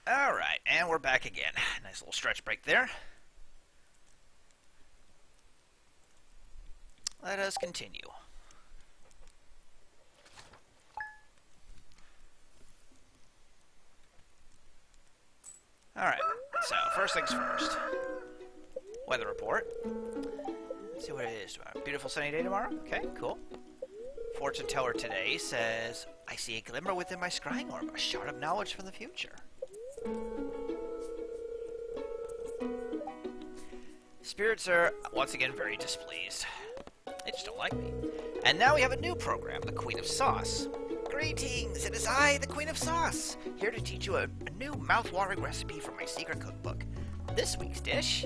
Alright, and we're back again. Nice little stretch break there. Let us continue. Alright, so first things first. Weather report. Let's see what it is tomorrow. Beautiful sunny day tomorrow? Okay, cool. Fortune teller today says, I see a glimmer within my scrying orb, a shard of knowledge from the future. Spirits are, once again, very displeased. They just don't like me. And now we have a new program, the Queen of Sauce. Greetings, it is I, the Queen of Sauce, here to teach you a new mouth-watering recipe from my secret cookbook. This week's dish,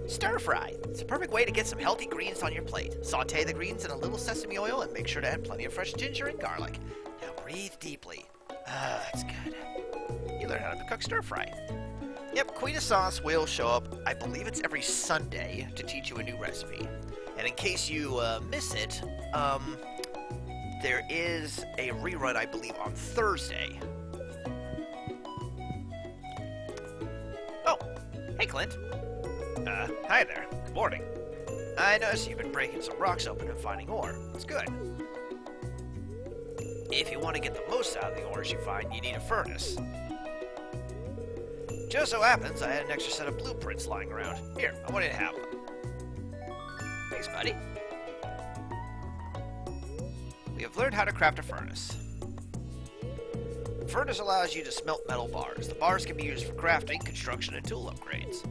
stir-fry. It's a perfect way to get some healthy greens on your plate. Sauté the greens in a little sesame oil and make sure to add plenty of fresh ginger and garlic. Now breathe deeply. Ah, that's good. You learn how to cook stir-fry. Yep, Queen of Sauce will show up, I believe it's every Sunday, to teach you a new recipe. And in case you miss it, there is a rerun, I believe, on Thursday. Oh, hey Clint. Hi there. Good morning. I noticed you've been breaking some rocks open and finding ore. That's good. If you want to get the most out of the ores you find, you need a furnace. Just so happens I had an extra set of blueprints lying around. Here, I want you to have them. Thanks, buddy. We have learned how to craft a furnace. The furnace allows you to smelt metal bars. The bars can be used for crafting, construction, and tool upgrades.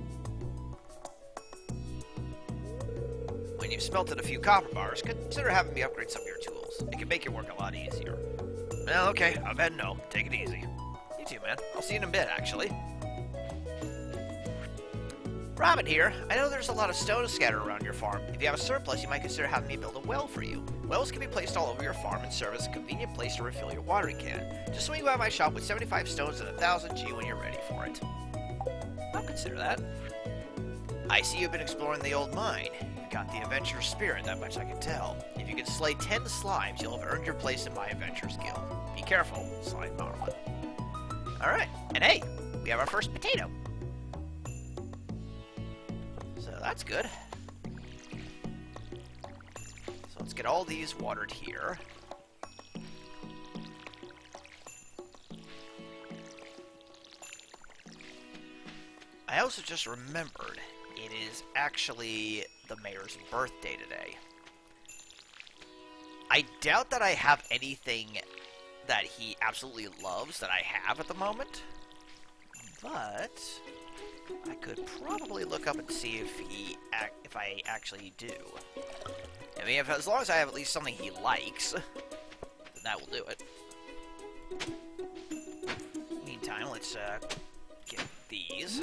When you've smelted a few copper bars, consider having me upgrade some of your tools. It can make your work a lot easier. Well, okay, I've had no. Take it easy. You too, man. I'll see you in a bit, actually. Robin here. I know there's a lot of stone scattered around your farm. If you have a surplus, you might consider having me build a well for you. Wells can be placed all over your farm and serve as a convenient place to refill your watering can. Just swing by my shop with 75 stones and 1,000 G when you're ready for it. I'll consider that. I see you've been exploring the old mine. You've got the adventurer's spirit, that much I can tell. If you can slay 10 slimes, you'll have earned your place in my adventurer's guild. Be careful, Slime Marlin. Alright, and hey, we have our first potato. So that's good. So let's get all these watered here. I also just remembered it is actually the mayor's birthday today. I doubt that I have anything that he absolutely loves that I have at the moment, but I could probably look up and see if I actually do. I mean, as long as I have at least something he likes, then that will do it. Meantime, let's get these.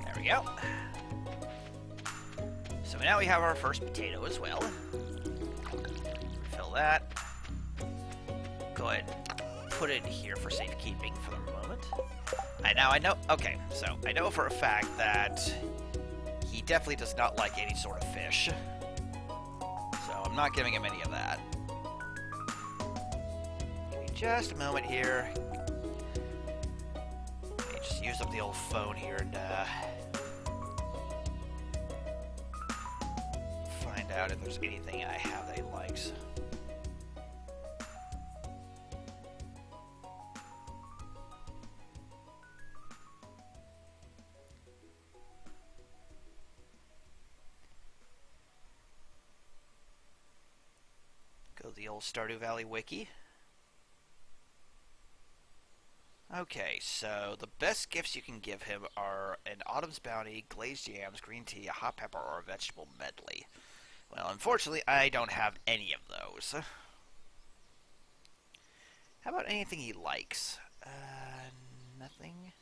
There we go. So now we have our first potato as well. Fill that. Go ahead and put it in here for safekeeping for the moment. I know, okay, so I know for a fact that he definitely does not like any sort of fish. So I'm not giving him any of that. Give me just a moment here. Let me just use up the old phone here and find out if there's anything I have that he likes. Go to the old Stardew Valley wiki. Okay, so the best gifts you can give him are an Autumn's Bounty, glazed yams, green tea, a hot pepper, or a vegetable medley. Well, unfortunately, I don't have any of those. How about anything he likes? Nothing.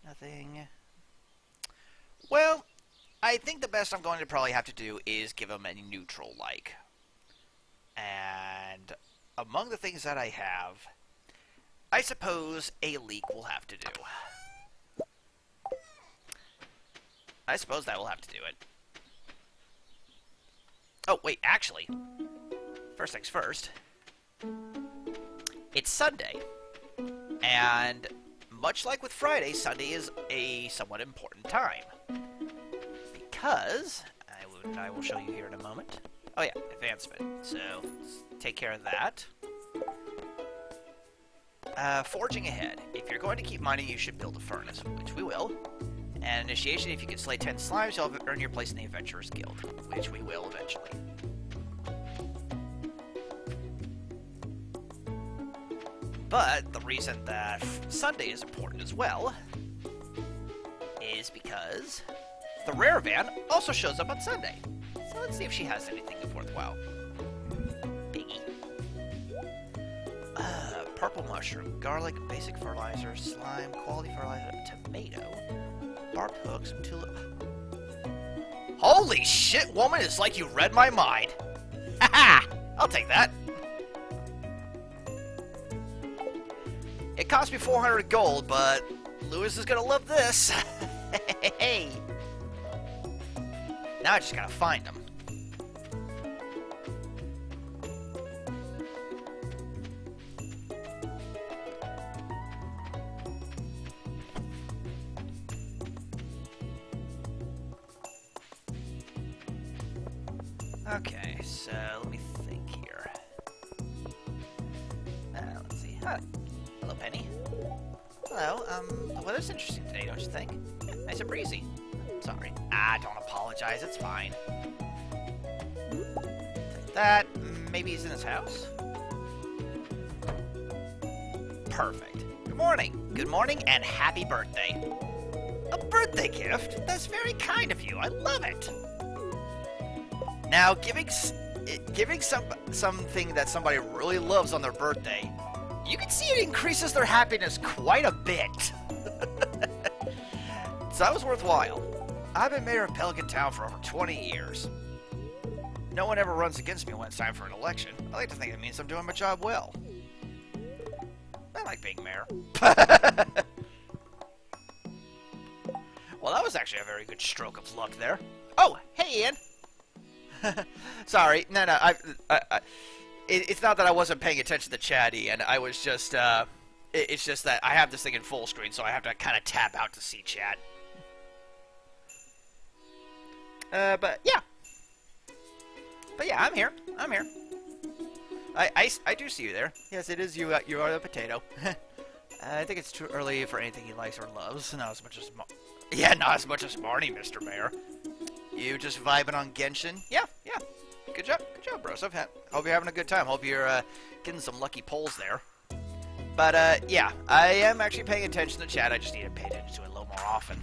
Nothing. Well, I think the best I'm going to probably have to do is give him a neutral like. And among the things that I have, I suppose a leek will have to do. I suppose that will have to do it. Oh, wait, actually. First things first. It's Sunday. And much like with Friday, Sunday is a somewhat important time. Because, I will show you here in a moment. Oh yeah, advancement. So, let's take care of that. Forging ahead. If you're going to keep mining, you should build a furnace, which we will. And initiation, if you can slay 10 slimes, you'll earn your place in the Adventurers Guild, which we will eventually. But the reason that Sunday is important as well is because the rare van also shows up on Sunday. So let's see if she has anything worthwhile. Biggie. Purple mushroom, garlic, basic fertilizer, slime, quality fertilizer, tomato, barb hooks, tulip. Holy shit, woman! It's like you read my mind. Haha! I'll take that. It cost me 400 gold, but Lewis is gonna love this. Hey! Now I just gotta find them. Okay, so let me think here. Let's see. Hi. Hello, Penny. Hello, the weather's interesting today, don't you think? Yeah, nice and breezy. Sorry. Don't apologize, it's fine. Take that. Maybe he's in his house? Perfect. Good morning. Good morning and happy birthday. A birthday gift? That's very kind of you. I love it. Now, giving something that somebody really loves on their birthday, you can see it increases their happiness quite a bit. So that was worthwhile. I've been mayor of Pelican Town for over 20 years. No one ever runs against me when it's time for an election. I like to think it means I'm doing my job well. I like being mayor. Well, that was actually a very good stroke of luck there. Oh, hey, Ian. Sorry, no, it's not that I wasn't paying attention to chat, Ian. I was just, it's just that I have this thing in full screen, so I have to kind of tap out to see chat. But yeah, I'm here. I do see you there. Yes, it is you. You are the potato. I think it's too early for anything he likes or loves. Not as much as not as much as Marnie, Mr. Mayor. You just vibing on Genshin? Yeah. Good job, bros. Hope you're having a good time. Hope you're getting some lucky pulls there. But yeah, I am actually paying attention to chat. I just need to pay attention to it a little more often.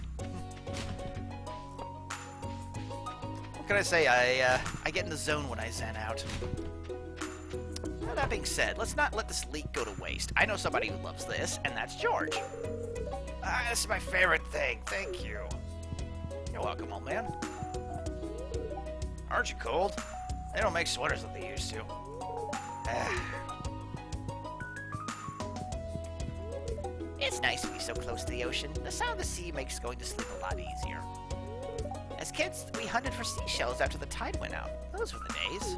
What can I say? I get in the zone when I zen out. Now, that being said, let's not let this leek go to waste. I know somebody who loves this, and that's George. This is my favorite thing. Thank you. You're welcome, old man. Aren't you cold? They don't make sweaters like they used to. It's nice to be so close to the ocean. The sound of the sea makes going to sleep a lot easier. As kids, we hunted for seashells after the tide went out. Those were the days.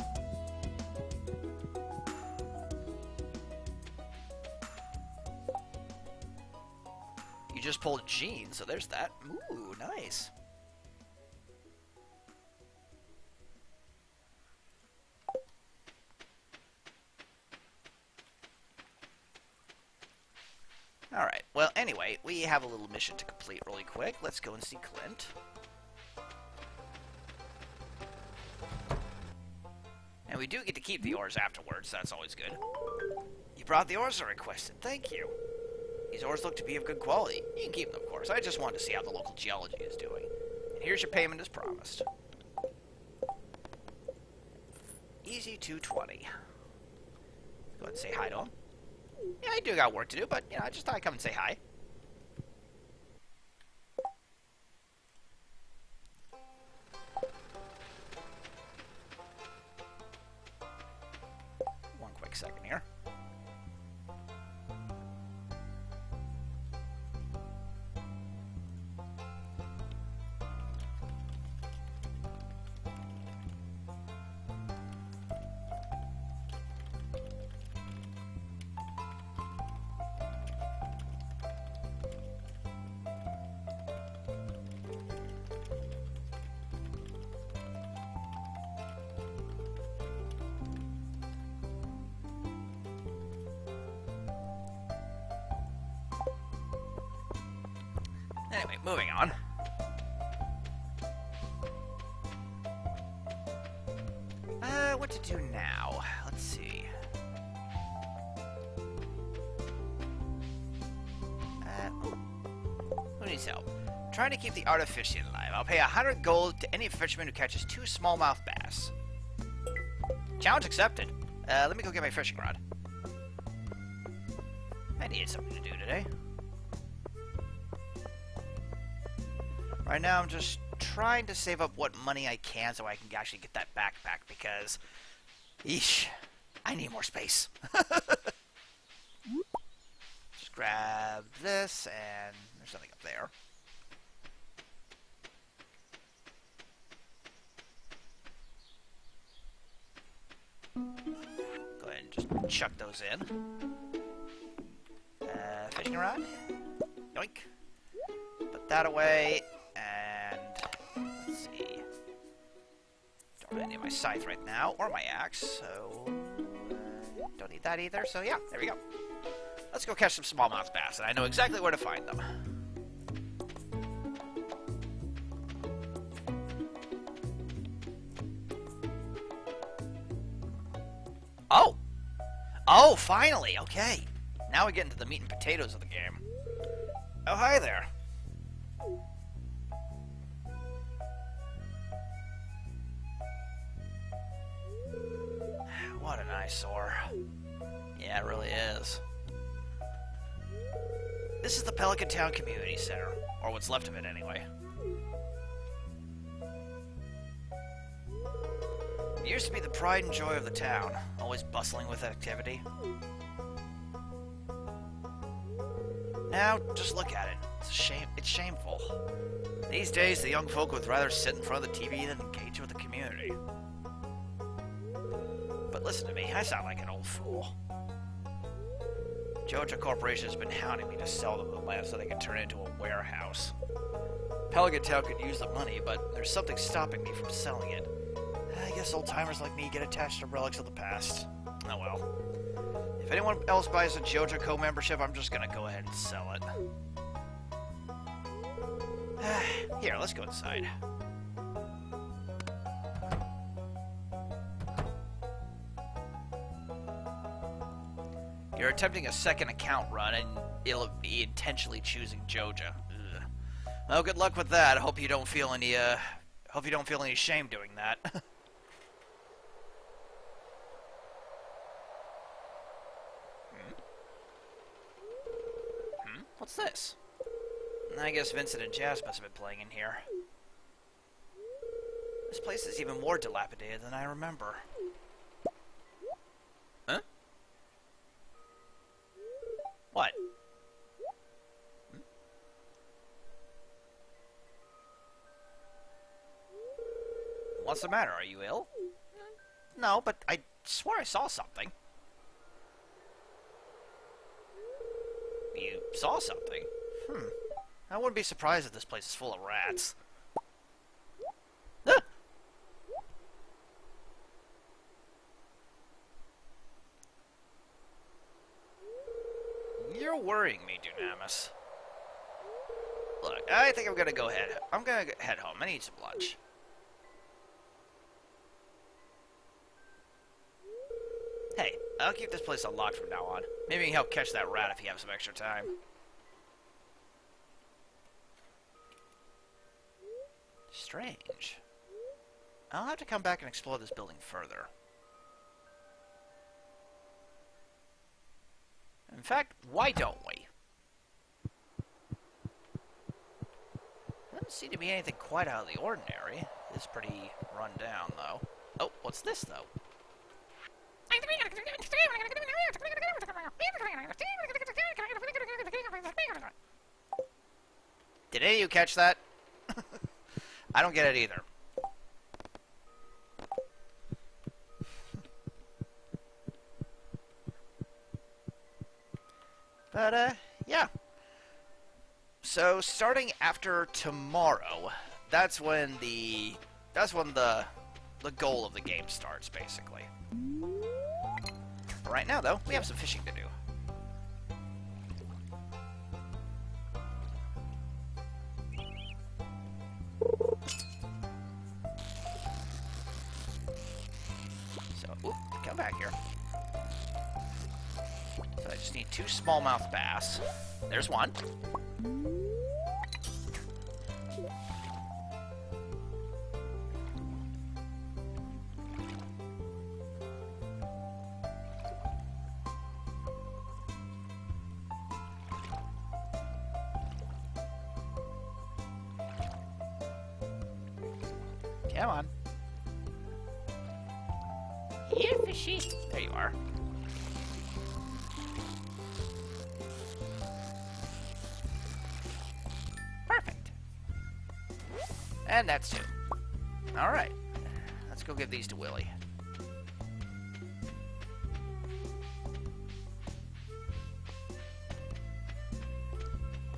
You just pulled Jean, so there's that. Ooh, nice. Alright, well, anyway, we have a little mission to complete really quick. Let's go and see Clint. And we do get to keep the ores afterwards, that's always good. You brought the ores I requested, thank you. These ores look to be of good quality. You can keep them, of course. I just wanted to see how the local geology is doing. And here's your payment as promised. Easy 220. Go ahead and say hi to him. Yeah, I do got work to do, but, you know, I just thought I'd come and say hi. One quick second here. Anyway, moving on. What to do now? Let's see. Who needs help? Trying to keep the art of fishing alive. I'll pay 100 gold to any fisherman who catches 2 smallmouth bass. Challenge accepted. Let me go get my fishing rod. I need something to do today. Right now, I'm just trying to save up what money I can so I can actually get that backpack because, eesh, I need more space. Just grab this, and there's nothing up there. Go ahead and just chuck those in. Fishing rod. Yoink. Put that away. And let's see. Don't really need my scythe right now, or my axe, so don't need that either. So yeah, there we go. Let's go catch some smallmouth bass, and I know exactly where to find them. Oh! Oh, finally! Okay. Now we get into the meat and potatoes of the game. Oh, hi there. What an eyesore. Yeah, it really is. This is the Pelican Town Community Center, or what's left of it anyway. It used to be the pride and joy of the town, always bustling with activity. Now, just look at it. It's a shame. It's shameful. These days, the young folk would rather sit in front of the TV than engage with the community. But listen to me, I sound like an old fool. Joja Corporation has been hounding me to sell them the land so they can turn it into a warehouse. Pelican Town could use the money, but there's something stopping me from selling it. I guess old-timers like me get attached to relics of the past. Oh well. If anyone else buys a Joja Co membership, I'm just gonna go ahead and sell it. Here, let's go inside. You're attempting a second account run, and it'll be intentionally choosing Joja. Ugh. Well, good luck with that. Hope you don't feel any shame doing that. What's this? I guess Vincent and Jazz must have been playing in here. This place is even more dilapidated than I remember. Huh? What? What's the matter? Are you ill? No, but I swear I saw something. You saw something? I wouldn't be surprised if this place is full of rats. Ah! You're worrying me, Dunamis. Look, I think I'm gonna head home. I need some lunch. Hey, I'll keep this place unlocked from now on. Maybe you can help catch that rat if you have some extra time. Strange. I'll have to come back and explore this building further. In fact, why don't we? Doesn't seem to be anything quite out of the ordinary. It's pretty run down, though. Oh, what's this, though? Did any of you catch that? I don't get it either. But, yeah. So, starting after tomorrow, that's when the goal of the game starts, basically. Right now, though, we have some fishing to do. Oop, come back here. So I just need 2 smallmouth bass. There's one. Come on. Here, fishy. There you are. Perfect. And that's 2. Alright. Let's go give these to Willie.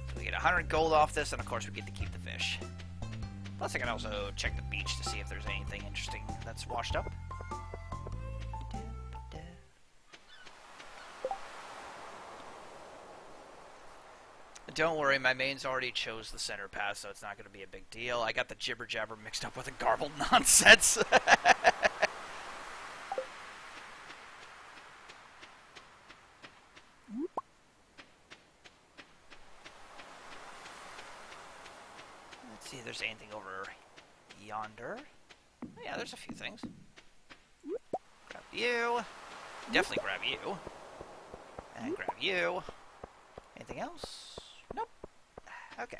So we get 100 gold off this, and of course we get to keep the fish. Plus I can also check the beach to see if there's anything interesting that's washed up. Don't worry, my mains already chose the center path, so it's not going to be a big deal. I got the jibber jabber mixed up with the garbled nonsense. Let's see if there's anything over yonder. Yeah, there's a few things. Grab you. Definitely grab you. And grab you. Anything else? Nope. Okay.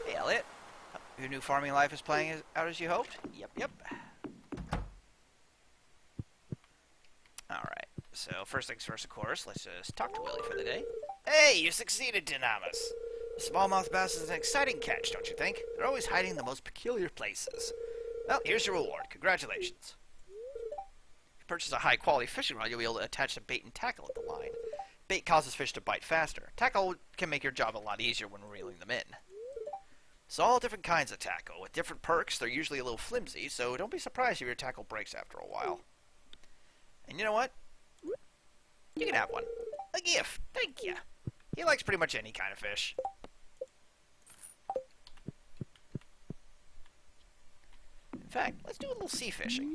Hey, Elliot. Your new farming life is playing out as you hoped? Yep. Alright. So, first things first, of course, let's just talk to Willie for the day. Hey, you succeeded, Dynamis! The smallmouth bass is an exciting catch, don't you think? They're always hiding in the most peculiar places. Well, here's your reward. Congratulations. If you purchase a high-quality fishing rod, you'll be able to attach a bait and tackle at the line. Bait causes fish to bite faster. Tackle can make your job a lot easier when reeling them in. It's all different kinds of tackle. With different perks, they're usually a little flimsy, so don't be surprised if your tackle breaks after a while. And you know what? You can have one. A gift. Thank you. He likes pretty much any kind of fish. In fact, let's do a little sea fishing.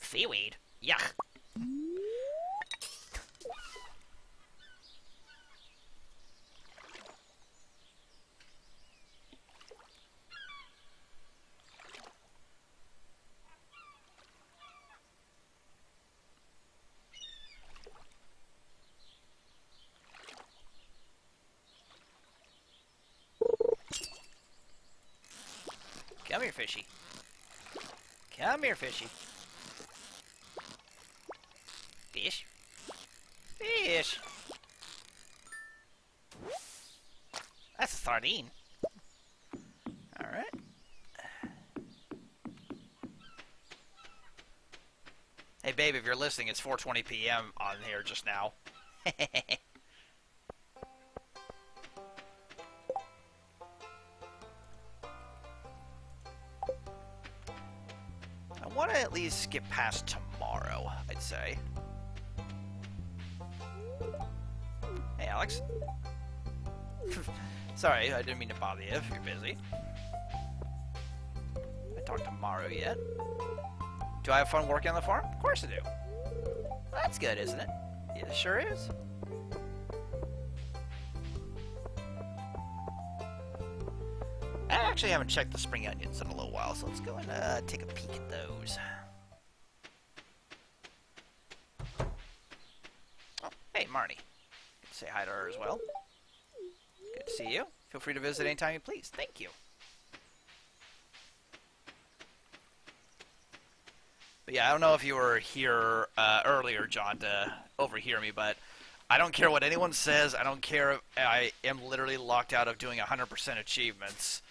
Seaweed? Yuck. Come here, fishy. Come here, fishy. Fish. Fish. That's a sardine. Alright. Hey, babe, if you're listening, it's 4:20 p.m. on here just now. I want to at least skip past tomorrow, I'd say. Hey, Alex. Sorry, I didn't mean to bother you if you're busy. I talked to Maru yet. Do I have fun working on the farm? Of course I do. Well, that's good, isn't it? It sure is. I actually haven't checked the spring onions in a little while, so let's go and take a peek at those. Oh, hey, Marnie. Good to say hi to her as well. Good to see you. Feel free to visit anytime you please. Thank you. But yeah, I don't know if you were here earlier, John, to overhear me, but I don't care what anyone says. I don't care if I am literally locked out of doing 100% achievements.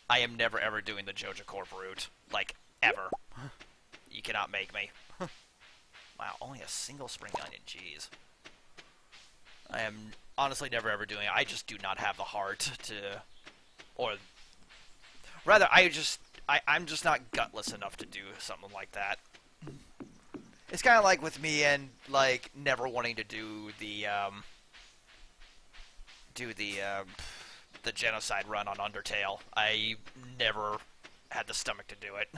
I am never, ever doing the Joja Corp route. Like, ever. You cannot make me. Wow, only a single spring onion. Jeez. I am honestly never ever doing it. I just do not have the heart to, or rather, I'm just not gutless enough to do something like that. It's kind of like with me and like never wanting to do the genocide run on Undertale. I never had the stomach to do it.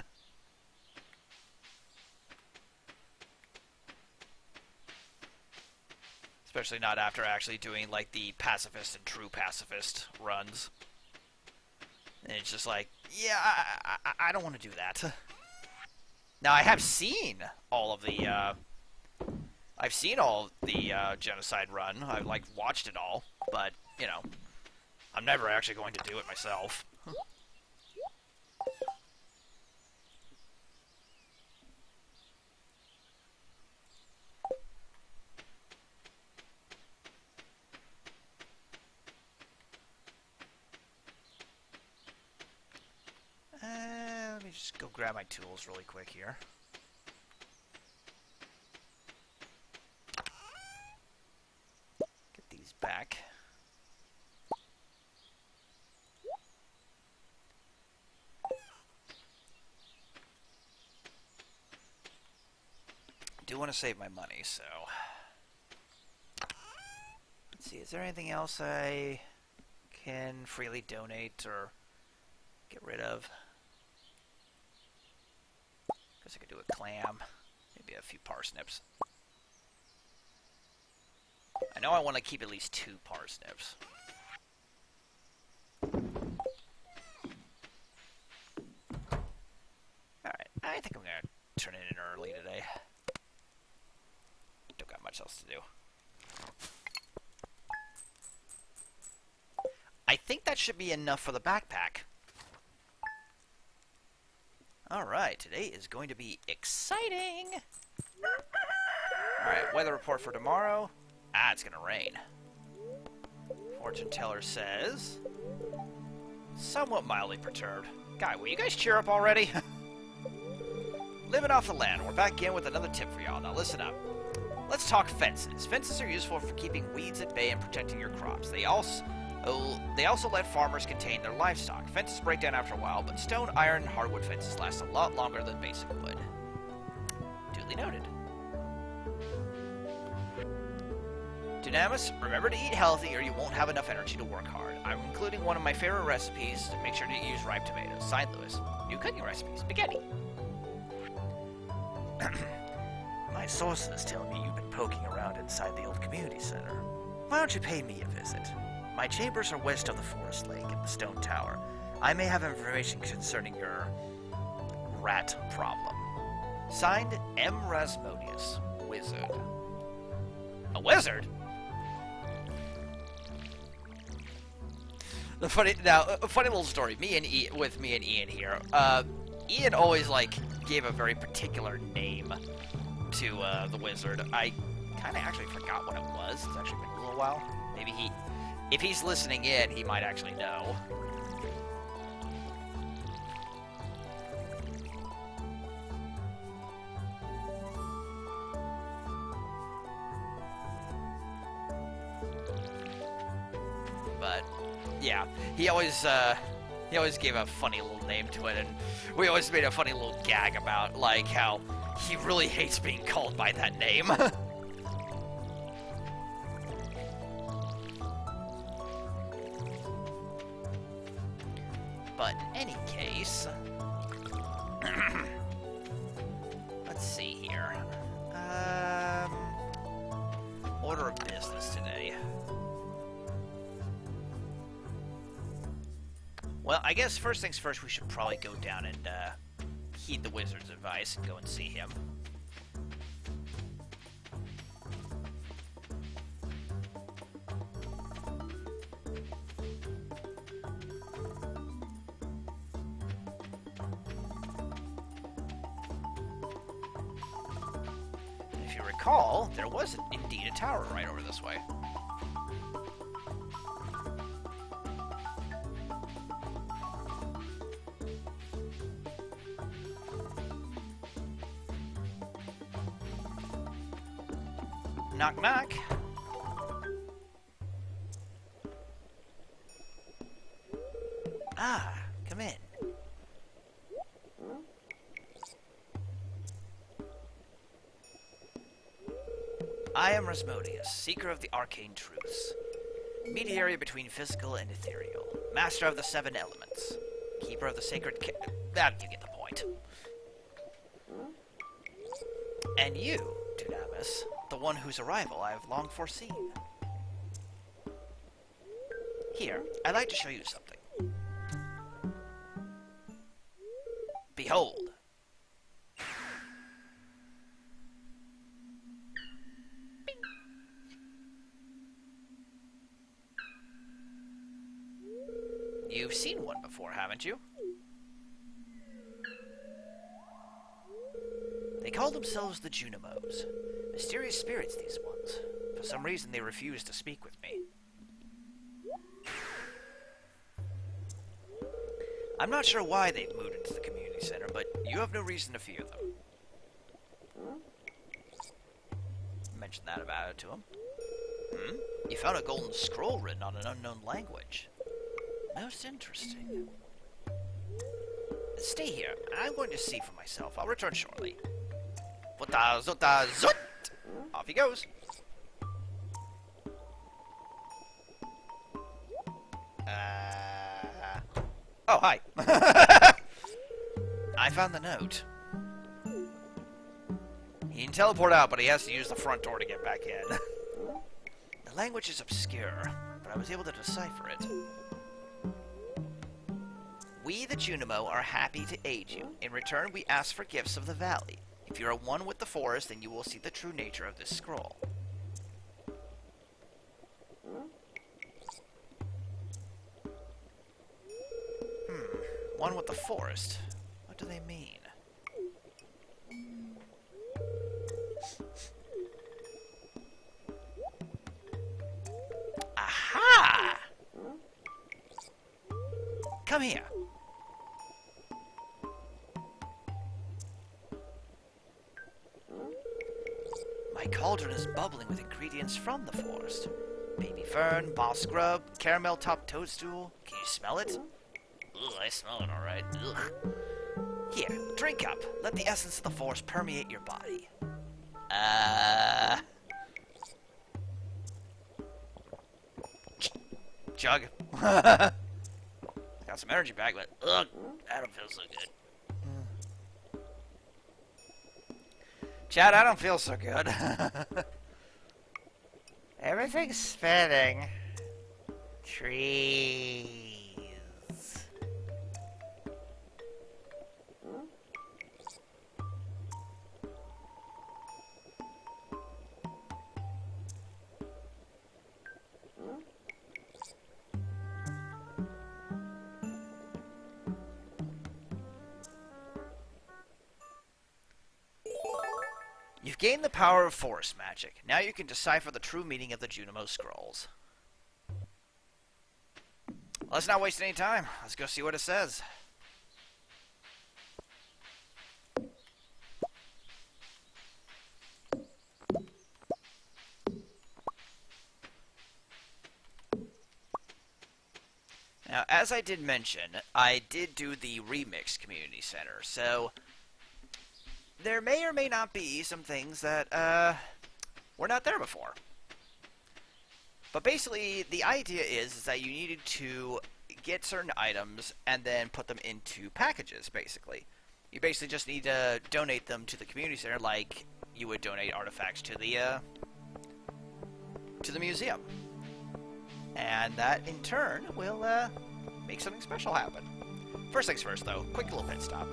Especially not after actually doing like the pacifist and true pacifist runs. And it's just like, yeah, I don't want to do that. Now I have seen all of the genocide run. I've like watched it all, but you know, I'm never actually going to do it myself. Let me just go grab my tools really quick here. Get these back. I do want to save my money, so... Let's see, is there anything else I can freely donate or get rid of? Guess I could do a clam, maybe a few parsnips. I know I want to keep at least 2 parsnips. Alright, I think I'm going to turn it in early today. Don't got much else to do. I think that should be enough for the backpack. Alright, today is going to be exciting! Alright, weather report for tomorrow. It's gonna rain. Fortune teller says... somewhat mildly perturbed. God, will you guys cheer up already? Living off the land, we're back in with another tip for y'all. Now listen up. Let's talk fences. Fences are useful for keeping weeds at bay and protecting your crops. They also let farmers contain their livestock. Fences break down after a while, but stone, iron, and hardwood fences last a lot longer than basic wood. Duly noted. Dynamis, remember to eat healthy or you won't have enough energy to work hard. I'm including one of my favorite recipes to make sure to use ripe tomatoes. Signed, Lewis. New cooking recipe, spaghetti. My sources tell me you've been poking around inside the old community center. Why don't you pay me a visit? My chambers are west of the forest lake and the stone tower. I may have information concerning your rat problem. Signed, M. Rasmodius, wizard. A wizard? A funny little story. With me and Ian here. Ian always gave a very particular name to the wizard. I kind of actually forgot what it was. It's actually been a little while. Maybe if he's listening in, he might actually know. But yeah, he always gave a funny little name to it, and we always made a funny little gag about how he really hates being called by that name. But in any case, let's see here. Order of business today. Well, I guess first things first, we should probably go down and heed the wizard's advice and go and see him. If you recall, there was indeed a tower right over this way. Knock, knock. Ah, come in. I am Rasmodius, seeker of the arcane truths, mediator between physical and ethereal, master of the 7 elements, keeper of the sacred you get the point. And you, Dunamis, the one whose arrival I have long foreseen. Here, I'd like to show you something. Behold. You've seen one before, haven't you? They call themselves the Junimos. Mysterious spirits, these ones. For some reason, they refuse to speak with me. I'm not sure why they've moved into the community center, but you have no reason to fear them. Mention that about it to him. You found a golden scroll written on an unknown language. Most interesting. Stay here. I'm going to see for myself. I'll return shortly. Wuta zuta zut! Off he goes. Oh, hi. I found the note. He can teleport out, but he has to use the front door to get back in. The language is obscure, but I was able to decipher it. We, the Junimo, are happy to aid you. In return, we ask for gifts of the valley. If you are one with the forest, then you will see the true nature of this scroll. One with the forest. What do they mean? Aha! Come here. My cauldron is bubbling with ingredients from the forest. Baby fern, moss grub, caramel top toadstool. Can you smell it? Ugh, I smell it alright. Ugh. Here, drink up. Let the essence of the forest permeate your body. Chug. Got some energy back, but ugh, I don't feel so good. Chad, I don't feel so good. Everything's spinning. Trees. You've gained the power of forest magic. Now you can decipher the true meaning of the Junimo scrolls. Let's not waste any time. Let's go see what it says. Now, as I did mention, I did do the Remix Community Center, so there may or may not be some things that were not there before. But basically, the idea is that you needed to get certain items and then put them into packages, basically. You basically just need to donate them to the community center like you would donate artifacts to the museum. And that, in turn, will make something special happen. First things first, though. Quick little pit stop.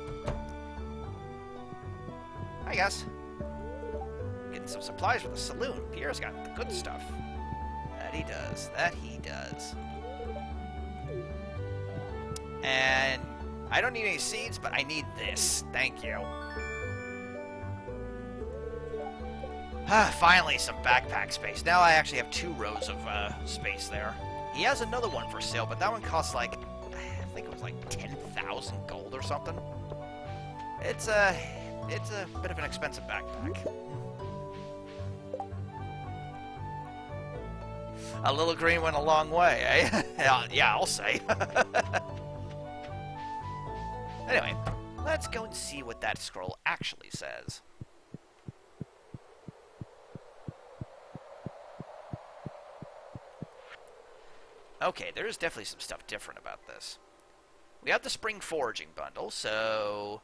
Hi, guys. Getting some supplies for the saloon. Pierre's got the good stuff. That he does. That he does. And I don't need any seeds, but I need this. Thank you. Finally, some backpack space. Now I actually have 2 rows of space there. He has another one for sale, but that one costs like, I think it was like 10,000 gold or something. It's a bit of an expensive backpack. A little green went a long way, eh? Yeah, I'll say. Anyway, let's go and see what that scroll actually says. Okay, there is definitely some stuff different about this. We have the spring foraging bundle, so...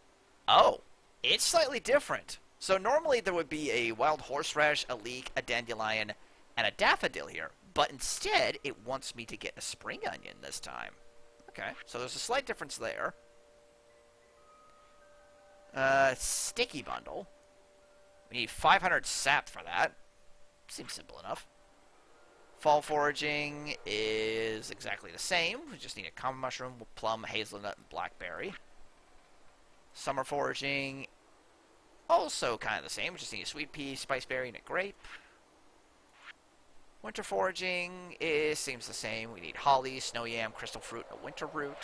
Oh, it's slightly different. So normally there would be a wild horseradish, a leek, a dandelion, and a daffodil here. But instead, it wants me to get a spring onion this time. Okay, so there's a slight difference there. Sticky bundle. We need 500 sap for that. Seems simple enough. Fall foraging is exactly the same. We just need a common mushroom, plum, hazelnut, and blackberry. Summer foraging, also kind of the same. We just need a sweet pea, spiceberry, and a grape. Winter foraging seems the same. We need holly, snow yam, crystal fruit, and a winter root.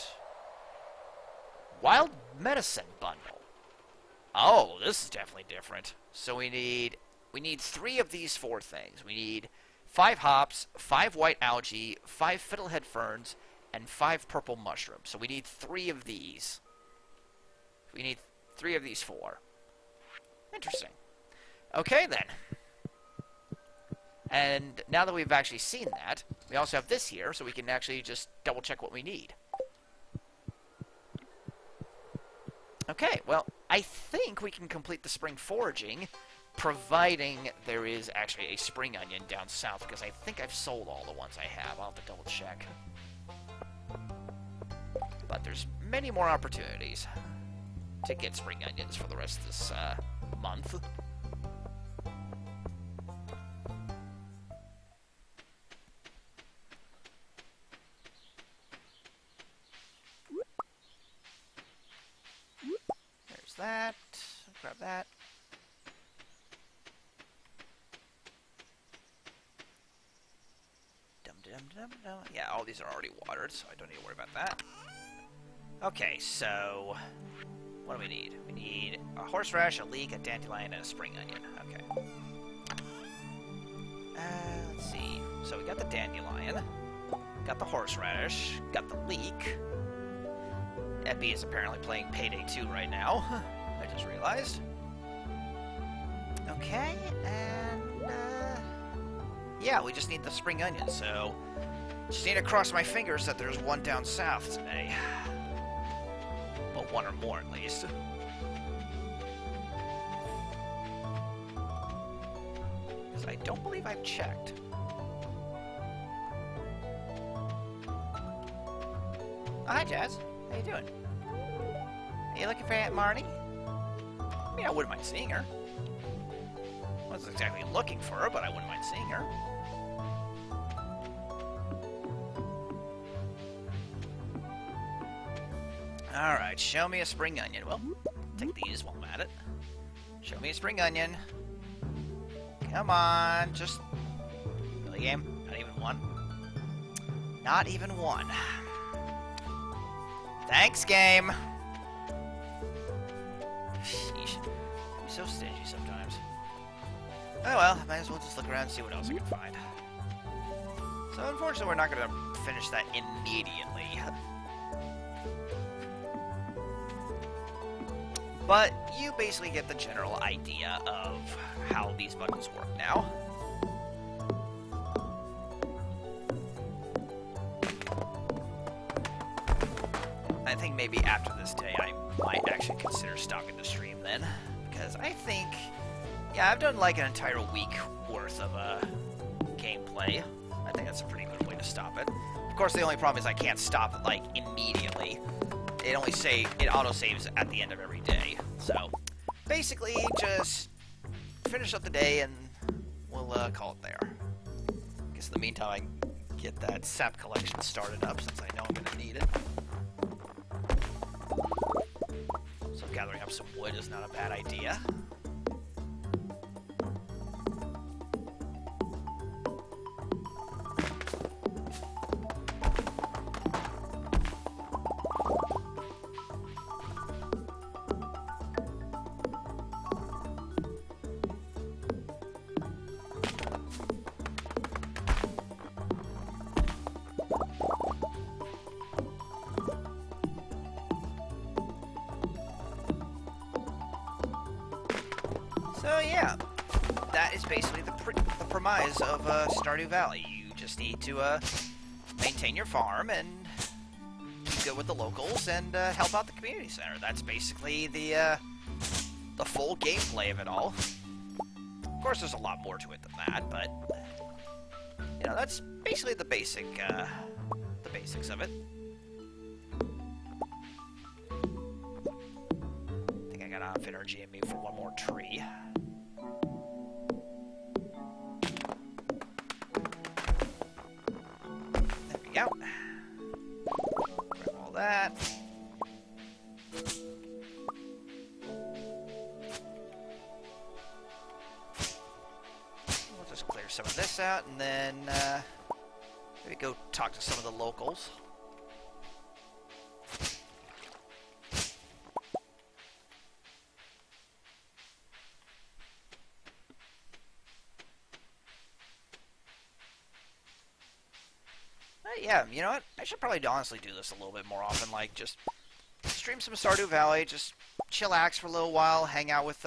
Wild medicine bundle. Oh, this is definitely different. So we need 3 of these 4 things. We need 5 hops, 5 white algae, 5 fiddlehead ferns, and 5 purple mushrooms. So we need 3 of these. We need 3 of these 4. Interesting. Okay, then. And now that we've actually seen that, we also have this here, so we can actually just double-check what we need. Okay, well, I think we can complete the spring foraging, providing there is actually a spring onion down south, because I think I've sold all the ones I have. I'll have to double-check. But there's many more opportunities to get spring onions for the rest of this month. There's that. Grab that. Yeah, all these are already watered, so I don't need to worry about that. Okay, so what do we need? We need a horseradish, a leek, a dandelion, and a spring onion. Okay. Let's see. So we got the dandelion, got the horseradish, got the leek. Epi is apparently playing Payday 2 right now. I just realized. Okay, and yeah, we just need the spring onion, so just need to cross my fingers that there's one down south today. Well, 1 or more at least. Because I don't believe I've checked. Oh, hi, Jazz. How you doing? Are you looking for Aunt Marnie? I mean, I wouldn't mind seeing her. I wasn't exactly looking for her, but I wouldn't mind seeing her. Alright, show me a spring onion. Well, take these while I'm at it. Show me a spring onion. Come on, just... Really, game? Not even one? Not even one. Thanks, game! Sheesh. I'm so stingy sometimes. Oh well, might as well just look around and see what else I can find. So unfortunately we're not going to finish that immediately. But you basically get the general idea of how these buttons work now. I think maybe after this day I might actually consider stopping the stream then. Because I think, yeah, I've done like an entire week worth of gameplay. I think that's a pretty good way to stop it. Of course, the only problem is I can't stop it like immediately. It auto-saves at the end of every day. So, basically, just finish up the day and we'll call it there. I guess in the meantime, I can get that sap collection started up since I know I'm going to need it. So gathering up some wood is not a bad idea. basically the premise of Stardew Valley. You just need to maintain your farm and keep good with the locals and help out the community center. That's basically the full gameplay of it all. Of course, there's a lot more to it than that, but you know, that's basically the basics of it. I think I got enough energy in me for one more tree. There we go. Grab all that. We'll just clear some of this out, and then maybe go talk to some of the locals. Yeah, you know what? I should probably honestly do this a little bit more often. Like, just stream some Stardew Valley, just chillax for a little while, hang out with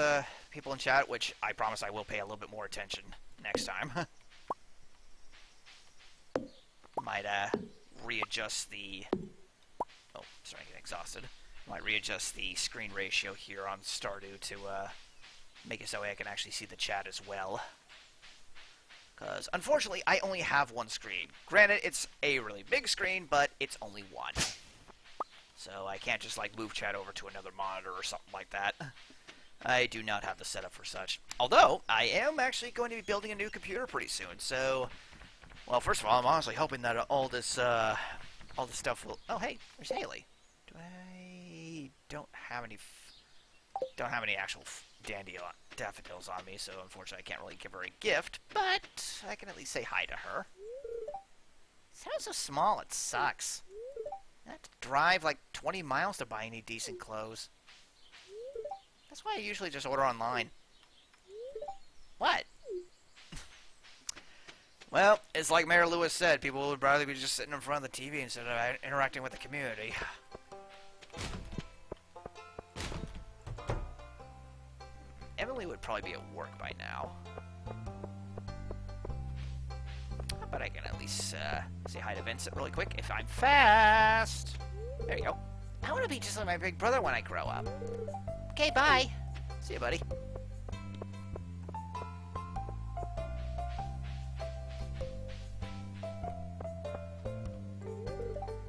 people in chat, which I promise I will pay a little bit more attention next time. Might readjust the... Oh, starting to get exhausted. Might readjust the screen ratio here on Stardew to make it so I can actually see the chat as well. Because, unfortunately, I only have one screen. Granted, it's a really big screen, but it's only one. So I can't just, like, move chat over to another monitor or something like that. I do not have the setup for such. Although, I am actually going to be building a new computer pretty soon, so... Well, first of all, I'm honestly hoping that all this stuff will... Oh, hey, there's Haley. I don't have any actual daffodils on me, so unfortunately I can't really give her a gift, but I can at least say hi to her. This house is so small, it sucks. I have to drive like 20 miles to buy any decent clothes. That's why I usually just order online. What? Well, it's like Mayor Lewis said, people would rather be just sitting in front of the TV instead of interacting with the community. Emily would probably be at work by now. But I can at least say hi to Vincent really quick if I'm fast. There you go. I want to be just like my big brother when I grow up. Okay, bye. See you, buddy.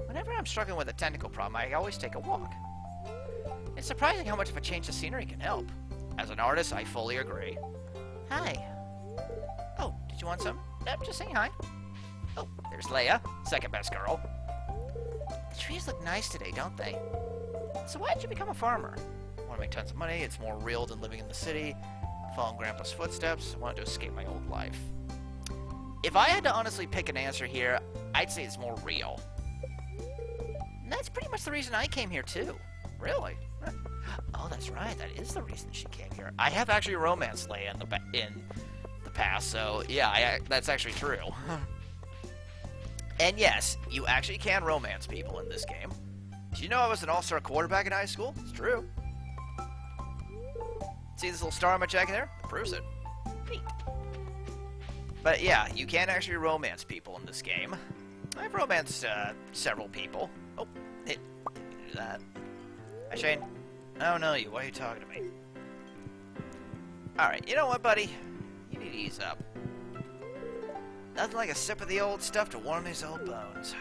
Whenever I'm struggling with a technical problem, I always take a walk. It's surprising how much of a change of scenery can help. As an artist, I fully agree. Hi. Oh, did you want some? Nope, just saying hi. Oh, there's Leia, second best girl. The trees look nice today, don't they? So why did you become a farmer? Want to make tons of money, it's more real than living in the city. Following Grandpa's footsteps, I wanted to escape my old life. If I had to honestly pick an answer here, I'd say it's more real. And that's pretty much the reason I came here too. Really? Oh, that's right. That is the reason she came here. I have actually romanced Leia in the past, so yeah, that's actually true. And yes, you actually can romance people in this game. Did you know I was an all-star quarterback in high school? It's true. See this little star on my jacket there? It proves it. Neat. But yeah, you can actually romance people in this game. I've romanced several people. Oh, didn't do that. Hi, Shane. I don't know you. Why are you talking to me? Alright, you know what, buddy? You need to ease up. Nothing like a sip of the old stuff to warm these old bones.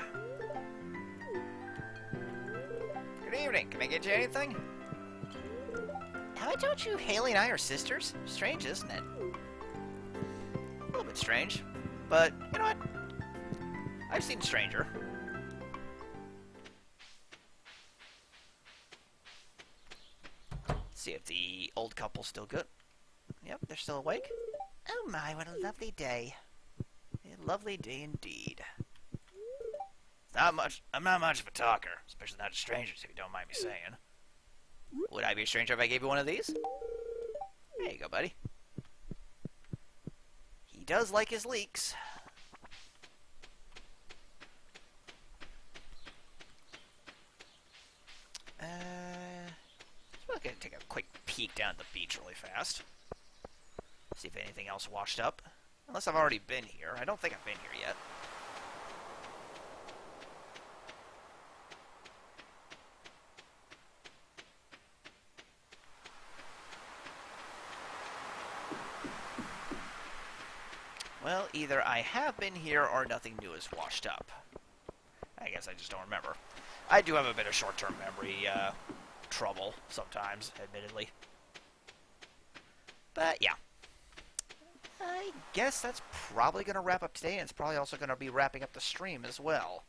Good evening. Can I get you anything? Have I told you Haley and I are sisters? Strange, isn't it? A little bit strange. But, you know what? I've seen stranger. See if the old couple's still good. Yep, they're still awake. Oh my, what a lovely day. A lovely day indeed. I'm not much of a talker, especially not to strangers, if you don't mind me saying. Would I be a stranger if I gave you one of these? There you go, buddy. He does like his leeks. I'm going to take a quick peek down at the beach really fast. See if anything else washed up. Unless I've already been here. I don't think I've been here yet. Well, either I have been here or nothing new is washed up. I guess I just don't remember. I do have a bit of short-term memory trouble sometimes, admittedly. But, yeah. I guess that's probably going to wrap up today, and it's probably also going to be wrapping up the stream as well.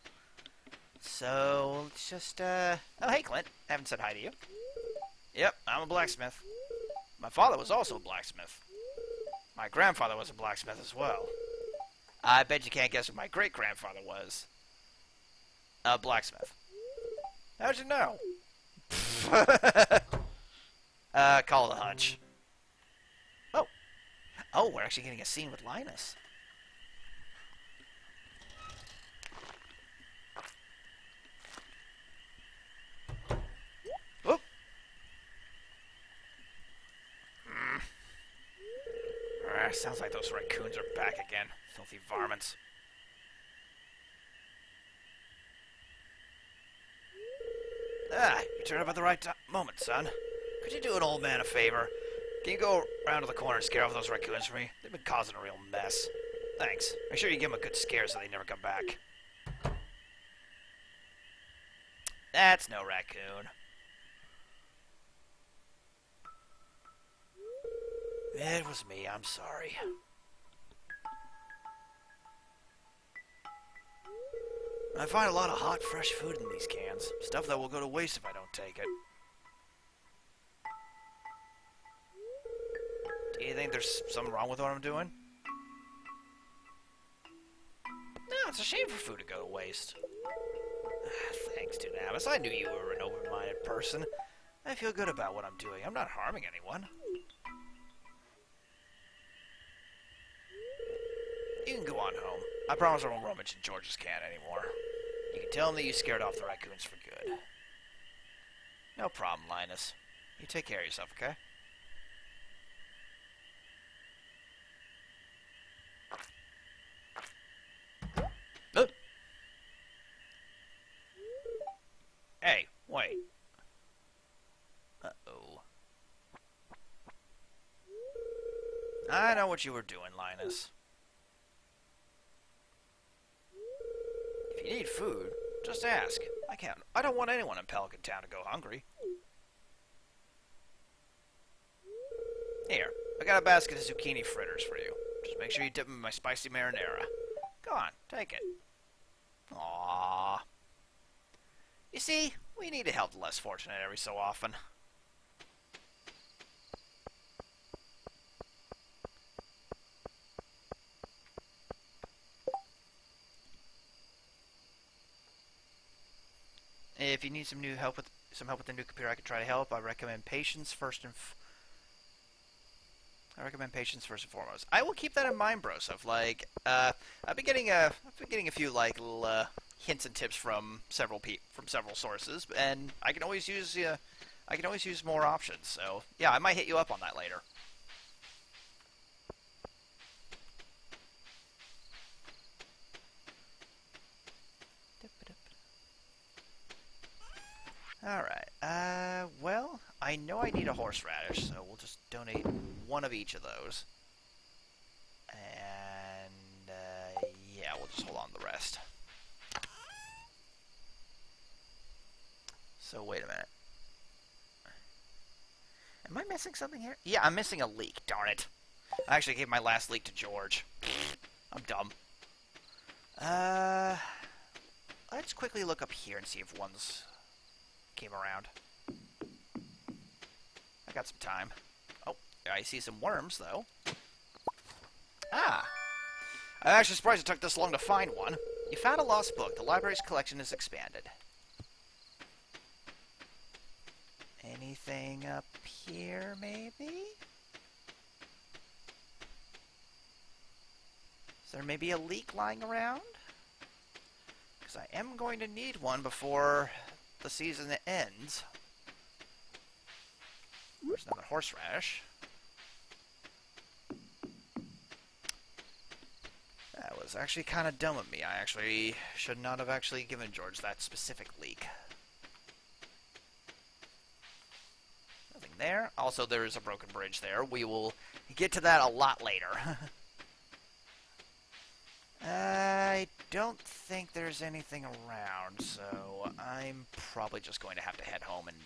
So, let's just, Oh, hey, Clint. I haven't said hi to you. Yep, I'm a blacksmith. My father was also a blacksmith. My grandfather was a blacksmith as well. I bet you can't guess what my great-grandfather was. A blacksmith. How'd you know? Call it a hunch. Oh. Oh, we're actually getting a scene with Linus. Whoop. Sounds like those raccoons are back again. Filthy varmints. Ah, you turned up at the right moment, son. Could you do an old man a favor? Can you go around to the corner and scare off those raccoons for me? They've been causing a real mess. Thanks. Make sure you give them a good scare so they never come back. That's no raccoon. It was me, I'm sorry. I find a lot of hot, fresh food in these cans. Stuff that will go to waste if I don't take it. Do you think there's something wrong with what I'm doing? No, it's a shame for food to go to waste. Thanks, Dunamis. I knew you were an open-minded person. I feel good about what I'm doing. I'm not harming anyone. You can go on home. I promise I won't rummage in George's can anymore. You can tell him that you scared off the raccoons for good. No problem, Linus. You take care of yourself, okay? Hey, wait. Uh-oh. I know what you were doing, Linus. If you need food, just ask. I don't want anyone in Pelican Town to go hungry. Here, I got a basket of zucchini fritters for you. Just make sure you dip them in my spicy marinara. Go on, take it. Aww. You see, we need to help the less fortunate every so often. If you need some help with the new computer, I can try to help. I recommend patience first and foremost. I will keep that in mind, bro. So, like, I've been getting a few like little hints and tips from several sources, and I can always use more options. So, yeah, I might hit you up on that later. Alright, well, I know I need a horseradish, so we'll just donate one of each of those. And, yeah, we'll just hold on to the rest. So, wait a minute. Am I missing something here? Yeah, I'm missing a leek, darn it. I actually gave my last leek to George. I'm dumb. Let's quickly look up here and see if one's came around. I got some time. Oh, I see some worms, though. Ah! I'm actually surprised it took this long to find one. You found a lost book. The library's collection is expanded. Anything up here, maybe? Is there maybe a leek lying around? Because I am going to need one before the season ends. There's another horseradish. was actually kind of dumb of me. I actually should not have actually given George that specific leak. Nothing there. Also, there is a broken bridge there. We will get to that a lot later. I don't think there's anything around, so I'm probably just going to have to head home and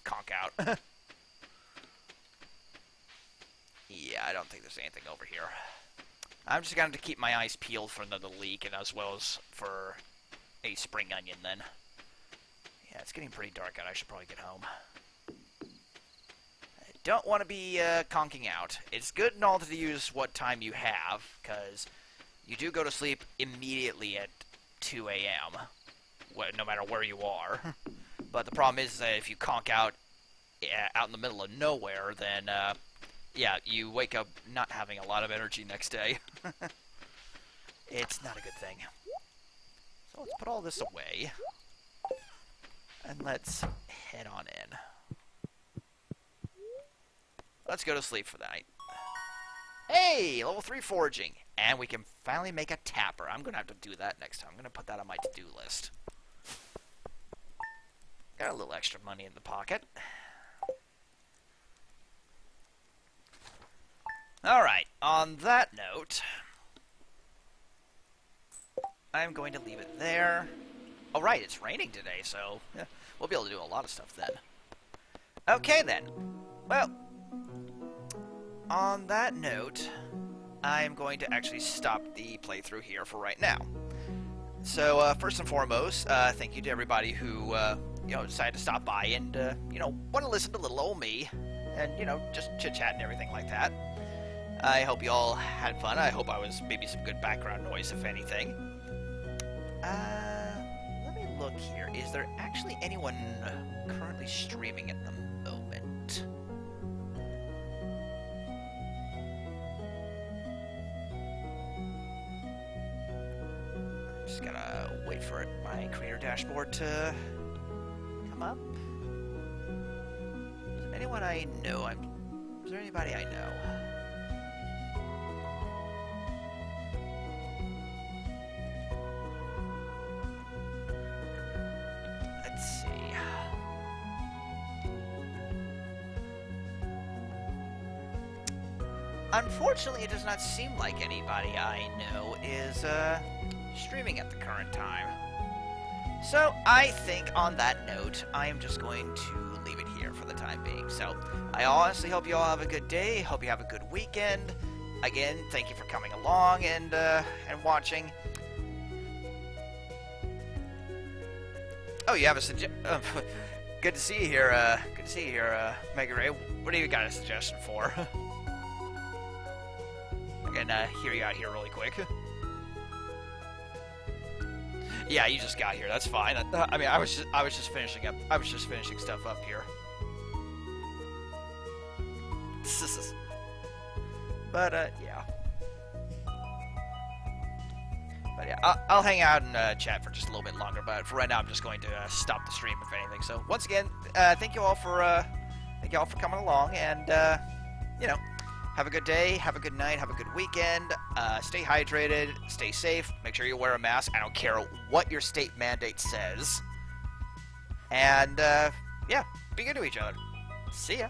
conk out. Yeah, I don't think there's anything over here. I'm just going to keep my eyes peeled for another leak, and as well as for a spring onion then. Yeah, it's getting pretty dark out. I should probably get home. I don't want to be conking out. It's good and all to use what time you have, because you do go to sleep immediately at 2 a.m., no matter where you are. But the problem is that if you conk out in the middle of nowhere, then, yeah, you wake up not having a lot of energy next day. It's not a good thing. So let's put all this away. And let's head on in. Let's go to sleep for the night. Hey, level 3 foraging. And we can finally make a tapper. I'm going to have to do that next time. I'm going to put that on my to-do list. Got a little extra money in the pocket. Alright, on that note, I'm going to leave it there. Oh, right, it's raining today, so yeah, we'll be able to do a lot of stuff then. Okay, then. Well, on that note, I'm going to actually stop the playthrough here for right now. So, first and foremost, thank you to everybody who, decided to stop by and, want to listen to little old me and, just chit-chat and everything like that. I hope you all had fun. I hope I was maybe some good background noise, if anything. Let me look here. Is there actually anyone currently streaming at the moment? Just gotta wait for my creator dashboard to come up. Is there anyone I know? Is there anybody I know? Let's see. Unfortunately, it does not seem like anybody I know is streaming at the current time. So, I think on that note, I am just going to leave it here for the time being. So, I honestly hope you all have a good day. Hope you have a good weekend. Again, thank you for coming along and watching. Oh, you have a suggestion? Good to see you here. Good to see you here, Mega Ray. What do you got a suggestion for? I'm gonna hear you out here really quick. Yeah, you just got here. That's fine. I mean, I was just finishing up. I was just finishing stuff up here. But yeah. But yeah, I'll hang out and chat for just a little bit longer. But for right now, I'm just going to stop the stream if anything. So once again, thank you all for coming along, and have a good day, have a good night, have a good weekend. Stay hydrated, stay safe, make sure you wear a mask. I don't care what your state mandate says. And yeah, be good to each other. See ya.